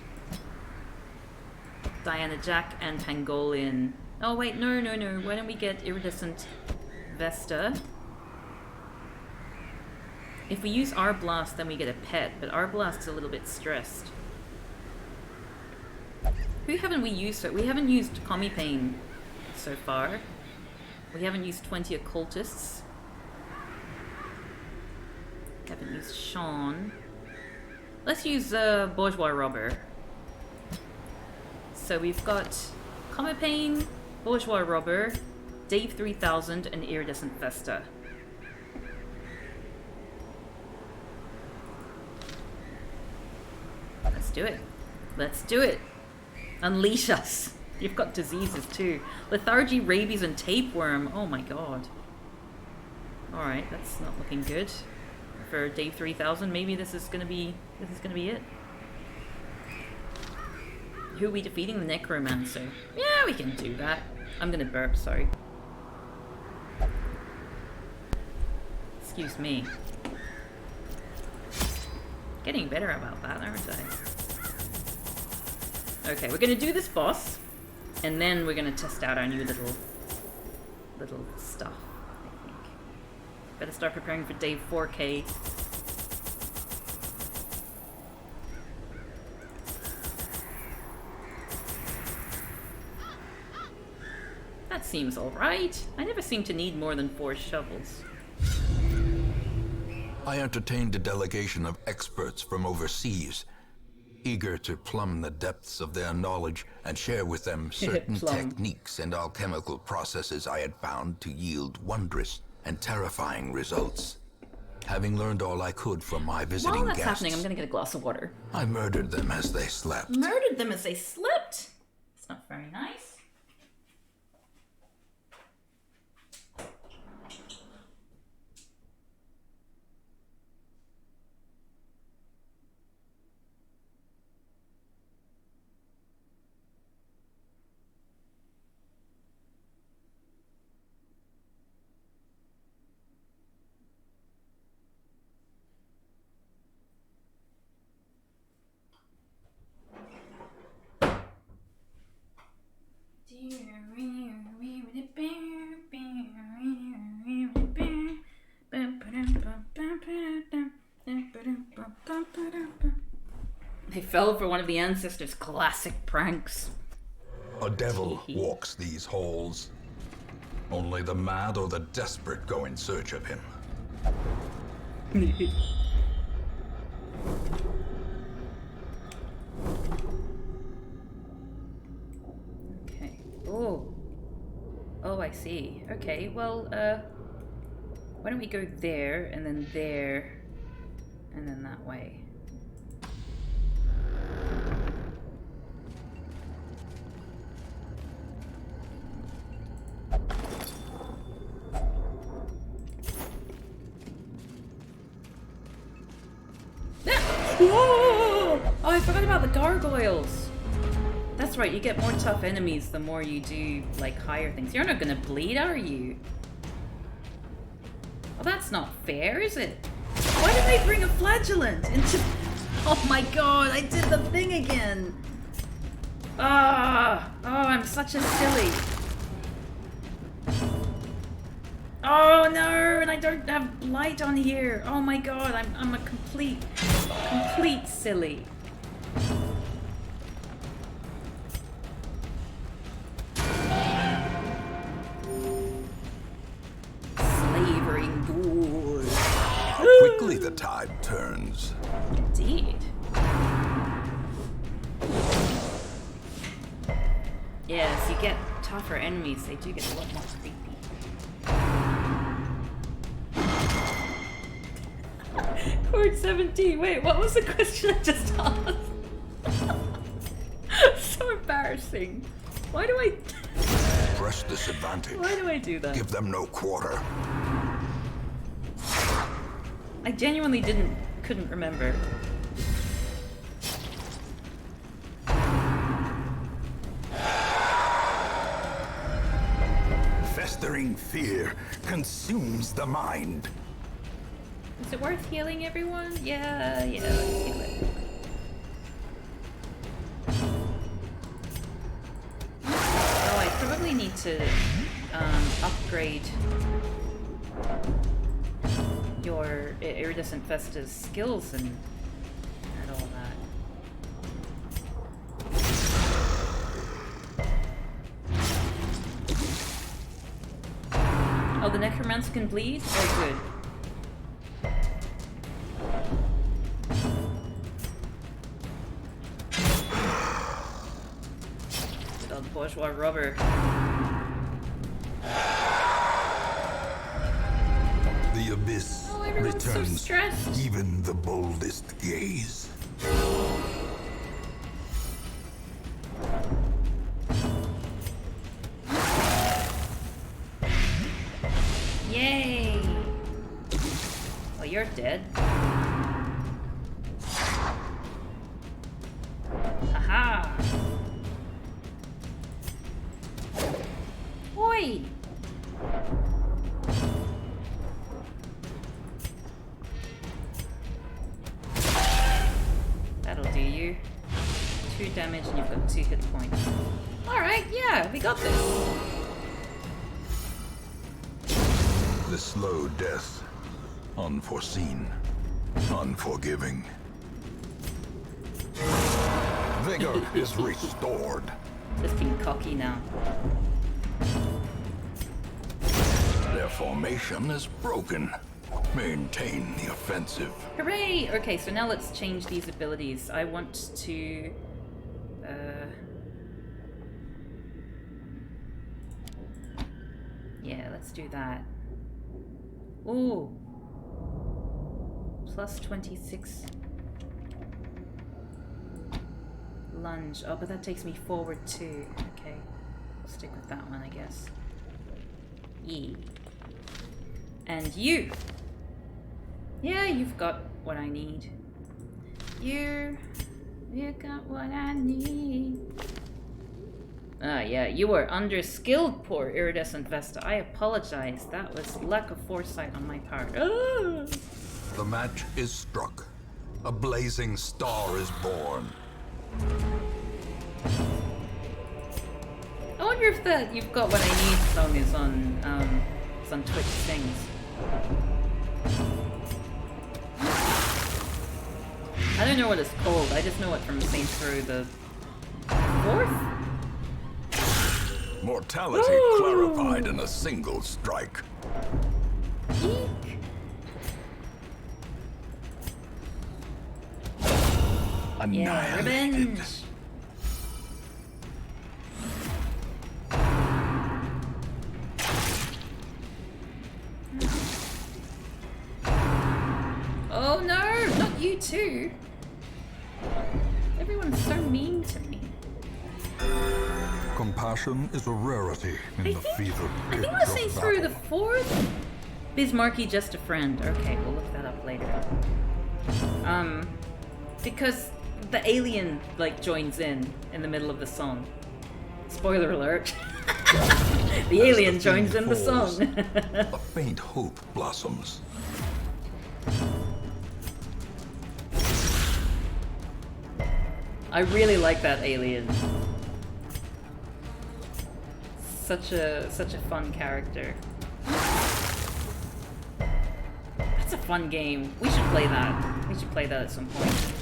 Diana Jack and Pangolian. Oh wait, no. Why don't we get Iridescent Vesta? If we use Arblast, then we get a pet, but Arblast is a little bit stressed. Who haven't we used? We haven't used Commie so far. We haven't used 20 Occultists. Haven't used Sean. Let's use Bourgeois Robber. So we've got Commie, Bourgeois Robber, Dave 3000, and Iridescent Vesta. Let's do it. Let's do it. Unleash us. You've got diseases too. Lethargy, rabies, and tapeworm. Oh my god. Alright, that's not looking good. For Dave 3000, maybe this is gonna be it. Who are we defeating? The Necromancer. Yeah, we can do that. I'm gonna burp, sorry. Excuse me. Getting better about that, aren't I? Okay, we're gonna do this boss, and then we're gonna test out our new little stuff, I think. Better start preparing for Dave 4K. That seems alright. I never seem to need more than 4 shovels. I entertained a delegation of experts from overseas, eager to plumb the depths of their knowledge and share with them certain techniques and alchemical processes I had found to yield wondrous and terrifying results. Having learned all I could from my visiting While that's guests, happening, I'm gonna get a glass of water. I murdered them as they slept. Murdered them as they slept? It's not very nice. They fell for one of the ancestors' classic pranks. A devil walks these halls. Only the mad or the desperate go in search of him. Okay. Oh, I see. Okay, well, why don't we go there, and then that way. Whoa! Oh, I forgot about the gargoyles. That's right, you get more tough enemies the more you do, like, higher things. You're not gonna bleed, are you? Well, that's not fair, is it? Why did they bring a flagellant into... Oh my god, I did the thing again! Ah! Oh, I'm such a silly. Oh no, and I don't have light on here. Oh my god, I'm a complete silly. Slavering ghouls. How quickly the tide turns. Indeed. Yes, you get tougher enemies. They do get a lot more creepy. Chord 17. Wait, what was the question I just asked? So embarrassing. Why do I... Press disadvantage. Why do I do that? Give them no quarter. I genuinely couldn't remember. Festering fear consumes the mind. Is it worth healing everyone? Yeah, let's heal it. Oh, I probably need to upgrade your Iridescent Vesta's skills and all that. Oh, the Necromancer can bleed? Oh, good. Bourgeois rubber. The abyss returns so stressed. even the boldest gaze. Yay! Well, you're dead. Aha! Oi! That'll do you. 2 damage and you've got 2 hit points. Alright, yeah, we got this. The slow death. Unforeseen. Unforgiving. Vigor is restored. Just being cocky now. Their formation is broken. Maintain the offensive. Hooray! Okay, so now let's change these abilities. I want to... yeah, let's do that. Ooh! Plus 26... lunge. Oh, but that takes me forward too. Okay. I'll stick with that one, I guess. Yeah. And you! Yeah, you've got what I need. You got what I need. Ah, yeah, you were under-skilled, poor Iridescent Vesta. I apologize. That was lack of foresight on my part. Ah! The match is struck. A blazing star is born. I wonder if that "You've Got What I Need" song is on Twitch Sings. I don't know what it's called. I just know it from Saints Row the 4th. Mortality clarified in a single strike. Eek. Yeah, revenge. Oh no, not you too. Everyone's so mean to me. Compassion is a rarity in the fever I think we'll see through the 4th. Bismarcky, just a friend. Okay, we'll look that up later. Because the alien like joins in the middle of the song. Spoiler alert. The alien joins in the song. A faint hope blossoms. I really like that alien. Such a fun character. That's a fun game. We should play that. We should play that at some point.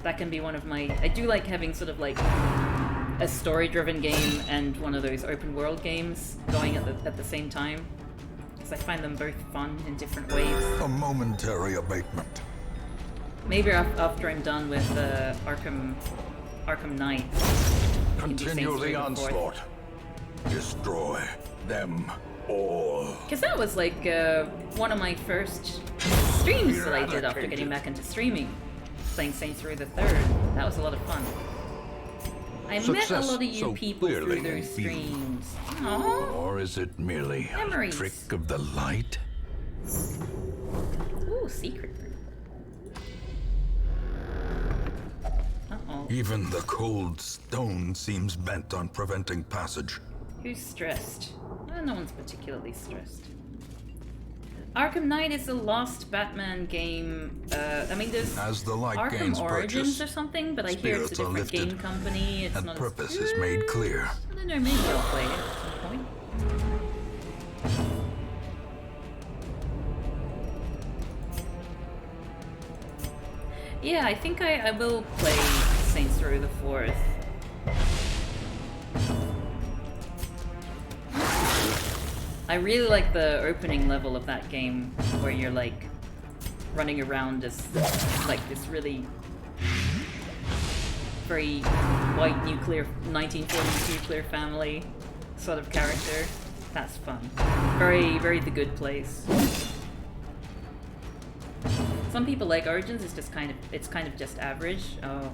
That can be one of my... I do like having sort of like a story-driven game and one of those open world games going at the same time. Because I find them both fun in different ways. A momentary abatement. Maybe after I'm done with Arkham Knight, Continue the onslaught. Destroy them all. Because that was like one of my first streams that I did after getting back into streaming. Playing Saints Row the Third. That was a lot of fun. I met a lot of you people through those streams. Aww. Or is it merely Memories. a trick of the light? Ooh, secret room. Uh-oh. Even the cold stone seems bent on preventing passage. Who's stressed? No one's particularly stressed. Arkham Knight is the last Batman game. I mean, there's As the light Arkham gains Origins purchase, or something, but I hear it's a spirits are different lifted, game company. It's and not purpose as is made clear. I don't know, maybe I'll play it at some point. Yeah, I think I will play Saints Row the Fourth. I really like the opening level of that game, where you're like running around as like this really very white nuclear 1940s nuclear family sort of character. That's fun. Very, very The Good Place. Some people like Origins. It's just kind of just average. Oh.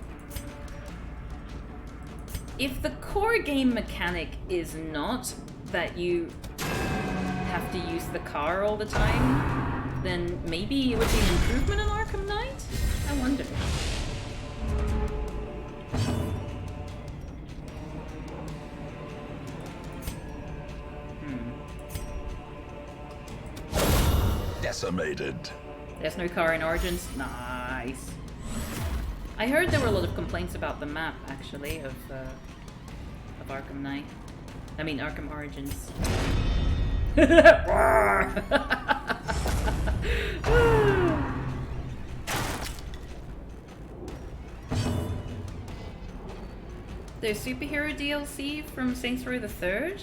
If the core game mechanic is not that you have to use the car all the time, then maybe it would be an improvement on Arkham Knight? I wonder. Decimated. There's no car in Origins? Nice. I heard there were a lot of complaints about the map, actually, of Arkham Knight. I mean, Arkham Origins. There's superhero DLC from Saints Row the Third?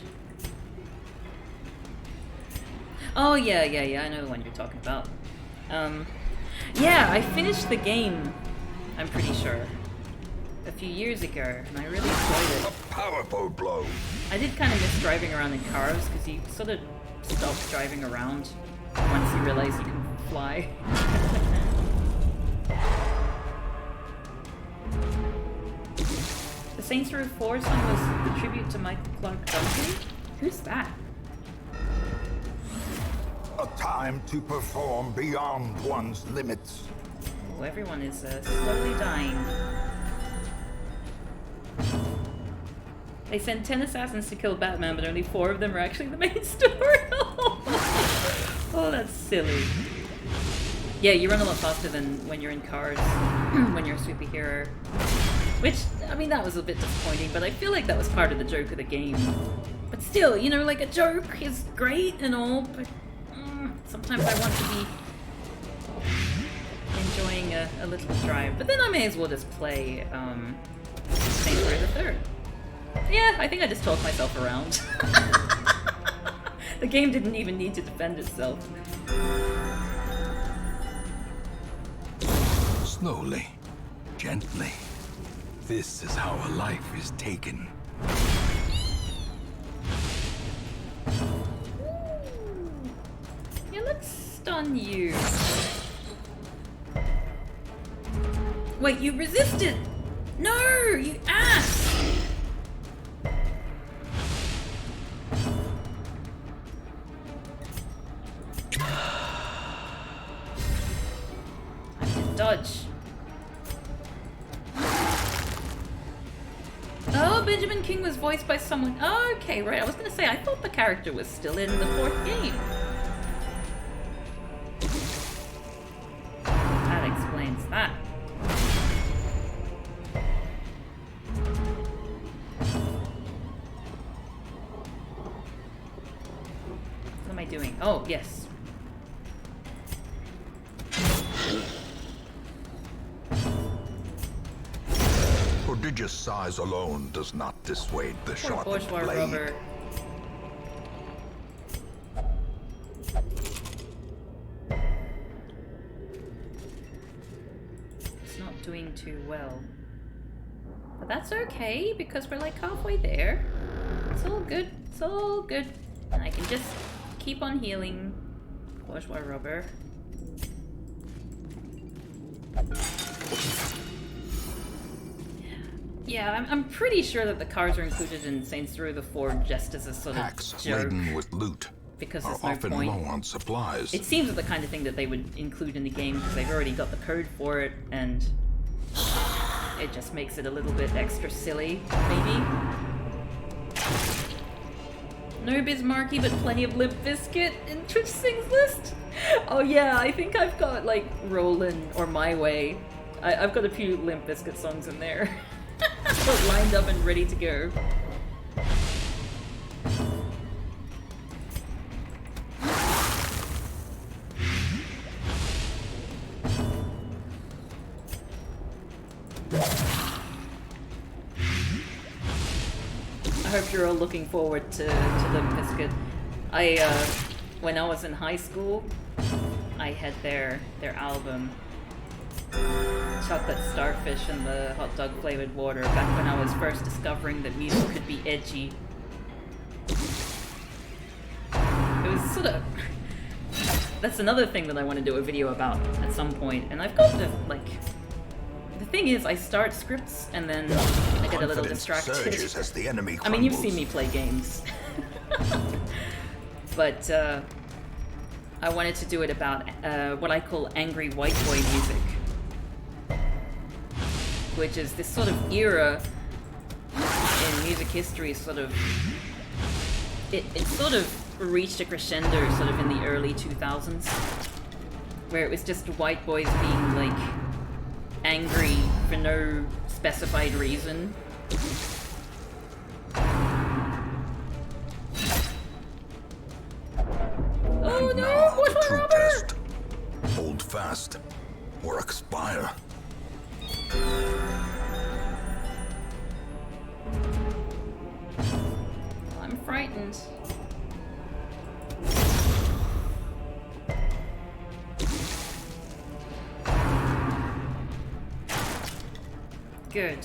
Oh, yeah, I know the one you're talking about. Yeah, I finished the game, I'm pretty sure, a few years ago, and I really enjoyed it. A powerful blow. I did kind of miss driving around in cars, because you sort of stop driving around once you realize you can fly. The Saints Row 4 song was the tribute to Michael Clark Duncan? Who's that? A time to perform beyond one's limits. Oh, everyone is slowly dying. They sent 10 assassins to kill Batman, but only 4 of them are actually the main story. Oh, that's silly. Yeah, you run a lot faster than when you're in cars, when you're a superhero. Which, I mean, that was a bit disappointing, but I feel like that was part of the joke of the game. But still, you know, like, a joke is great and all, but sometimes I want to be enjoying a little drive. But then I may as well just play Saints Row the Third. Yeah, I think I just talked myself around. The game didn't even need to defend itself. Slowly, gently. This is how a life is taken. Yeah, let's stun you. Wait, you resisted! No, you ass! I can dodge. Oh, Benjamin King was voiced by someone. Oh, okay, right. I was gonna say, I thought the character was still in the 4th game. That explains that. What am I doing? Oh, yes. Prodigious size alone does not dissuade the Poor sharpened bourgeois blade. rubber. It's not doing too well. But that's okay, because we're like halfway there. It's all good. It's all good. And I can just keep on healing. Bourgeois rubber. Yeah, I'm pretty sure that the cars are included in Saints Row the 4 just as a sort of Packs joke. laden with loot Because are there's no often point. low on supplies. It seems like the kind of thing that they would include in the game because they've already got the code for it, and it just makes it a little bit extra silly, maybe. No Bismarcky, but plenty of Limp Bizkit in Twitch Sings list. Oh yeah, I think I've got like Rollin' or My Way. I've got a few Limp Bizkit songs in there. Lined up and ready to go. I hope you're all looking forward to Limp Bizkit. When I was in high school, I had their album Chocolate Starfish and the Hot Dog Flavored Water back when I was first discovering that music could be edgy. It was sort of... That's another thing that I want to do a video about at some point, and I've got the, like... The thing is, I start scripts and then I get a little distracted. Surges as the enemy I mean, you've crumbles. seen me play games. But I wanted to do it about what I call angry white boy music. Which is this sort of era in music history, sort of... It sort of reached a crescendo sort of in the early 2000s. Where it was just white boys being, like, angry for no specified reason. Oh no! Now, What's the my true rubber? test. Hold fast or expire. I'm frightened. Good.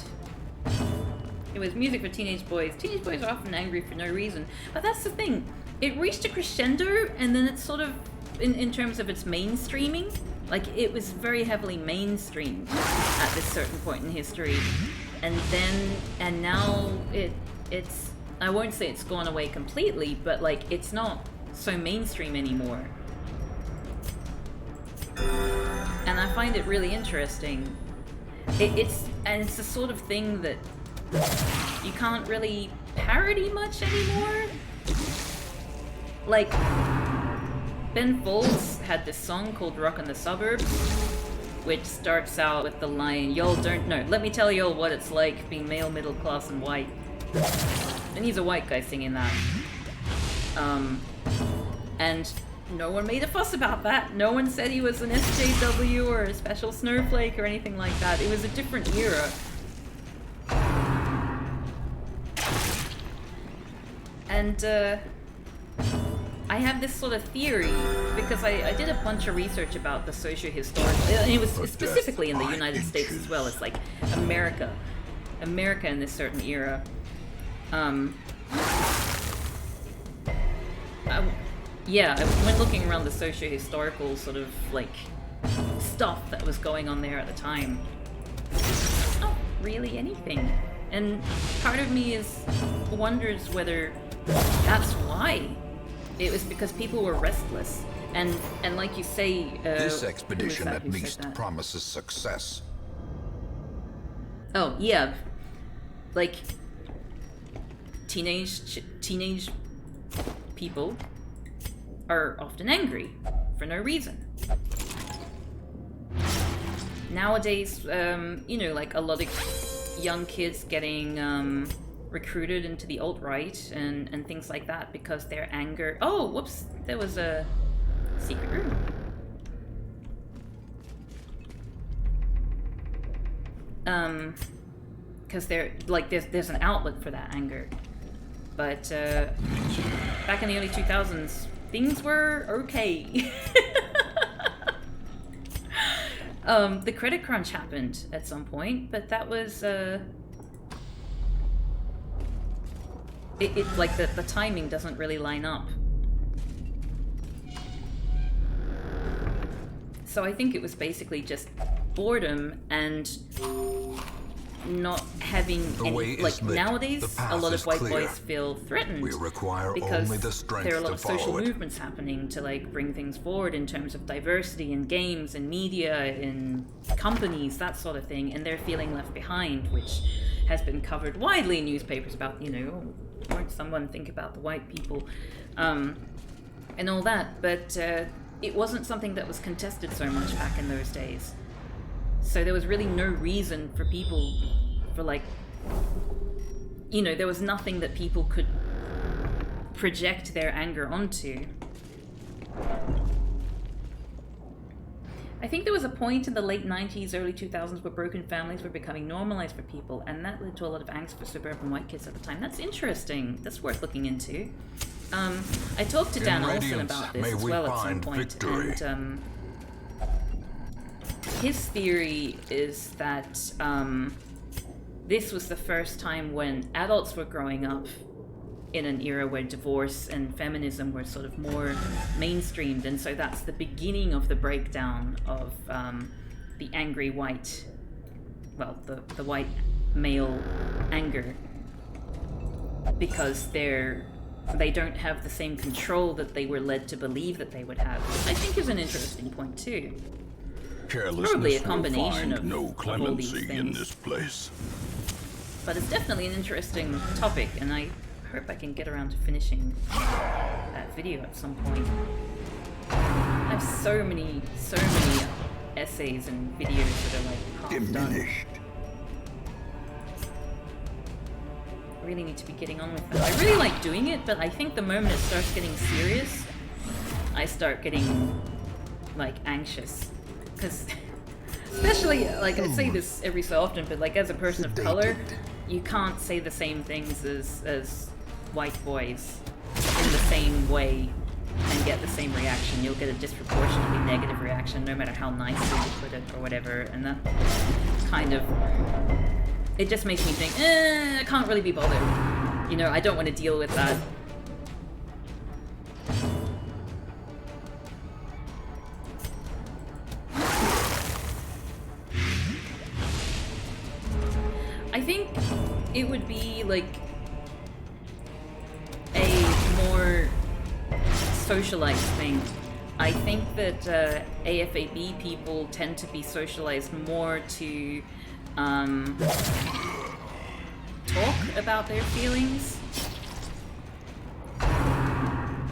It was music for teenage boys. Teenage boys are often angry for no reason. But that's the thing. It reached a crescendo, and then it's sort of, in terms of its mainstreaming, like, it was very heavily mainstreamed at this certain point in history. And now it's, I won't say it's gone away completely, but, like, it's not so mainstream anymore. And I find it really interesting. It's the sort of thing that you can't really parody much anymore. Like, Ben Folds had this song called Rockin' the Suburbs, which starts out with the line, "Y'all don't know, let me tell y'all what it's like being male, middle class, and white." And he's a white guy singing that. And no one made a fuss about that. No one said he was an SJW or a special snowflake or anything like that. It was a different era. And, I have this sort of theory, because I did a bunch of research about the socio-historical, and it was specifically in the United States as well. It's like America in this certain era. When looking around the socio-historical sort of, like, stuff that was going on there at the time, it's not really anything. And part of me wonders whether that's why. It was because people were restless. And like you say... This expedition at least promises success. Oh, yeah. Like, teenage people are often angry for no reason. Nowadays, like a lot of young kids getting recruited into the alt-right and things like that because their anger... Oh, whoops, there was a secret room. Because there's an outlet for that anger. But back in the early 2000s, things were okay. The credit crunch happened at some point, but that was It's like the timing doesn't really line up. So I think it was basically just boredom and not having any, like nowadays a lot of white boys feel threatened because there are a lot of social movements happening to like bring things forward in terms of diversity in games and media, in companies, that sort of thing, and they're feeling left behind, which has been covered widely in newspapers about, you know, won't someone think about the white people, and all that, but it wasn't something that was contested so much back in those days. So there was really no reason for people, for like, you know, there was nothing that people could project their anger onto. I think there was a point in the late 90s, early 2000s where broken families were becoming normalized for people, and that led to a lot of angst for suburban white kids at the time. That's interesting. That's worth looking into. I talked to Dan Olsen about this as well at some point, and his theory is that this was the first time when adults were growing up in an era where divorce and feminism were sort of more mainstreamed, and so that's the beginning of the breakdown of the angry white, well, the white male anger, because they don't have the same control that they were led to believe that they would have, which I think is an interesting point too. Probably a combination of no all these clemency things. in this place. But it's definitely an interesting topic, and I hope I can get around to finishing that video at some point. I have so many essays and videos that are like half Diminished. done. I really need to be getting on with that. I really like doing it, but I think the moment it starts getting serious, I start getting like anxious. Because, especially, like, I say this every so often, but like as a person of color, you can't say the same things as white boys in the same way and get the same reaction. You'll get a disproportionately negative reaction no matter how nicely you put it or whatever, and that kind of, it just makes me think, I can't really be bothered. You know, I don't want to deal with that. I think it would be like a more socialized thing. I think that AFAB people tend to be socialized more to talk about their feelings.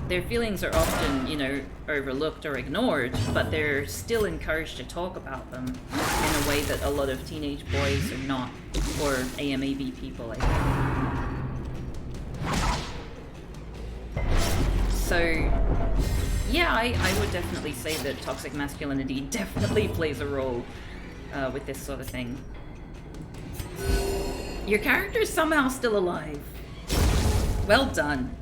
Their feelings are often, you know, overlooked or ignored, but they're still encouraged to talk about them in a way that a lot of teenage boys are not, or AMAB people, I think. So, yeah, I would definitely say that toxic masculinity definitely plays a role with this sort of thing. Your character is somehow still alive. Well done.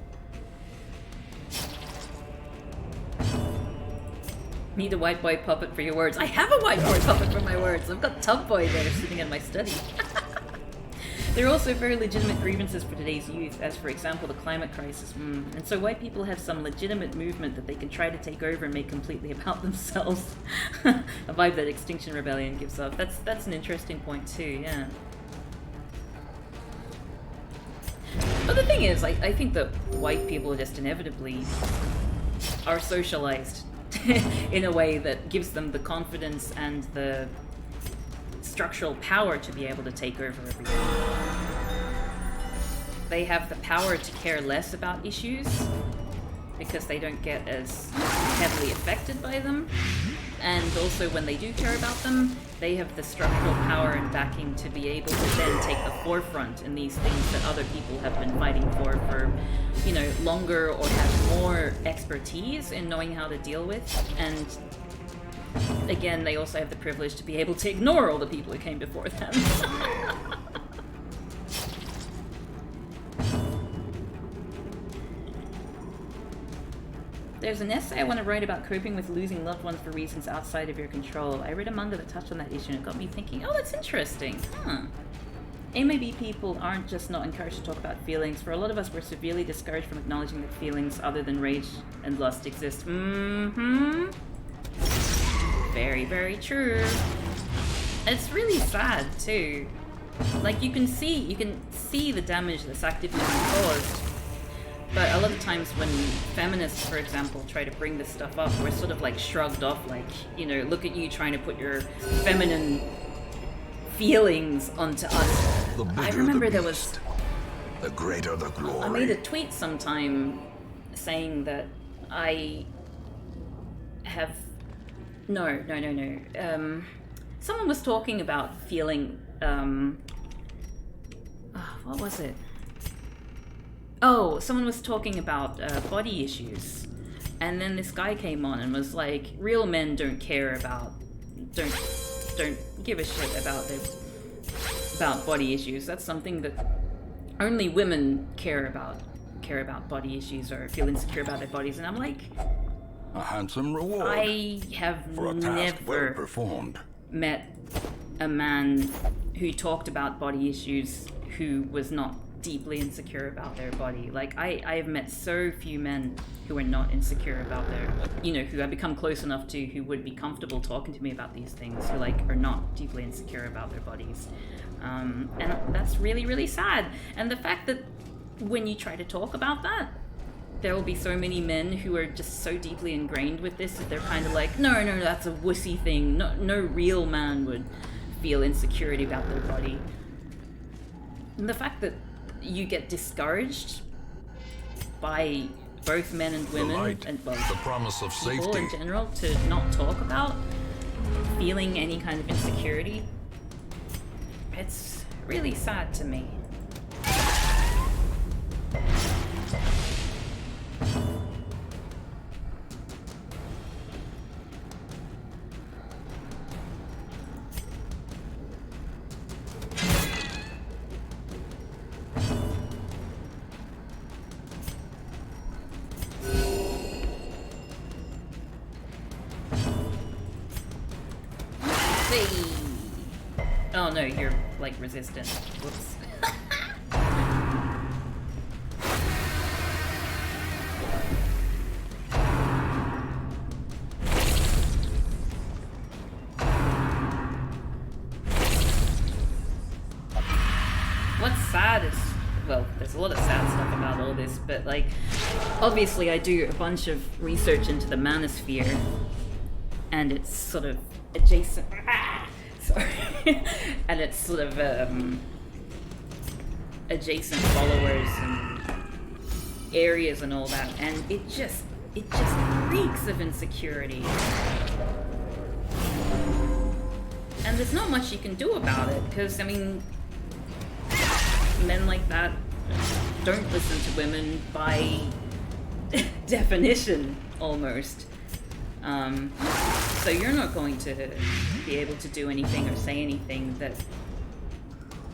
Need a white boy puppet for your words. I have a white boy puppet for my words. I've got Tub Boy there sitting in my study. There are also very legitimate grievances for today's youth, as for example the climate crisis. And so white people have some legitimate movement that they can try to take over and make completely about themselves. A vibe that Extinction Rebellion gives off. That's an interesting point too, yeah. But the thing is, I think that white people just inevitably are socialized in a way that gives them the confidence and the structural power to be able to take over everything. They have the power to care less about issues because they don't get as heavily affected by them. And also when they do care about them, they have the structural power and backing to be able to then take the forefront in these things that other people have been fighting for, you know, longer, or have more expertise in knowing how to deal with. And again, they also have the privilege to be able to ignore all the people who came before them. There's an essay I want to write about coping with losing loved ones for reasons outside of your control. I read a manga that touched on that issue and it got me thinking, oh, that's interesting. AMAB people aren't just not encouraged to talk about feelings. For a lot of us, we're severely discouraged from acknowledging that feelings other than rage and lust exist. Mm-hmm. Very, very true. It's really sad too. Like you can see the damage this activism caused. But a lot of times when feminists, for example, try to bring this stuff up, we're sort of like shrugged off, like, you know, look at you trying to put your feminine feelings onto us. I remember there was... The greater the glory. I made a tweet sometime saying that I have... No. Someone was talking about feeling... what was it? Oh, someone was talking about body issues, and then this guy came on and was like, "Real men don't care about, don't give a shit about body issues. That's something that only women care about body issues or feel insecure about their bodies." And I'm like, a handsome reward. I have for a task well never performed. met a man who talked about body issues who was not deeply insecure about their body. Like, I have met so few men who are not insecure about their, you know, who I've become close enough to, who would be comfortable talking to me about these things, who, like, are not deeply insecure about their bodies. And that's really, really sad. And the fact that when you try to talk about that, there will be so many men who are just so deeply ingrained with this that they're kind of like, no, that's a wussy thing. No real man would feel insecurity about their body. And the fact that you get discouraged by both men and women, and well, the promise of people safety in general, to not talk about feeling any kind of insecurity, it's really sad to me. Oh no, you're like resistant. Whoops. What's sad is, well, there's a lot of sad stuff about all this, but like, obviously I do a bunch of research into the manosphere, and it's sort of adjacent. Sorry. And it's sort of adjacent followers and areas and all that, and it just reeks of insecurity. And there's not much you can do about it, because I mean, men like that don't listen to women by definition, almost. So you're not going to be able to do anything or say anything that,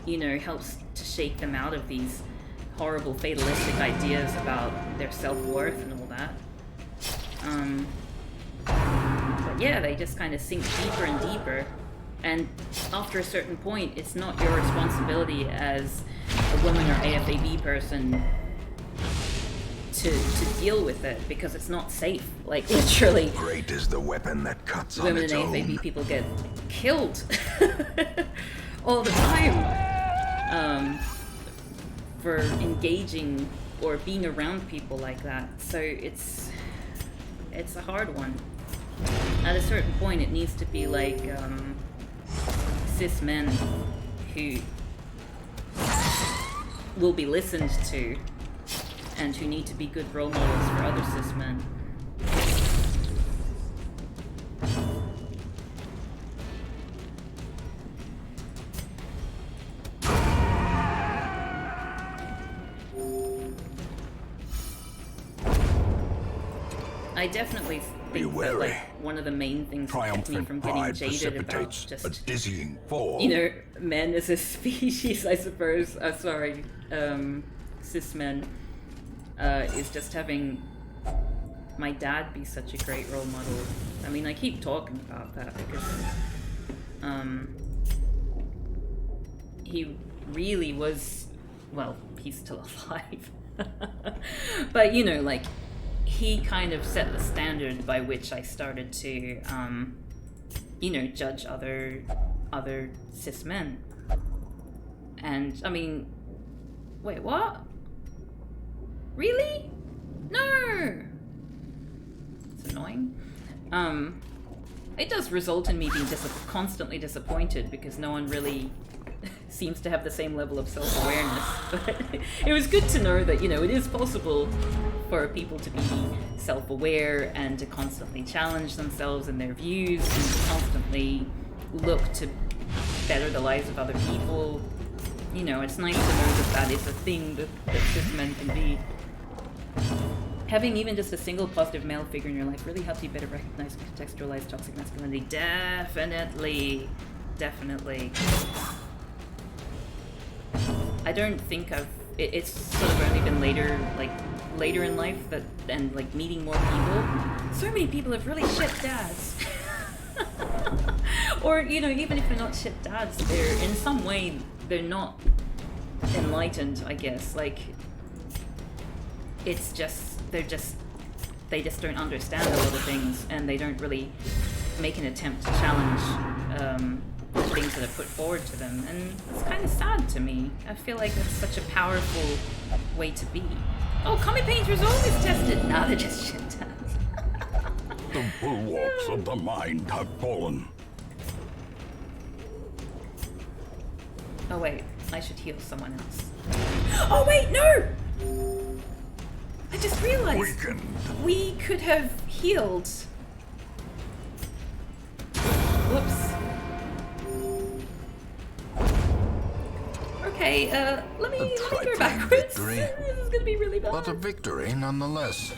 you know, helps to shake them out of these horrible fatalistic ideas about their self-worth and all that. But yeah, they just kind of sink deeper and deeper. And after a certain point, it's not your responsibility as a woman or AFAB person to deal with it, because it's not safe. Like, literally, Great is the weapon that cuts on women its and own. AFAB people get killed all the time for engaging or being around people like that. So it's a hard one. At a certain point, it needs to be like cis men who will be listened to and who need to be good role models for other cis men. I definitely think that, like, one of the main things that kept me Triumphant from getting pride jaded about precipitates a just, dizzying fall. you know, men as a species, I suppose, cis men, is just having my dad be such a great role model. I mean, I keep talking about that because, really was, well, he's still alive. But, you know, like, he kind of set the standard by which I started to, you know, judge other cis men. And, I mean, wait, what? Really? No! It's annoying. It does result in me being constantly disappointed because no one really seems to have the same level of self-awareness. But it was good to know that, you know, it is possible for people to be self-aware and to constantly challenge themselves and their views and to constantly look to better the lives of other people. You know, it's nice to know that that is a thing that cis men can be. Having even just a single positive male figure in your life really helps you better recognize and contextualize toxic masculinity. Definitely. Definitely. I don't think it's sort of only been later in life that, and like meeting more people. So many people have really shit dads. Or, you know, even if they're not shit dads, they're in some way, they're not enlightened, I guess. Like, it's just, they just don't understand a lot of things, and they don't really make an attempt to challenge things that are put forward to them, and it's kind of sad to me. I feel like that's such a powerful way to be. Oh, Comet Pain's resolve is tested! Nah, they're just shit dads. The bulwarks of the mind have fallen. Oh wait, I should heal someone else. Oh wait, no! I just realized Weakened. we could have healed. Whoops. Okay, let me go backwards. Victory. This is gonna be really bad. But a victory nonetheless.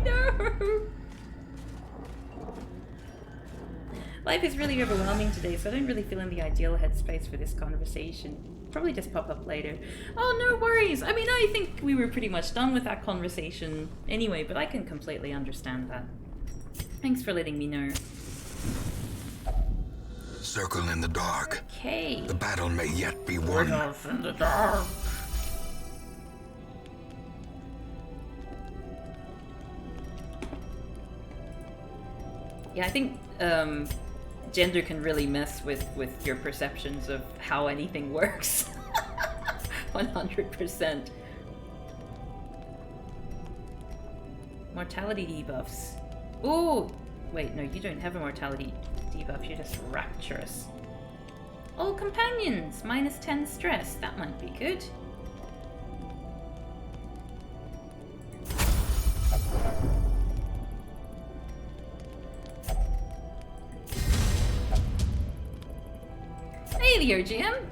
No. Life is really overwhelming today, so I don't really feel in the ideal headspace for this conversation. Probably just pop up later. Oh, no worries. I mean, I think we were pretty much done with that conversation anyway, but I can completely understand that. Thanks for letting me know. Circle in the dark. Okay. The battle may yet be won. Off in the dark. Yeah, I think gender can really mess with your perceptions of how anything works. 100%. Mortality debuffs. Ooh! Wait, no, you don't have a mortality debuff, you're just rapturous. All companions, minus 10 stress. That might be good. Hey, the OGM.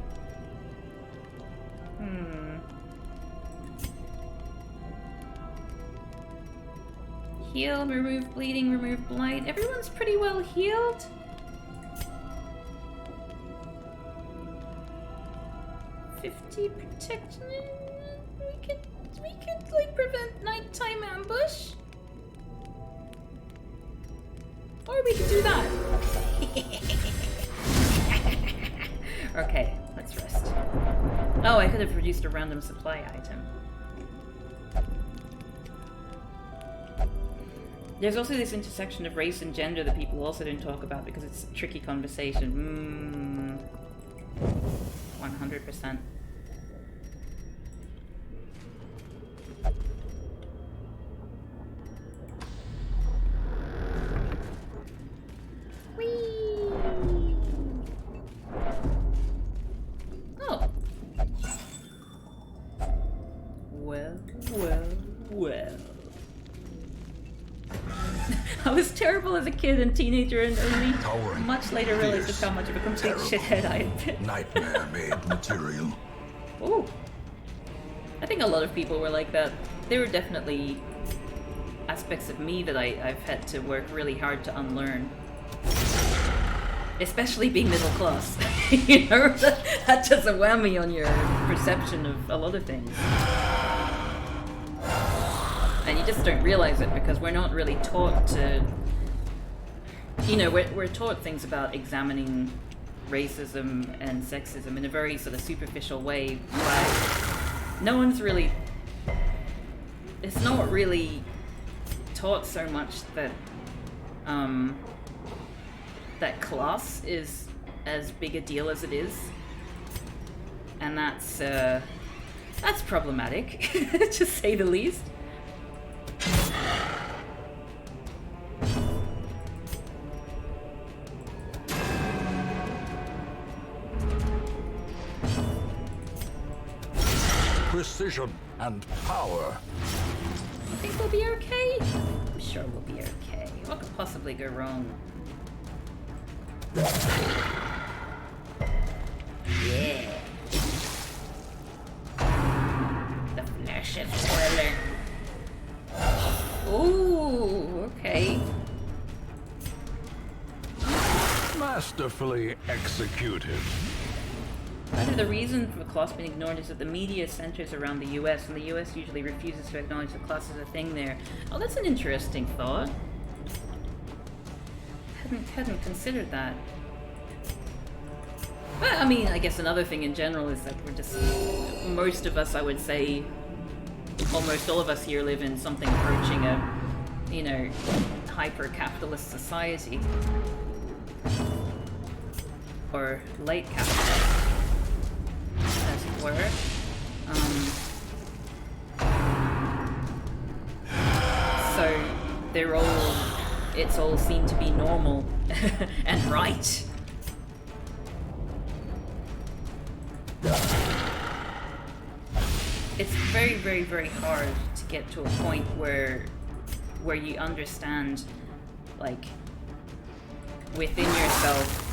Heal, remove bleeding, remove blight. Everyone's pretty well healed. Protection. We could like prevent nighttime ambush. Or we could do that. Okay, let's rest. Oh, I could have produced a random supply item. There's also this intersection of race and gender that people also don't talk about because it's a tricky conversation. 100%. Whee! Oh. Well. I was terrible as a kid and teenager and only Towering, much later realized fierce, just how much of a complete terrible, shithead I had been. Nightmare-made material. Ooh. I think a lot of people were like that. There were definitely aspects of me that I've had to work really hard to unlearn. Especially being middle class. You know, that's just a whammy on your perception of a lot of things. And you just don't realize it because we're not really taught to... You know, we're taught things about examining racism and sexism in a very sort of superficial way, but no one's really... It's not really taught so much that that class is as big a deal as it is, and that's problematic, to say the least. Precision and power. I think we'll be okay. I'm sure we'll be okay. What could possibly go wrong? Yeah. The flesh is boiling. Ooh, okay. Masterfully executed. Part of the reason for the class being ignored is that the media centers around the US, and the US usually refuses to acknowledge the class as a thing there. Oh, that's an interesting thought. Hadn't considered that. But, I mean, I guess another thing in general is that we're just... Most of us, I would say, almost all of us here live in something approaching a, you know, hyper-capitalist society. Or late capitalist, as it were. So they're all... It's all seemed to be normal and right. It's very, very, very hard to get to a point where you understand, like, within yourself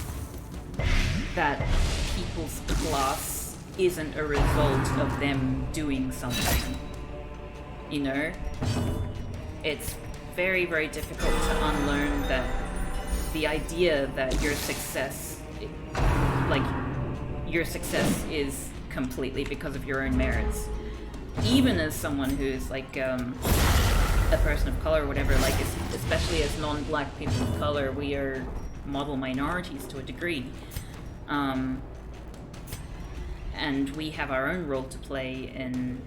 that people's class isn't a result of them doing something. You know? It's very, very difficult to unlearn that the idea that your success is completely because of your own merits. Even as someone who's like a person of color or whatever, like especially as non-black people of color, we are model minorities to a degree. And we have our own role to play in...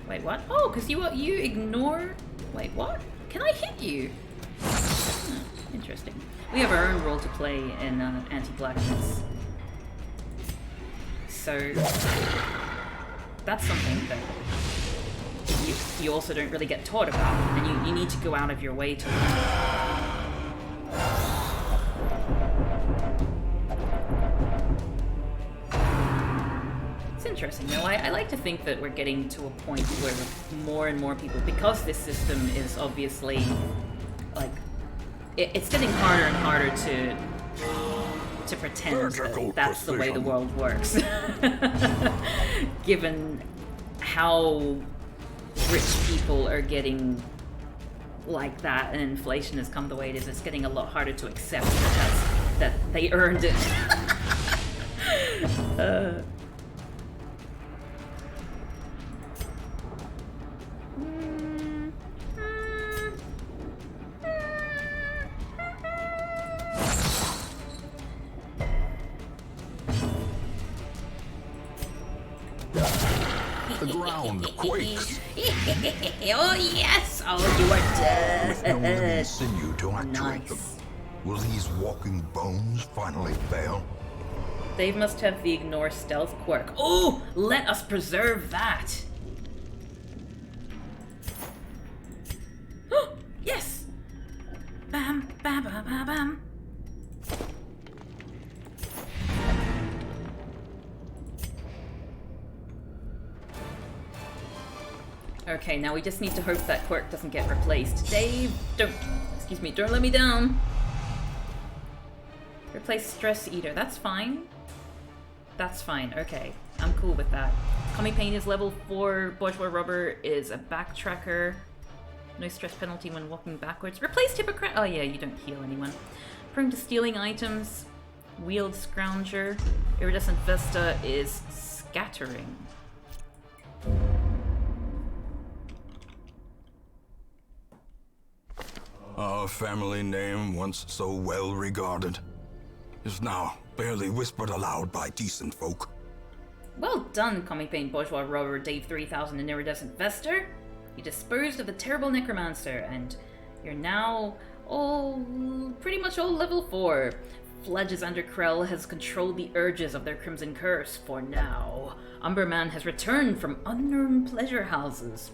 Wait, what? Oh, because you ignore... Wait, what? Can I hit you? Oh, interesting. We have our own role to play in anti-blackness. So that's something that you also don't really get taught about, and you need to go out of your way to learn. It's interesting, though. I like to think that we're getting to a point where more and more people, because this system is obviously, like, it's getting harder and harder to pretend that that's the way the world works. Given how rich people are getting like that, and inflation has come the way it is, it's getting a lot harder to accept that they earned it. The ground quakes. Oh yes! Oh, you are dead. With no living sinew to actuate them, Nice. will these walking bones finally fail? They must have the ignore stealth quirk. Oh, let us preserve that. Oh, yes. Bam, bam, bam, bam, bam. Okay, now we just need to hope that quirk doesn't get replaced. Dave, don't let me down. Replace Stress Eater, that's fine. That's fine, okay. I'm cool with that. Kami Pain is level 4, Bourgeois Rubber is a backtracker. No stress penalty when walking backwards. Replace Hypocrite, oh yeah, you don't heal anyone. Prone to stealing items. Wield Scrounger. Iridescent Vesta is scattering. Our family name, once so well regarded, is now barely whispered aloud by decent folk. Well done, Comic Paint Bourgeois Rover Dave 3000 and Iridescent Vester. You disposed of the terrible Necromancer, and you're now pretty much all level 4. Fledges under Krell has controlled the urges of their Crimson Curse for now. Umberman has returned from unknown pleasure houses.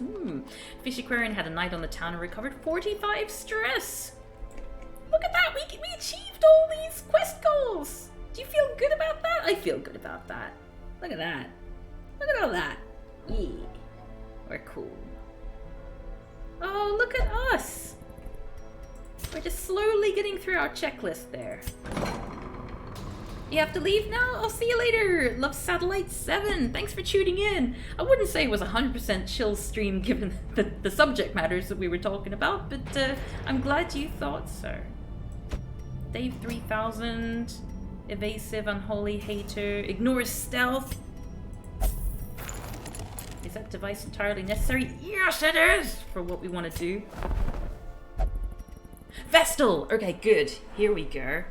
Fish Aquarian had a night on the town and recovered 45 stress. Look at that, we achieved all these quest goals. Do you feel good about that? I feel good about that. Look at that. Look at all that. Yeah. We're cool. Oh, look at us. We're just slowly getting through our checklist there. You have to leave now? I'll see you later. Love Satellite 7. Thanks for tuning in. I wouldn't say it was a 100% chill stream given the subject matters that we were talking about, but I'm glad you thought so. Dave 3000. Evasive, unholy hater, ignores stealth. Is that device entirely necessary? Yes, it is! For what we want to do. Vestal! Okay, good. Here we go.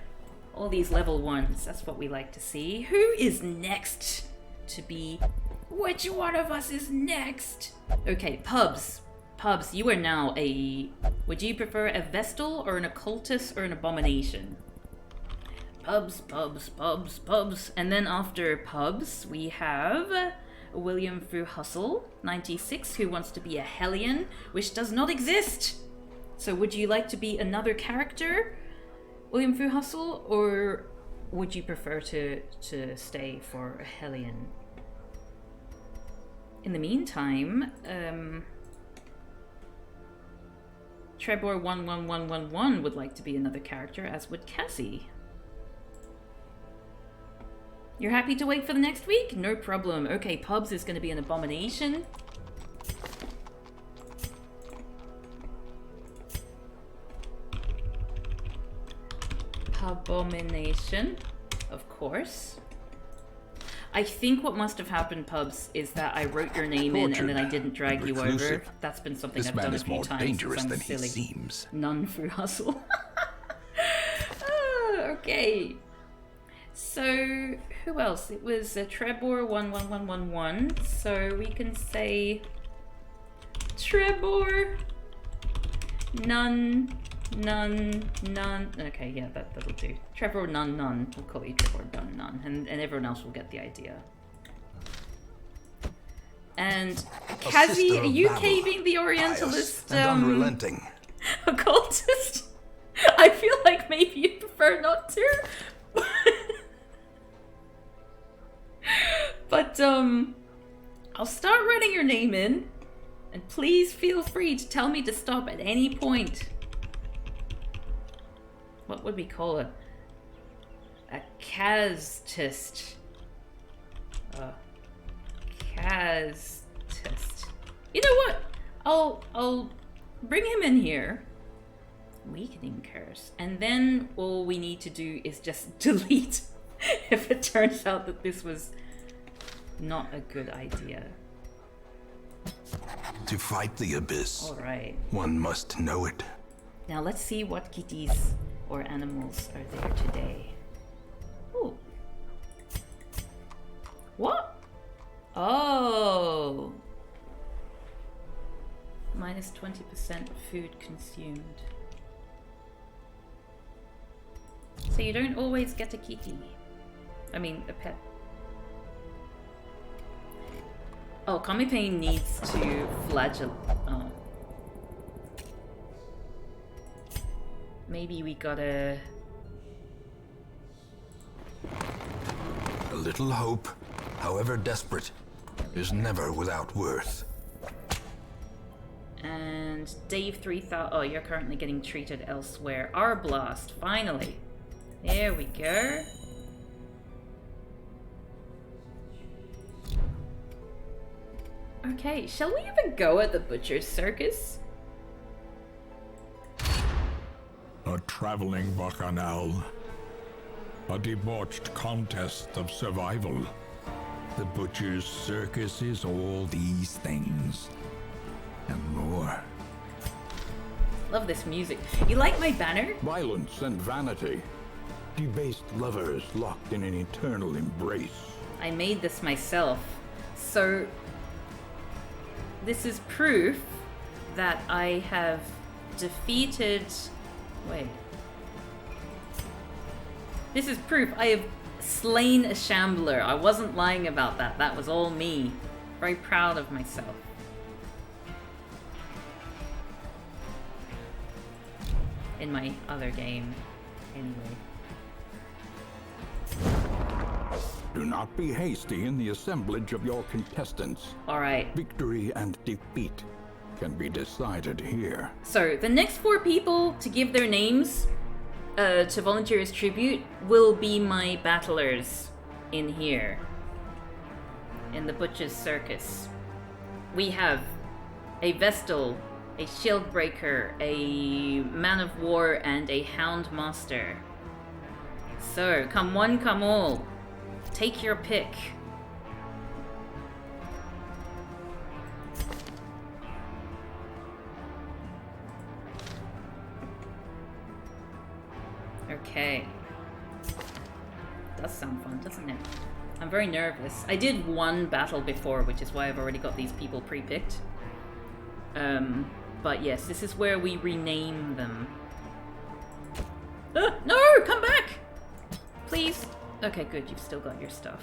All these level 1s. That's what we like to see. Who is next to be... Which one of us is next? Okay, Pubs. Pubs, you are now a... Would you prefer a Vestal or an Occultist or an Abomination? Pubs, Pubs, Pubs, Pubs. And then after Pubs, we have William Fu Hustle, 96, who wants to be a Hellion, which does not exist. So would you like to be another character, William Fu Hustle, or would you prefer to stay for a Hellion? In the meantime, Trebor 11111 would like to be another character, as would Cassie. You're happy to wait for the next week? No problem. Okay, Pubs is going to be an Abomination. Abomination, of course. I think what must have happened, Pubs, is that I wrote your name in and then I didn't drag you over. That's been something I've done a few times. This man is more dangerous than he seems. None Fu Hustle. Okay. So, who else? It was Trebor 11111, so we can say Trebor, none. Okay, yeah, that'll do. Trebor none. We'll call you Trebor none, and everyone else will get the idea. And Kazi, are you caving the Orientalist unrelenting occultist? I feel like maybe you'd prefer not to. But I'll start writing your name in, and please feel free to tell me to stop at any point. What would we call it? A Kaztist. Kaztist. You know what? I'll bring him in here. Weakening curse. And then all we need to do is just delete if it turns out that this was not a good idea. To fight the abyss, alright, one must know it. Now let's see what kitties or animals are there today. Ooh. What? Oh. Minus 20% food consumed. So you don't always get a kitty. I mean, a pet. Oh, Kamipain needs to flagellate. Oh. Maybe we gotta... A little hope, however desperate, is never without worth. And Dave 3000... Oh, you're currently getting treated elsewhere. Arblast, finally. There we go. Okay, shall we have a go at the Butcher's Circus? A traveling bacchanal. A debauched contest of survival. The Butcher's Circus is all these things. And more. Love this music. You like my banner? Violence and vanity. debased lovers locked in an eternal embrace. I made this myself. So, this is proof that I have defeated... Wait. This is proof I have slain a Shambler. I wasn't lying about that. That was all me. Very proud of myself. In my other game, anyway. Do not be hasty in the assemblage of your contestants. Alright. Victory and defeat can be decided here. So, the next 4 people to give their names to volunteer as tribute will be my battlers in here. In the Butcher's Circus. We have a Vestal, a Shieldbreaker, a Man of War, and a Houndmaster. So, come one, come all. Take your pick. Okay. Does sound fun, doesn't it? I'm very nervous. I did one battle before, which is why I've already got these people pre-picked. But yes, this is where we rename them. No! Come back! Please. Okay, good. You've still got your stuff.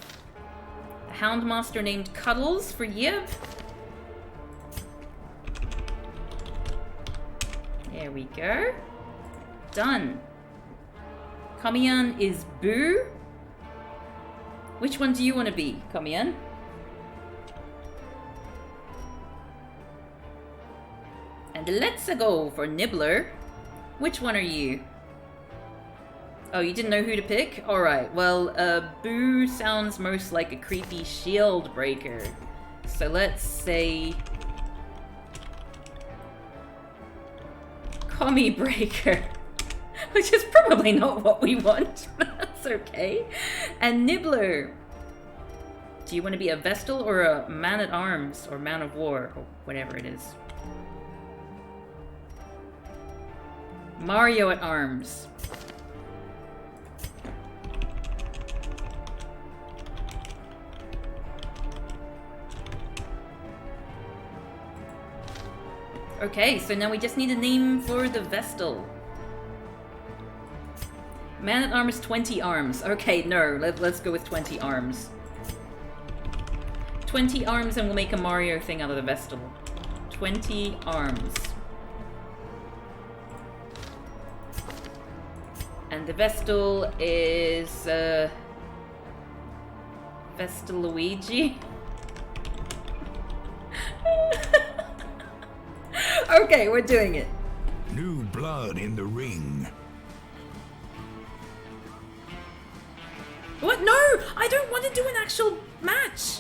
A Houndmaster named Cuddles for Yib. There we go. Done. Kamiyan is Boo. Which one do you want to be, Kamiyan? And let's go for Nibbler. Which one are you? Oh, you didn't know who to pick? Alright, well, Boo sounds most like a creepy shield breaker. So let's say... Commie Breaker. Which is probably not what we want, but that's okay. And Nibbler. Do you want to be a Vestal or a Man-at-Arms or Man of War or whatever it is? Mario at Arms. Okay, so now we just need a name for the Vestal. Man-at-Arms, 20 arms. Okay, no, let's go with 20 arms. 20 arms and we'll make a Mario thing out of the Vestal. 20 arms. And the Vestal is, Vestaluigi? Okay, we're doing it. New blood in the ring. What? No! I don't want to do an actual match!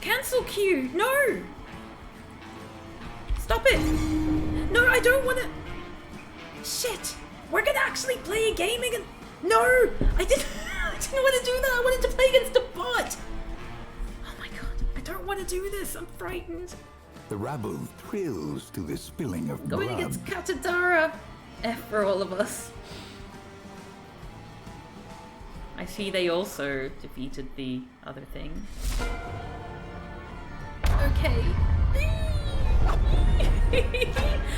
Cancel queue! No! Stop it! No, I don't want to... Shit! We're gonna actually play a game again. No! I didn't want to do that! I wanted to play against a bot! Oh my god, I don't want to do this! I'm frightened. The rabble thrills to the spilling of blood. Going against Katadara! F for all of us. I see they also defeated the other thing. Okay.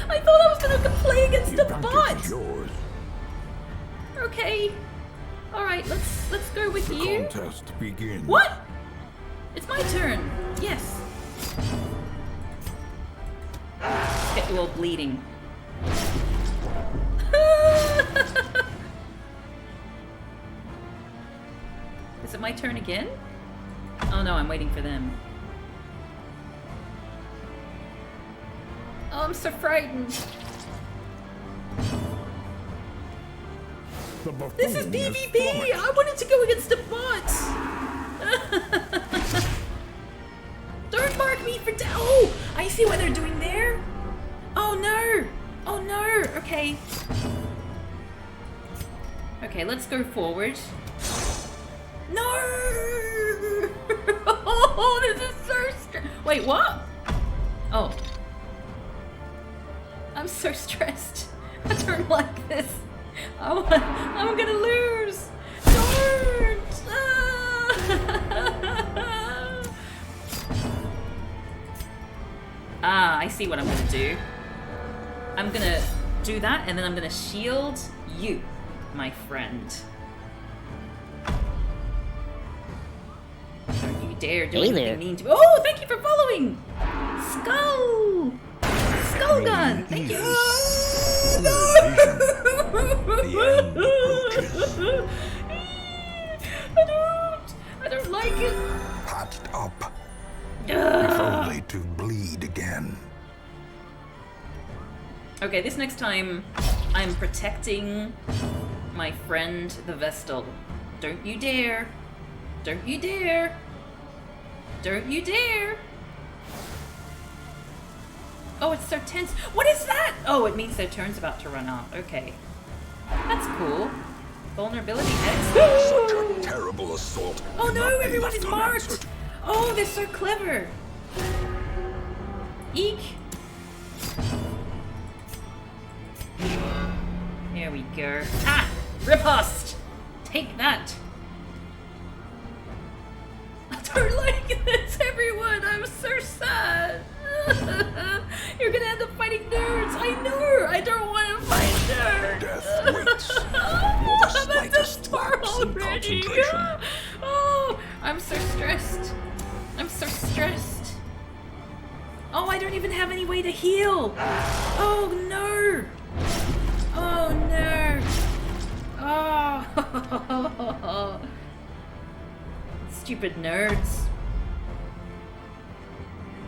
I thought I was gonna play against a bot! Is yours. Okay. Alright, let's go with The you. contest begins. What? It's my turn. Yes. Get you all bleeding. Is it my turn again? Oh no, I'm waiting for them. Oh, I'm so frightened. This is PvP! I wanted to go against a bot! Don't mark me for oh! I see what they're doing there! Oh no! Oh no! Okay. Okay, let's go forward. No! Oh, this is so wait, what? Oh. I'm so stressed. I don't like this. I'm gonna lose! Don't! Ah, I see what I'm gonna do. I'm gonna do that, and then I'm gonna shield you, my friend. Don't you dare do anything mean to me. Oh, thank you for following! Skull! Skull gun! Thank you! I don't like it. Patched up. If only to bleed again. Okay, this next time, I'm protecting my friend, the Vestal. Don't you dare. Don't you dare. Don't you dare. Oh, it's so tense. What is that? Oh, it means their turn's about to run out. Okay. That's cool. Vulnerability X. Such a terrible assault. Oh no, everyone is marked. Oh, they're so clever. Eek. There we go. Ah! Riposte! Take that! I don't like this, everyone! I'm so sad! You're gonna end up fighting nerds! I know! I don't want to fight nerds! Death waits for the slightest lapse in already! concentration. Oh! I'm so stressed! I'm so stressed! Oh, I don't even have any way to heal! Oh no! Oh no! Oh! Stupid nerds.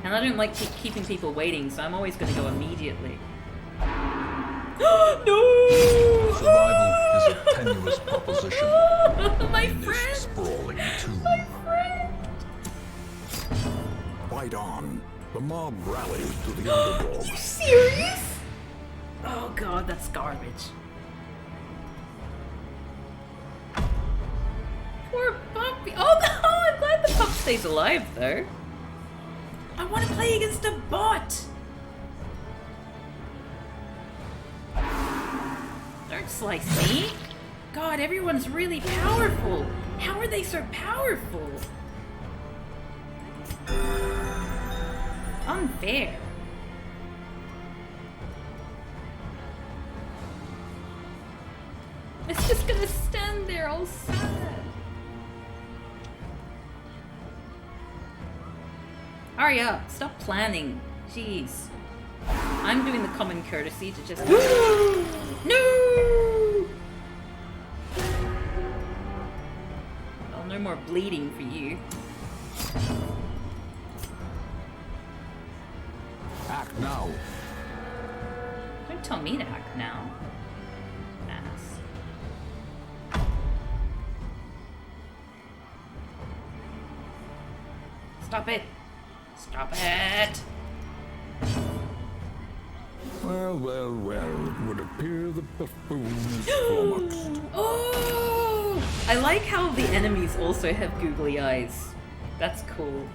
And I don't like keeping people waiting, so I'm always going to go immediately. No! Survival is a tenuous proposition. My in friend! this sprawling tomb. My friend! Fight on. The mob rallies to the underdog. You serious? Oh god, that's garbage. Poor puppy. Oh no, I'm glad the pup stays alive though. I want to play against a bot. Don't slice me. God, everyone's really powerful. How are they so powerful? Unfair. It's just gonna stand there all sad. Hurry up, stop planning. Jeez. I'm doing the common courtesy to just... No! Well, no more bleeding for you. Act now. Don't tell me to act now. Stop it! Stop it! Well, well, well. It would appear the buffoon is flummoxed. Oh! I like how the enemies also have googly eyes. That's cool.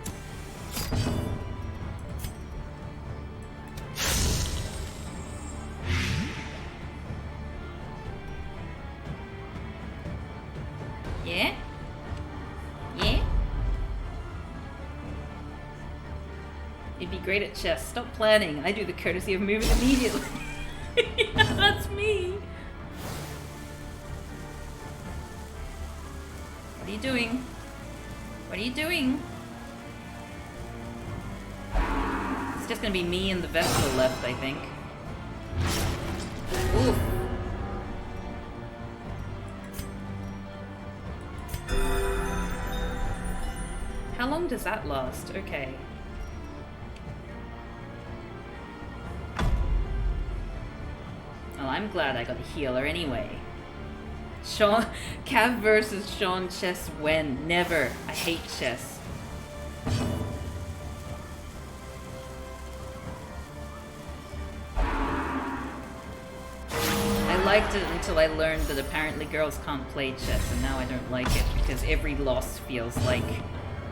Yeah? Yeah? You'd be great at chess. Stop planning. I do the courtesy of moving immediately. Yeah, that's me. What are you doing? What are you doing? It's just gonna be me and the Vestal left, I think. Oof. How long does that last? Okay. Well, I'm glad I got a healer anyway. Sean, Cav versus Sean chess when? Never. I hate chess. I liked it until I learned that apparently girls can't play chess, and now I don't like it because every loss feels like,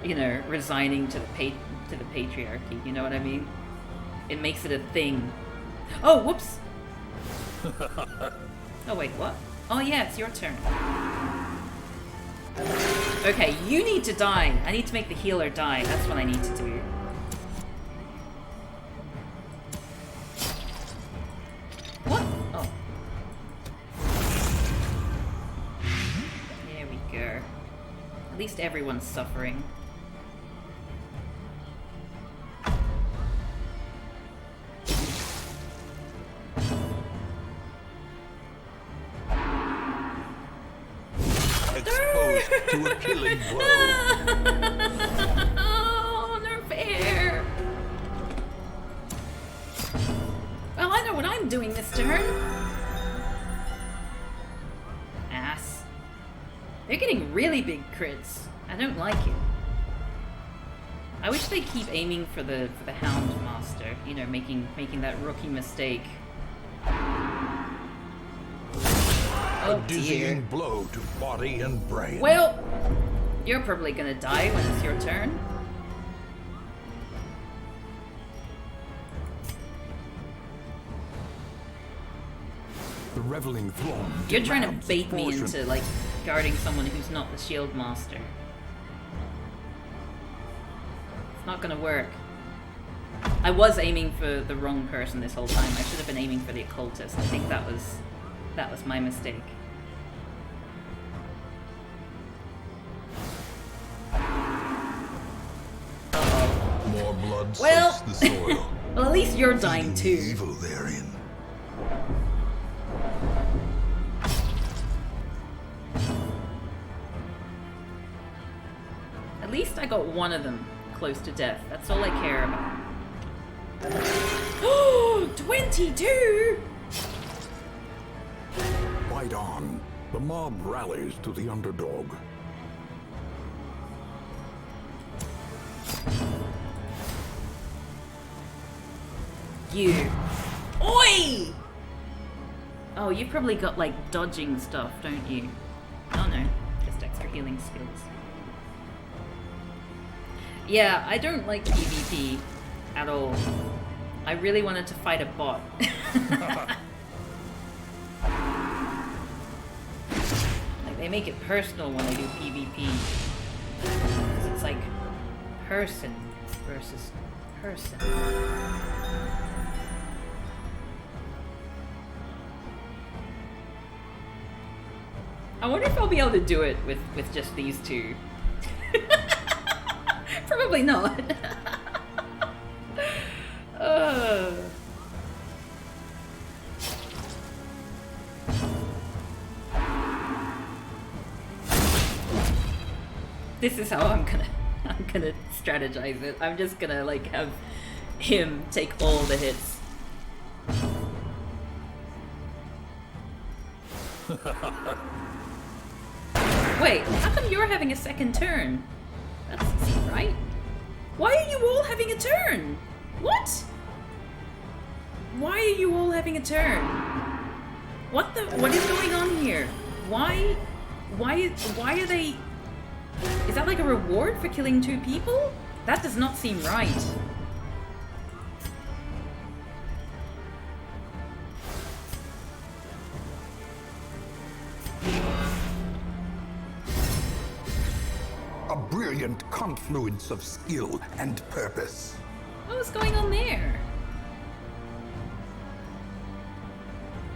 you know, resigning to the patriarchy. You know what I mean? It makes it a thing. Oh, whoops. Oh wait, what? Oh yeah, it's your turn. Okay, you need to die. I need to make the healer die. That's what I need to do. What? Oh. There we go. At least everyone's suffering. To a killing blow. Oh, no fair. Well, I know what I'm doing this turn. Ass. They're getting really big crits. I don't like it. I wish they keep aiming for the Hound Master. You know, making that rookie mistake. A dizzying blow to body and brain. Well, you're probably gonna die when it's your turn. The reveling throng. You're trying to demands bait me portion. into, like, guarding someone who's not the shield master. It's not gonna work. I was aiming for the wrong person this whole time. I should have been aiming for the occultist. I think that was my mistake. More blood Well- soaks the soil. Well, at least you're dying feeding the too. evil therein. At least I got one of them close to death. That's all I care about. Oh, 22! Fight on. The mob rallies to the underdog. You. Oi! Oh, you've probably got, like, dodging stuff, don't you? Oh no, just extra healing skills. Yeah, I don't like PvP at all. I really wanted to fight a bot. Like, they make it personal when they do PvP. 'Cause it's like person versus person. I wonder if I'll be able to do it with just these two. Probably not. This is how I'm gonna strategize it. I'm just gonna like have him take all the hits. Wait, how come you're having a second turn? That doesn't seem right. Why are you all having a turn? What? Why are you all having a turn? What is going on here? Why are they... Is that like a reward for killing 2 people? That does not seem right. A brilliant confluence of skill and purpose. What was going on there?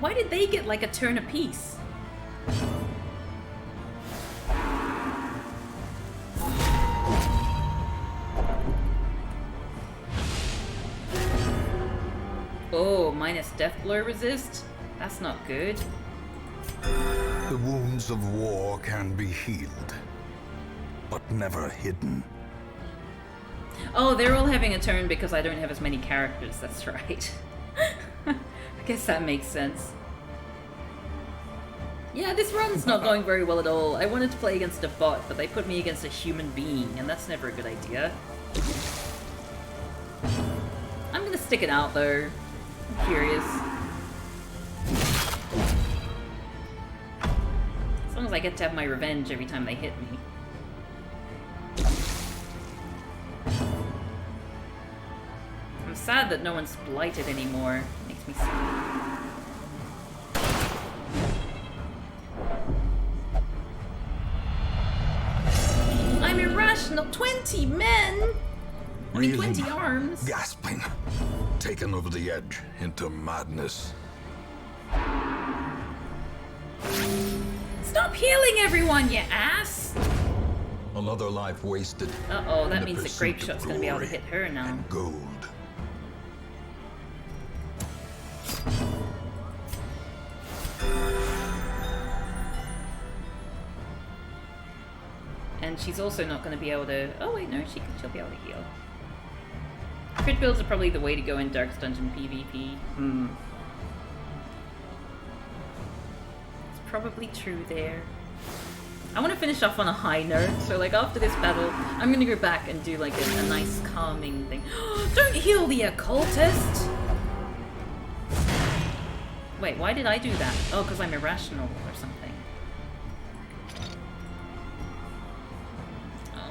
Why did they get like a turn apiece? Oh, minus death blow resist? That's not good. The wounds of war can be healed, but never hidden. Oh, they're all having a turn because I don't have as many characters, that's right. I guess that makes sense. Yeah, this run's not going very well at all. I wanted to play against a bot, but they put me against a human being, and that's never a good idea. I'm gonna stick it out, though. I'm curious. As long as I get to have my revenge every time they hit me. I'm sad that no one's blighted anymore. Makes me sad. not 20 men! I mean, 20 Reeling, arms. gasping, taken over the edge into madness. Stop healing everyone, you ass! Another life wasted. Uh-oh, that in the means that pursuit Grape of Shot's gonna be able to glory hit her now. and gold. And she's also not going to be able to... Oh wait, no, she'll be able to heal. Crit builds are probably the way to go in Darkest Dungeon PvP. It's probably true there. I want to finish off on a high note, so like after this battle, I'm going to go back and do like a nice calming thing. Don't heal the occultist! Wait, why did I do that? Oh, because I'm irrational or something.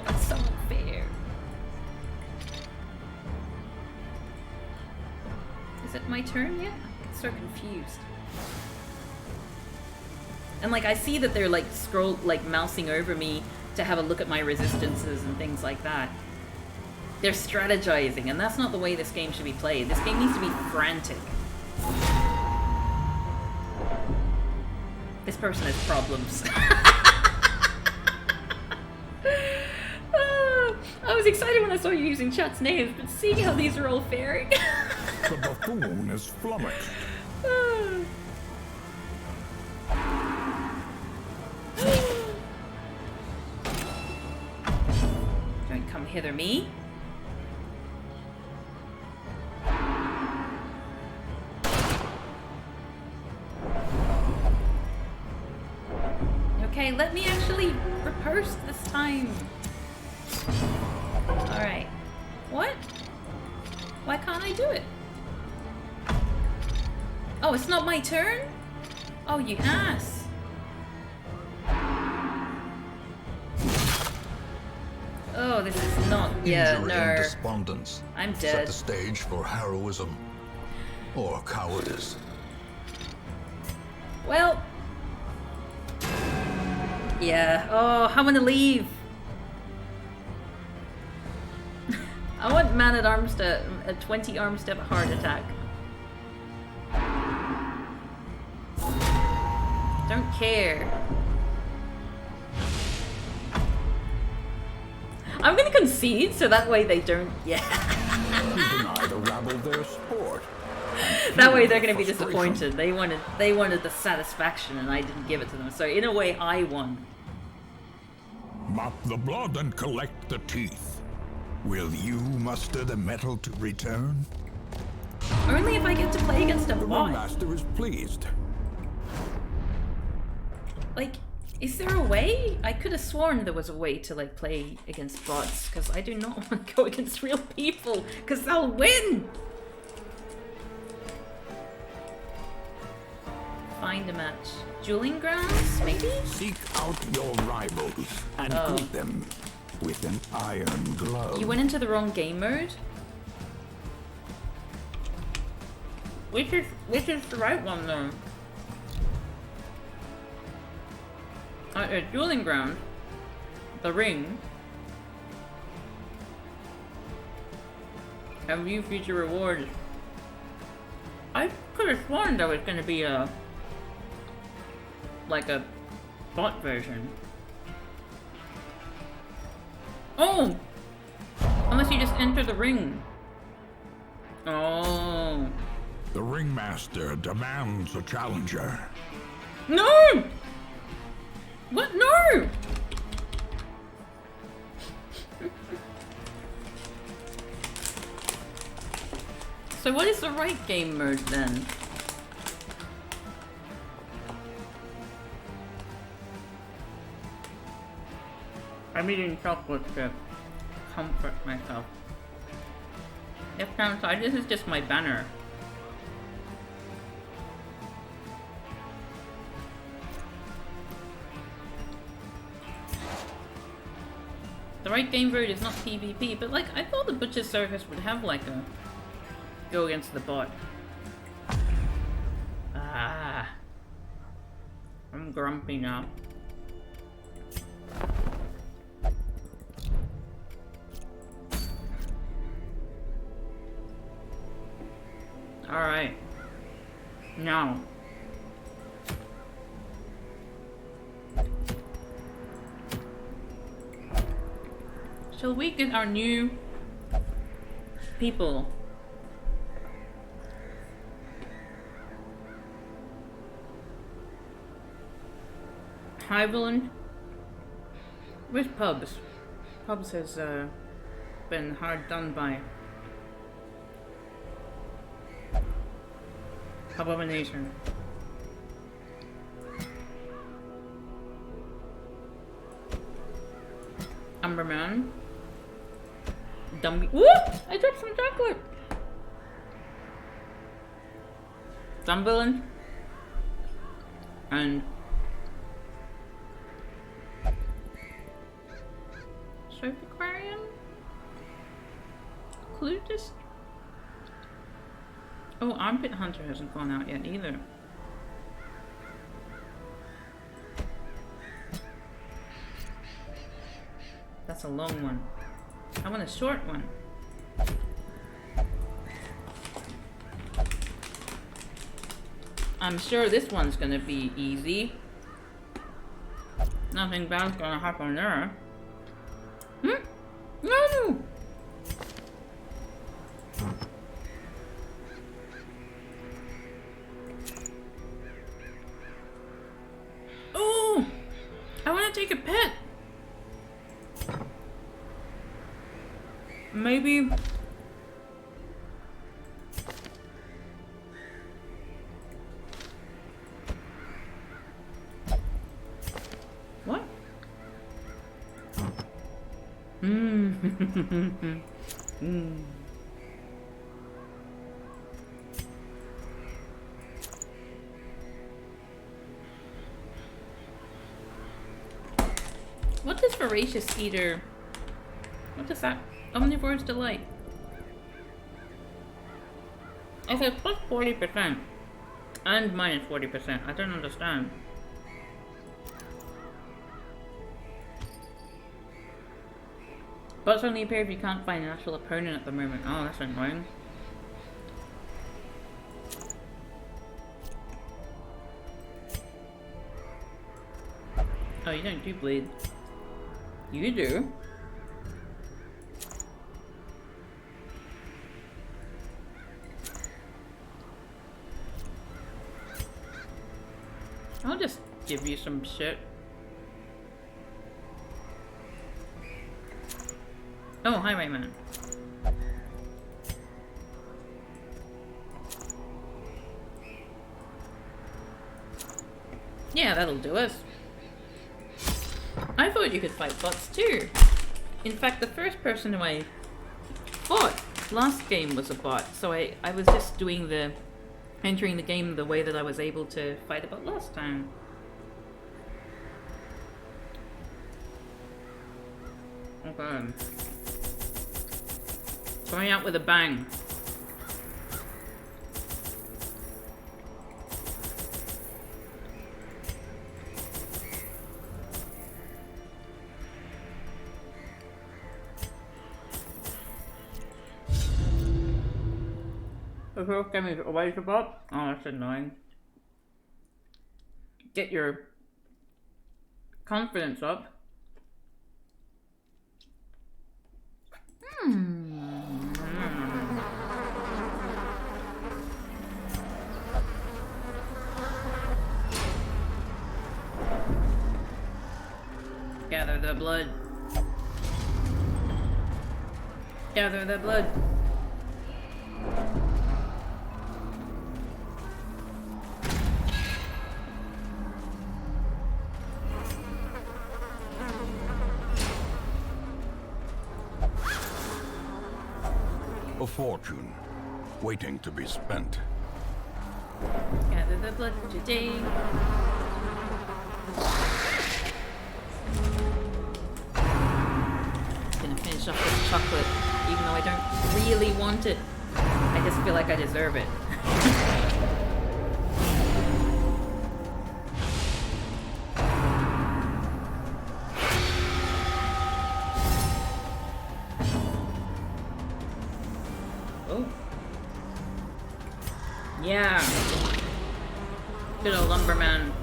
That's so unfair. Is it my turn yet? I'm so confused. And like I see that they're like mousing over me to have a look at my resistances and things like that. They're strategizing, and that's not the way this game should be played. This game needs to be frantic. This person has problems. I was excited when I saw you using chat's names, but seeing how these are all faring. The buffoon is flummoxed. Don't come hither me. Okay, let me actually riposte this time. Alright. What? Why can't I do it? Oh, it's not my turn? Oh, you ass. Oh, this is not... Yeah, Injury no. and despondence I'm set dead. the stage for heroism or cowardice. Well... Yeah. Oh, I want to leave. I want Man-at-Arms to... a 20 arm step heart attack. Don't care. I'm gonna concede so that way they don't... Yeah. Deny the rabble their sport. That way they're gonna be disappointed. They wanted the satisfaction and I didn't give it to them. So in a way I won. Mop the blood and collect the teeth. Will you muster the metal to return? Only if I get to play against a The bot. Ringmaster is pleased. Like, is there a way? I could have sworn there was a way to like play against bots, because I do not want to go against real people, because they'll win! Find a match. Dueling Grounds, maybe? Seek out your rivals and greet them with an iron glove. You went into the wrong game mode? Which is the right one though? Dueling Ground, the ring, and view future rewards. I could have sworn there was going to be a bot version. Oh! Unless you just enter the ring. Oh. The Ringmaster demands a challenger. No! What? No! So what is the right game mode then? I'm eating chocolate to comfort myself. Left hand side, this is just my banner. The right game mode is not PvP, but like, I thought the Butcher's Circus would have like a go against the bot. Ah. I'm grumpy now. Alright. Now. Shall we get our new people? Hyvelin? Where's Pubs? Pubs has been hard done by. Abomination. Umberman. Dumby. Whoop! I dropped some chocolate! Dumberlin. And Surf Aquarium? Clutus? Oh, Armpit Hunter hasn't gone out yet either. That's a long one. I want a short one. I'm sure this one's gonna be easy. Nothing bad's gonna happen there. Hmm? No! Oh! I want to take a pet! Maybe... What? What does Voracious Eater... What is that? Omnivore's Delight. It says plus 40% and minus 40%. I don't understand. But only appear if you can't find an actual opponent at the moment. Oh, that's annoying. Oh, you don't do bleed. You do. I'll just give you some shit. Oh, hi, Rayman. Yeah, that'll do us. I thought you could fight bots too. In fact, the first person who I fought last game was a bot, so I was just doing the... entering the game the way that I was able to fight a bot last time. Okay. Going out with a bang. The first game is always a bot? Oh, that's annoying. Get your confidence up. Gather the blood. Gather the blood. A fortune, waiting to be spent. Gather the blood for today. Gonna finish off this chocolate, even though I don't really want it. I just feel like I deserve it. Yeah. Good old lumberman.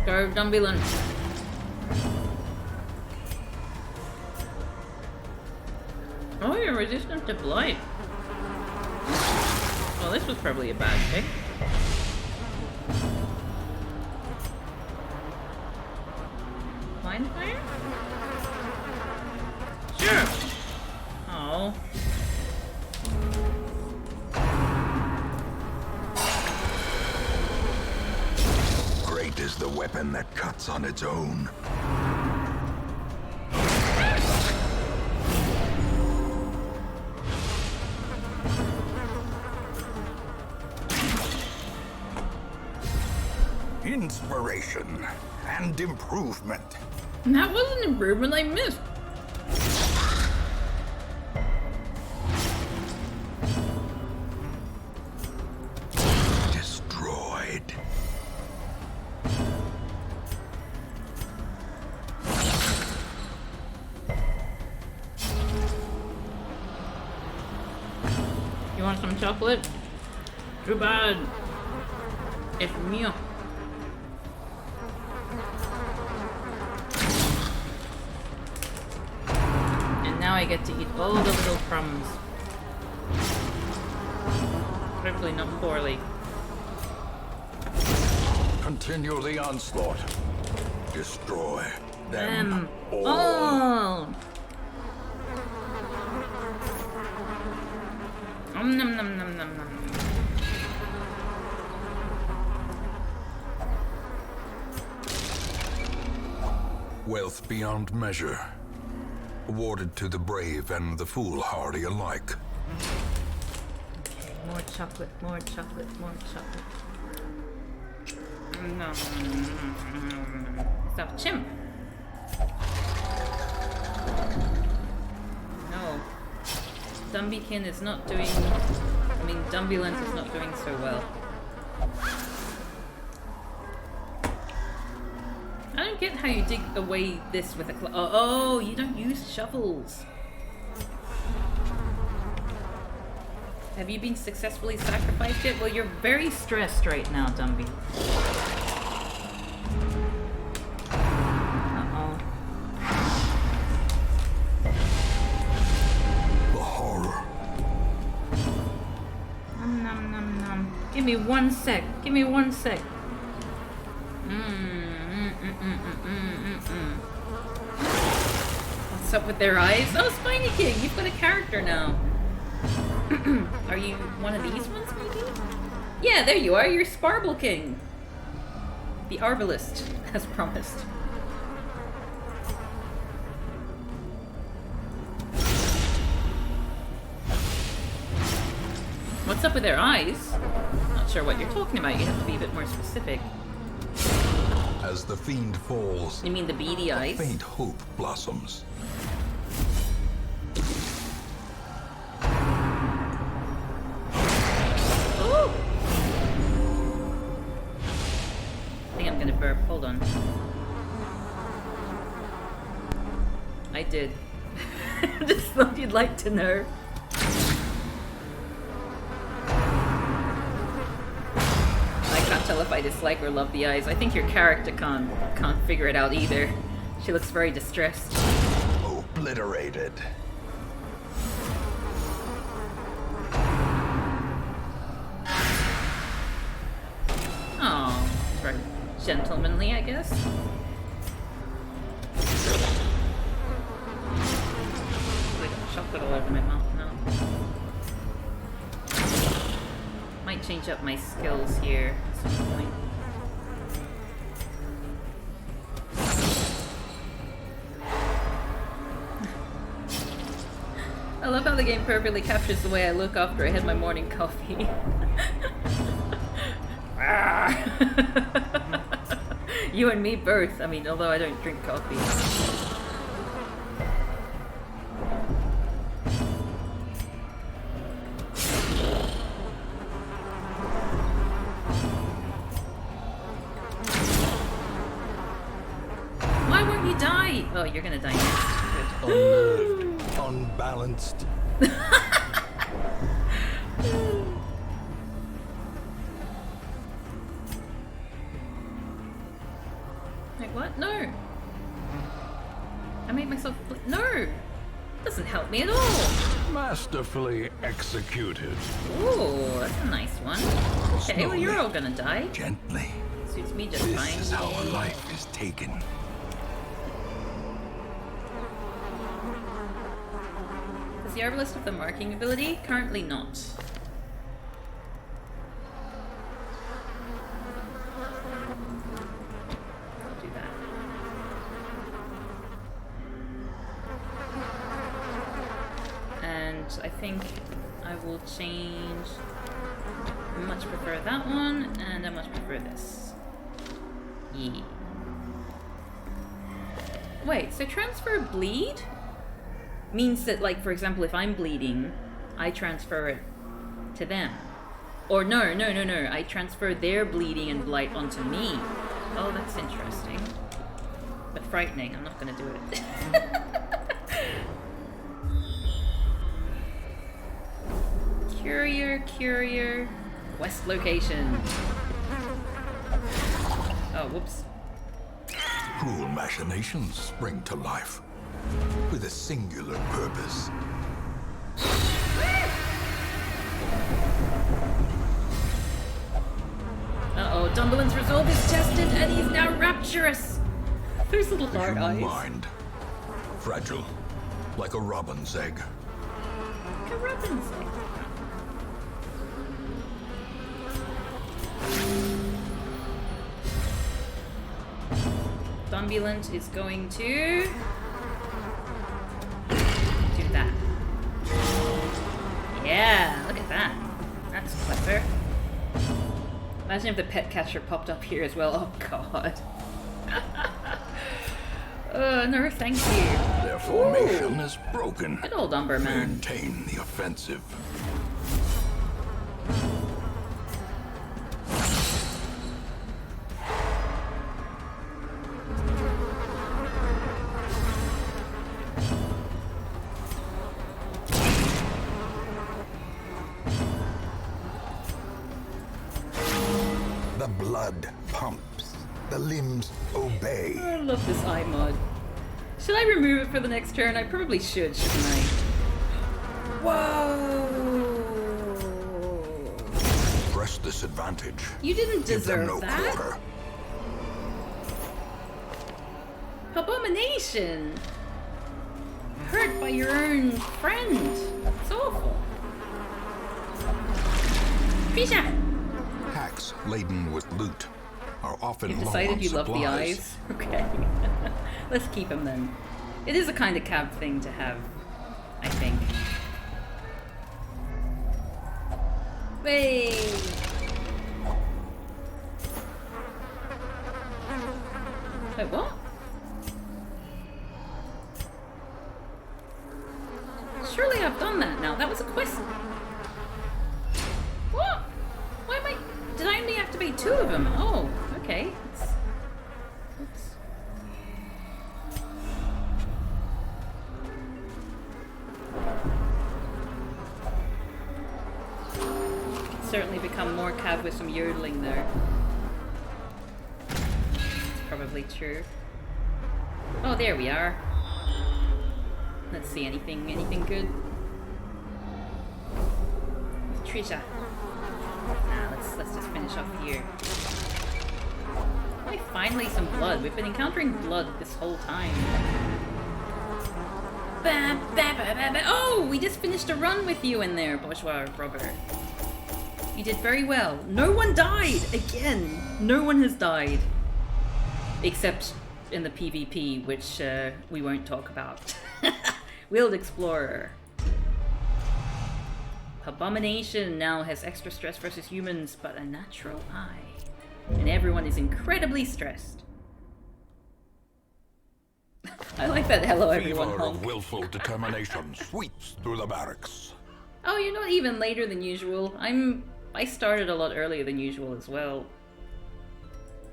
Go, Dumbulan. Oh, you're resistant to blight. Well, this was probably a bad pick. Blind fire? Sure. Oh. Great is the weapon that cuts on its own. Inspiration and improvement. That was an improvement I missed. Destroyed. You want some chocolate? Too bad. It's meal. Now I get to eat all the little crumbs. Hopefully not poorly. Continue the onslaught. Destroy them all. Oh! Nom nom nom nom nom nom. Wealth beyond measure. Awarded to the brave and the foolhardy alike. Okay, more chocolate, more chocolate, more chocolate. No. Stop, chimp. No. Dumbikin is not doing... I mean, Dumbulant is not doing so well. I don't get how you dig away this with a oh, you don't use shovels. Have you been successfully sacrificed yet? Well, you're very stressed right now, Dumby. Uh-oh. The horror. Nom nom nom nom. Give me 1 sec. Give me 1 sec. What's up with their eyes? Oh, Spiny King, you've got a character now. Are you one of these ones, maybe? Yeah, there you are. You're Sparble King. The Arbalist, as promised. What's up with their eyes? Not sure what you're talking about. You have to be a bit more specific. As the fiend falls, You mean the beady eyes? faint hope blossoms. Ooh! I think I'm gonna burp. Hold on. I did. Just thought you'd like to know. I can't tell if I dislike or love the eyes. I think your character can't figure it out either. She looks very distressed. Obliterated. Oh, very gentlemanly, I guess. I got chocolate all over my mouth now. Might change up my skills here at some point. I love how the game perfectly captures the way I look after I had my morning coffee. You and me both. I mean, although I don't drink coffee. why won't you die? Oh, you're gonna die next. Good. Unnerved, unbalanced. Wait, what? No. I made myself... No! Doesn't help me at all. Masterfully executed. Ooh, that's a nice one. Okay, well you're all gonna die. Gently. Suits me just fine. This is how a life is taken. Does the Arbalest have the marking ability? Currently not. I'll do that. And I think I will change... I much prefer that one, and I much prefer this. Yeah. Wait, so transfer bleed? Means that, like, for example, if I'm bleeding, I transfer it to them. Or no, I transfer their bleeding and blight onto me. Oh, that's interesting. But frightening, I'm not gonna do it. Courier, quest location. Oh, whoops. Cruel machinations spring to life with a singular purpose. Uh-oh, Dumbledore's resolve is tested and he's now rapturous. Those little The dark human eyes. mind, fragile, like a robin's egg. Like a robin's egg. Dumbulent is going to do that. Yeah, look at that. That's clever. Imagine if the pet catcher popped up here as well. Oh god. No, thank you. Their formation is broken. Good old Umber man. Maintain the offensive. The blood pumps. The limbs obey. I love this eye mod. Should I remove it for the next turn? I probably should, shouldn't I? Whoa! Press this advantage. You didn't Give them deserve no that. quarter. Abomination! Hurt by your own friend. It's awful. Fisha! Hacks laden with loot are often You've low decided on you love the supplies. eyes? Okay. Let's keep them then. It is a kind of cab thing to have, I think. Hey! Wait, what? Surely I've done that now. That was a quest. What? Why am I... Did I only activate 2 of them? Oh, okay. Oops. Certainly become more cav with some yodeling there. It's probably true. Oh, there we are. Let's see, anything good? Trisha. Nah, let's just finish off here. Oh, finally some blood. We've been encountering blood this whole time. Oh, we just finished a run with you in there, Bourgeois Robert. You did very well. No one died! Again! No one has died. Except in the PvP, which we won't talk about. Wheeled Explorer. Abomination now has extra stress versus humans, but a natural eye. And everyone is incredibly stressed. I like that hello everyone Fever honk. of willful determination sweeps through the barracks. Oh, you're not even later than usual. I started a lot earlier than usual as well.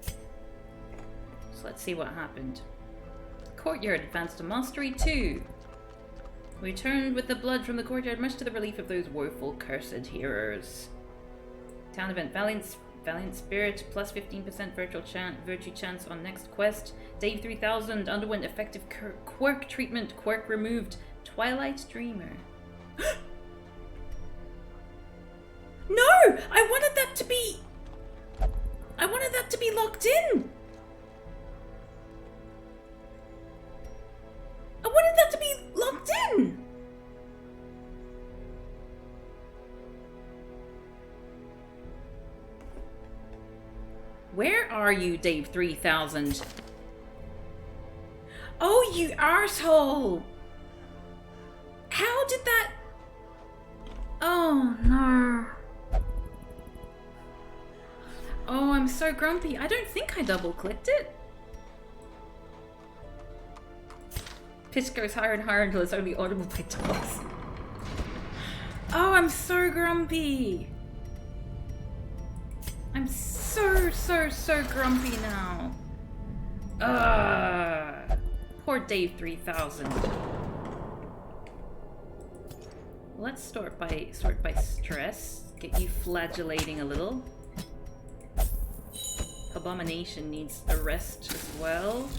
So let's see what happened. courtyard advanced to Mastery 2. We returned with the blood from the courtyard, much to the relief of those woeful cursed hearers. Town event, Valiant Spirit, plus 15% virtue chance on next quest. Dave 3000 underwent effective quirk treatment, quirk removed. Twilight Dreamer. No! I wanted that to be locked in! I wanted that to be locked in! Where are you, Dave 3000? Oh, you arsehole! How did that... Oh, no. Oh, I'm so grumpy. I don't think I double-clicked it. Pitch goes higher and higher until it's only audible by dogs. Oh, I'm so grumpy. I'm so grumpy now. Poor Dave 3000. Let's sort by stress. Get you flagellating a little. Abomination needs a rest as well.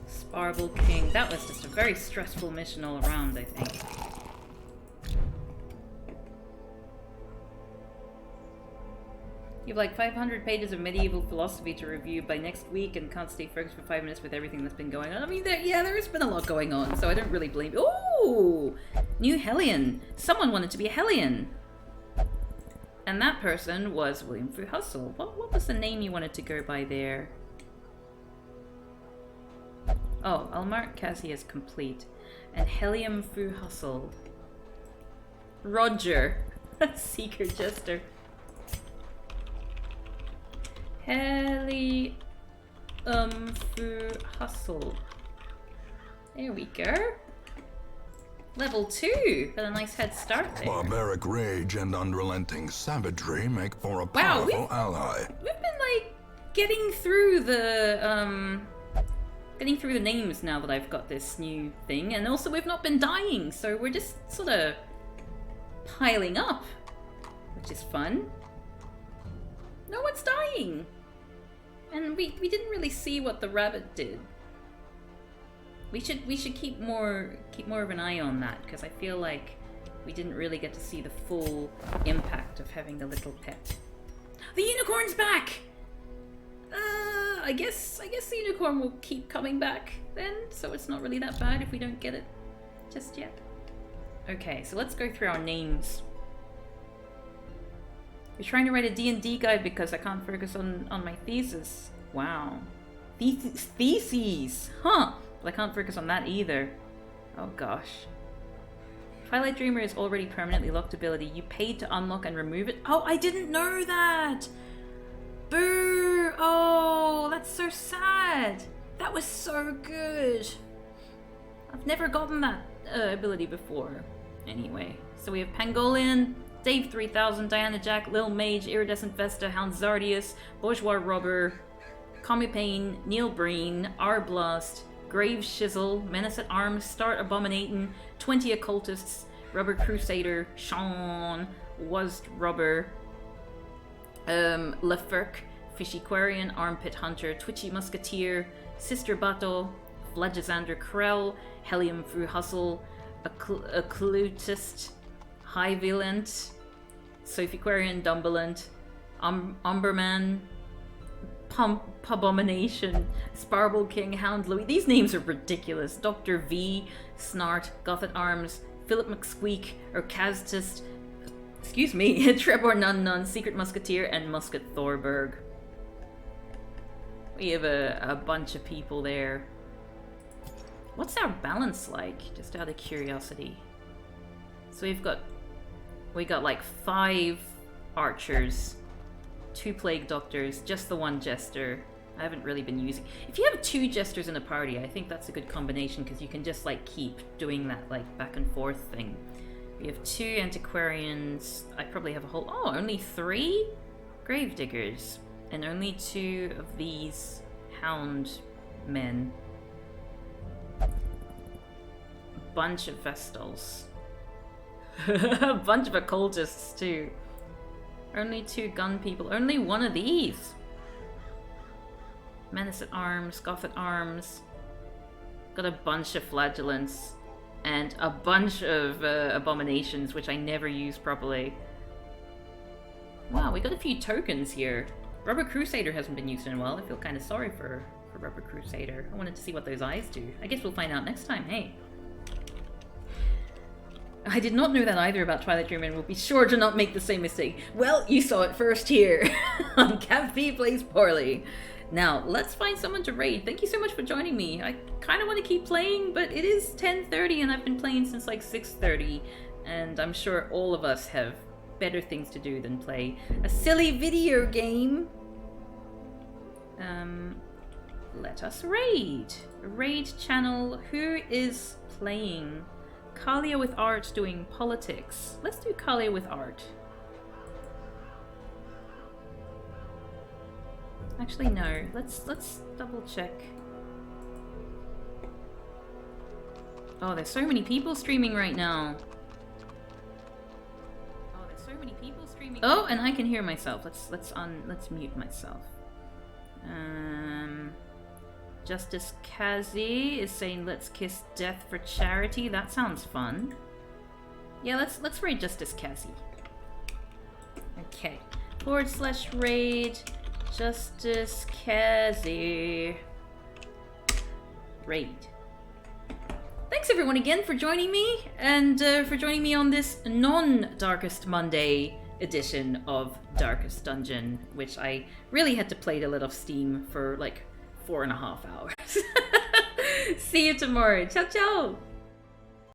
Sparble King. That was just a very stressful mission all around, I think. You have like 500 pages of medieval philosophy to review by next week and can't stay focused for 5 minutes with everything that's been going on. I mean, there's been a lot going on, so I don't really blame you. Ooh! New Hellion. Someone wanted to be a Hellion. And that person was William Fu Hustle. What was the name you wanted to go by there? Oh, I'll mark Cassie as complete. And Helium Fu Hustle. Roger. Seeker Jester. Helium Fu Hustle. There we go. Level 2. Got a nice head start there. Barbaric rage and unrelenting savagery make for a powerful ally. We've been like getting through the names now that I've got this new thing, and also we've not been dying, so we're just sort of piling up, which is fun. No one's dying, and we didn't really see what the rabbit did. We should keep more of an eye on that, because I feel like we didn't really get to see the full impact of having the little pet. The unicorn's back. I guess the unicorn will keep coming back then, so it's not really that bad if we don't get it just yet. Okay, so let's go through our names. You're trying to write a D&D guide because I can't focus on my thesis. Wow. Theses! Huh! But I can't focus on that either. Oh gosh. Twilight Dreamer is already permanently locked ability. You paid to unlock and remove it. Oh, I didn't know that! Boo! Oh, that's so sad. That was so good. I've never gotten that ability before. Anyway, so we have Pangolian, Dave 3000, Diana Jack, Lil Mage, Iridescent Vesta, Hound Zardius, Bourgeois Robber, Commie Payne, Neil Breen, Arblast, Grave Shizzle, Menace at Arms, Start Abominating, 20 Occultists, Rubber Crusader, Sean, Was Rubber, Lefurk, Fishy Quarian, Armpit Hunter, Twitchy Musketeer, Sister Battle, Flagisander Krell, Helium Fu Hustle, Occlutist, High Violent, Sophie Quarian, Dumbeland, Umberman, Pubomination, Sparble King, Hound Louis. These names are ridiculous. Dr. V, Snart, Goth at Arms, Philip McSqueak, Orcastist, excuse me, Trebor Nun, Secret Musketeer, and Musket Thorberg. We have a bunch of people there. What's our balance like, just out of curiosity? So we got like 5 archers, 2 plague doctors, just the 1 jester. I haven't really been using. If you have 2 jesters in a party, I think that's a good combination because you can just like keep doing that like back and forth thing. We have 2 antiquarians. I probably have a whole. Oh, only 3 gravediggers and only 2 of these hound men. bunch of Vestals. A bunch of occultists too. Only 2 gun people. Only one of these. Menace at Arms, Goth at Arms. Got a bunch of Flagellants. And a bunch of Abominations, which I never use properly. Wow, we got a few tokens here. Rubber Crusader hasn't been used in a while. I feel kind of sorry for Rubber Crusader. I wanted to see what those eyes do. I guess we'll find out next time, hey? I did not know that either about Twilight Dream and will be sure to not make the same mistake. Well, you saw it first here on Cappy Plays Poorly. Now, let's find someone to raid. Thank you so much for joining me. I kind of want to keep playing, but it is 10:30 and I've been playing since like 6:30. And I'm sure all of us have better things to do than play a silly video game. Let us raid. Raid channel. Who is playing? Kalia with Art doing politics. Let's do Kalia with Art. Actually, no. Let's double check. Oh, there's so many people streaming right now. Oh, there's so many people streaming. Oh, and I can hear myself. Let's mute myself. Justice Kazi is saying let's kiss death for charity. That sounds fun. Yeah, let's raid Justice Kazi. Okay. /raid Justice Kazi. Raid. Thanks everyone again for joining me, and for joining me on this non-Darkest Monday edition of Darkest Dungeon, which I really had to play to let off steam for like 4.5 hours. See you tomorrow. Ciao, ciao!